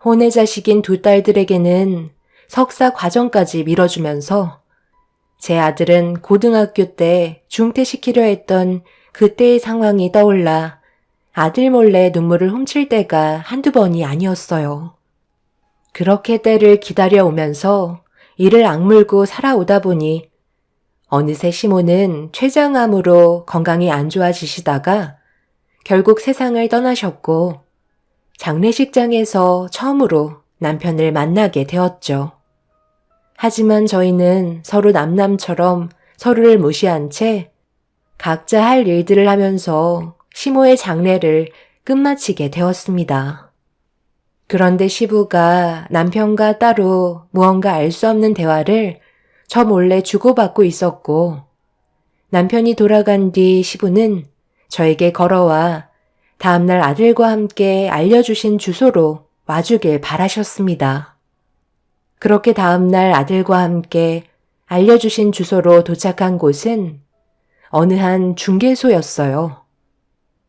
혼의 자식인 두 딸들에게는 석사 과정까지 밀어주면서 제 아들은 고등학교 때 중퇴시키려 했던 그때의 상황이 떠올라 아들 몰래 눈물을 훔칠 때가 한두 번이 아니었어요. 그렇게 때를 기다려오면서 이를 악물고 살아오다 보니 어느새 시모는 췌장암으로 건강이 안 좋아지시다가 결국 세상을 떠나셨고 장례식장에서 처음으로 남편을 만나게 되었죠. 하지만 저희는 서로 남남처럼 서로를 무시한 채 각자 할 일들을 하면서 시모의 장례를 끝마치게 되었습니다. 그런데 시부가 남편과 따로 무언가 알 수 없는 대화를 저 몰래 주고받고 있었고 남편이 돌아간 뒤 시부는 저에게 걸어와 다음날 아들과 함께 알려주신 주소로 와주길 바라셨습니다. 그렇게 다음날 아들과 함께 알려주신 주소로 도착한 곳은 어느 한 중개소였어요.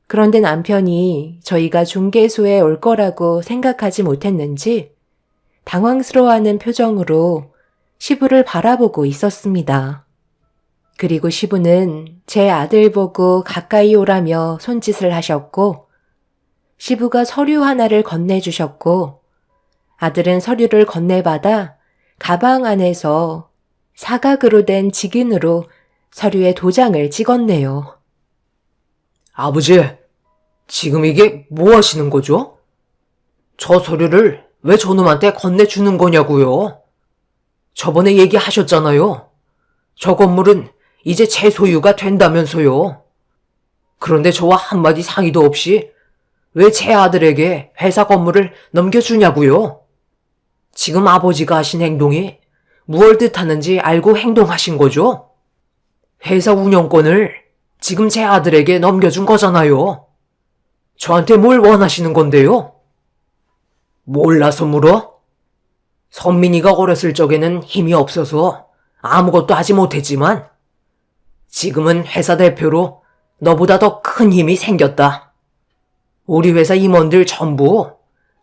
그런데 남편이 저희가 중개소에 올 거라고 생각하지 못했는지 당황스러워하는 표정으로 시부를 바라보고 있었습니다. 그리고 시부는 제 아들 보고 가까이 오라며 손짓을 하셨고 시부가 서류 하나를 건네주셨고 아들은 서류를 건네받아 가방 안에서 사각으로 된 직인으로 서류에 도장을 찍었네요. 아버지, 지금 이게 뭐 하시는 거죠? 저 서류를 왜 저놈한테 건네주는 거냐고요? 저번에 얘기하셨잖아요. 저 건물은 이제 제 소유가 된다면서요. 그런데 저와 한마디 상의도 없이 왜 제 아들에게 회사 건물을 넘겨주냐고요? 지금 아버지가 하신 행동이 무얼 뜻하는지 알고 행동하신 거죠? 회사 운영권을 지금 제 아들에게 넘겨준 거잖아요. 저한테 뭘 원하시는 건데요? 몰라서 물어? 선민이가 어렸을 적에는 힘이 없어서 아무것도 하지 못했지만 지금은 회사 대표로 너보다 더 큰 힘이 생겼다. 우리 회사 임원들 전부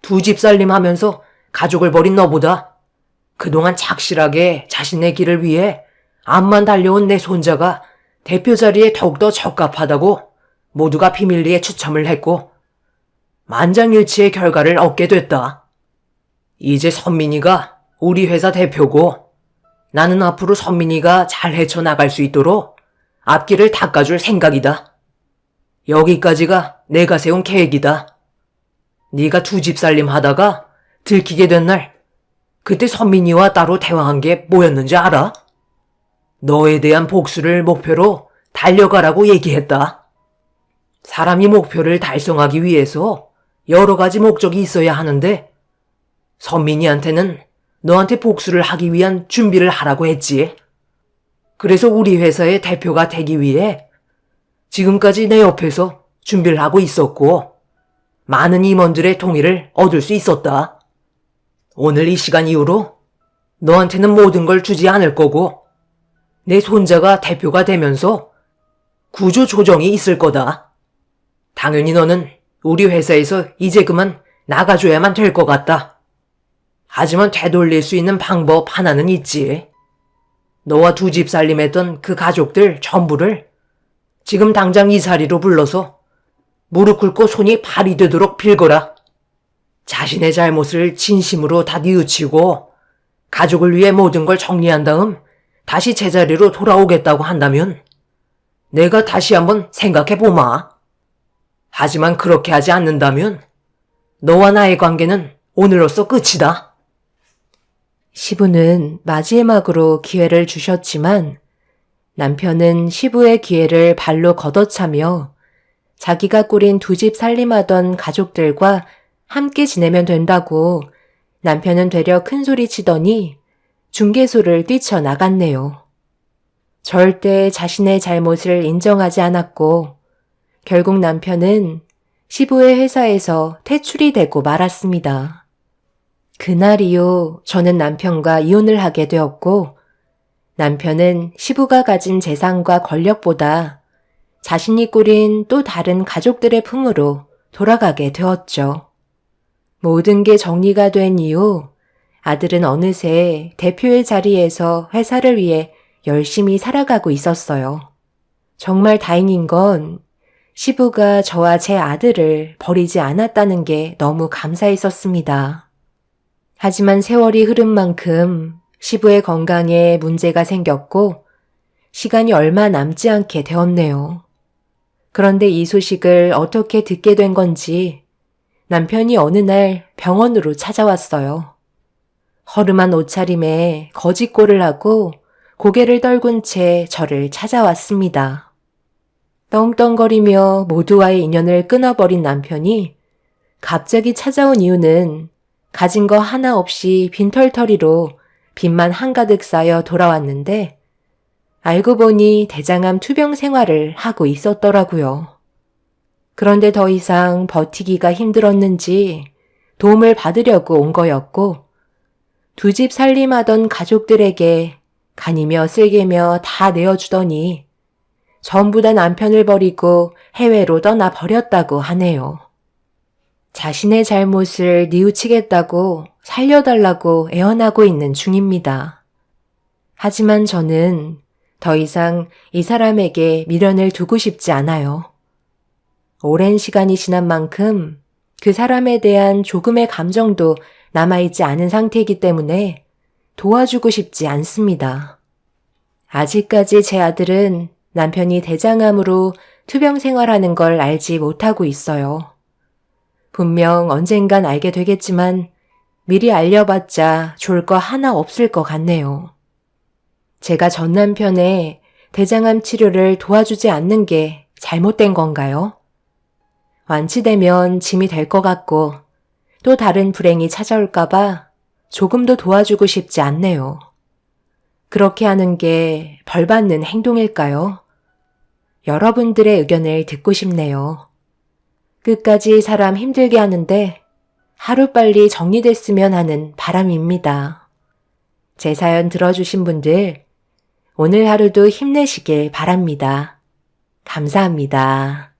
두 집 살림하면서 가족을 버린 너보다 그동안 착실하게 자신의 길을 위해 앞만 달려온 내 손자가 대표 자리에 더욱더 적합하다고 모두가 비밀리에 추첨을 했고 만장일치의 결과를 얻게 됐다. 이제 선민이가 우리 회사 대표고 나는 앞으로 선민이가 잘 헤쳐나갈 수 있도록 앞길을 닦아줄 생각이다. 여기까지가 내가 세운 계획이다. 네가 두 집 살림 하다가 들키게 된 날 그때 선민이와 따로 대화한 게 뭐였는지 알아? 너에 대한 복수를 목표로 달려가라고 얘기했다. 사람이 목표를 달성하기 위해서 여러 가지 목적이 있어야 하는데 선민이한테는 너한테 복수를 하기 위한 준비를 하라고 했지. 그래서 우리 회사의 대표가 되기 위해 지금까지 내 옆에서 준비를 하고 있었고 많은 임원들의 동의를 얻을 수 있었다. 오늘 이 시간 이후로 너한테는 모든 걸 주지 않을 거고 내 손자가 대표가 되면서 구조 조정이 있을 거다. 당연히 너는 우리 회사에서 이제 그만 나가줘야만 될 것 같다. 하지만 되돌릴 수 있는 방법 하나는 있지. 너와 두 집 살림했던 그 가족들 전부를 지금 당장 이 자리로 불러서 무릎 꿇고 손이 발이 되도록 빌거라. 자신의 잘못을 진심으로 다 뉘우치고 가족을 위해 모든 걸 정리한 다음 다시 제자리로 돌아오겠다고 한다면 내가 다시 한번 생각해 보마. 하지만 그렇게 하지 않는다면 너와 나의 관계는 오늘로써 끝이다. 시부는 마지막으로 기회를 주셨지만 남편은 시부의 기회를 발로 걷어차며 자기가 꾸린 2집 살림하던 가족들과 함께 지내면 된다고 남편은 되려 큰소리 치더니 중개소를 뛰쳐나갔네요. 절대 자신의 잘못을 인정하지 않았고 결국 남편은 시부의 회사에서 퇴출이 되고 말았습니다. 그날 이후 저는 남편과 이혼을 하게 되었고 남편은 시부가 가진 재산과 권력보다 자신이 꾸린 또 다른 가족들의 품으로 돌아가게 되었죠. 모든 게 정리가 된 이후 아들은 어느새 대표의 자리에서 회사를 위해 열심히 살아가고 있었어요. 정말 다행인 건 시부가 저와 제 아들을 버리지 않았다는 게 너무 감사했었습니다. 하지만 세월이 흐른 만큼 시부의 건강에 문제가 생겼고 시간이 얼마 남지 않게 되었네요. 그런데 이 소식을 어떻게 듣게 된 건지 남편이 어느 날 병원으로 찾아왔어요. 허름한 옷차림에 거짓골을 하고 고개를 떨군 채 저를 찾아왔습니다. 떵떵거리며 모두와의 인연을 끊어버린 남편이 갑자기 찾아온 이유는 가진 거 하나 없이 빈털터리로 빚만 한가득 쌓여 돌아왔는데 알고 보니 대장암 투병 생활을 하고 있었더라고요. 그런데 더 이상 버티기가 힘들었는지 도움을 받으려고 온 거였고 2집 살림하던 가족들에게 간이며 쓸개며 다 내어주더니 전부 다 남편을 버리고 해외로 떠나버렸다고 하네요. 자신의 잘못을 뉘우치겠다고 살려달라고 애원하고 있는 중입니다. 하지만 저는 더 이상 이 사람에게 미련을 두고 싶지 않아요. 오랜 시간이 지난 만큼 그 사람에 대한 조금의 감정도 남아있지 않은 상태이기 때문에 도와주고 싶지 않습니다. 아직까지 제 아들은 남편이 대장암으로 투병 생활하는 걸 알지 못하고 있어요. 분명 언젠간 알게 되겠지만 미리 알려봤자 좋을 거 하나 없을 것 같네요. 제가 전 남편의 대장암 치료를 도와주지 않는 게 잘못된 건가요? 완치되면 짐이 될 것 같고 또 다른 불행이 찾아올까봐 조금도 도와주고 싶지 않네요. 그렇게 하는 게 벌받는 행동일까요? 여러분들의 의견을 듣고 싶네요. 끝까지 사람 힘들게 하는데 하루빨리 정리됐으면 하는 바람입니다. 제 사연 들어주신 분들, 오늘 하루도 힘내시길 바랍니다. 감사합니다.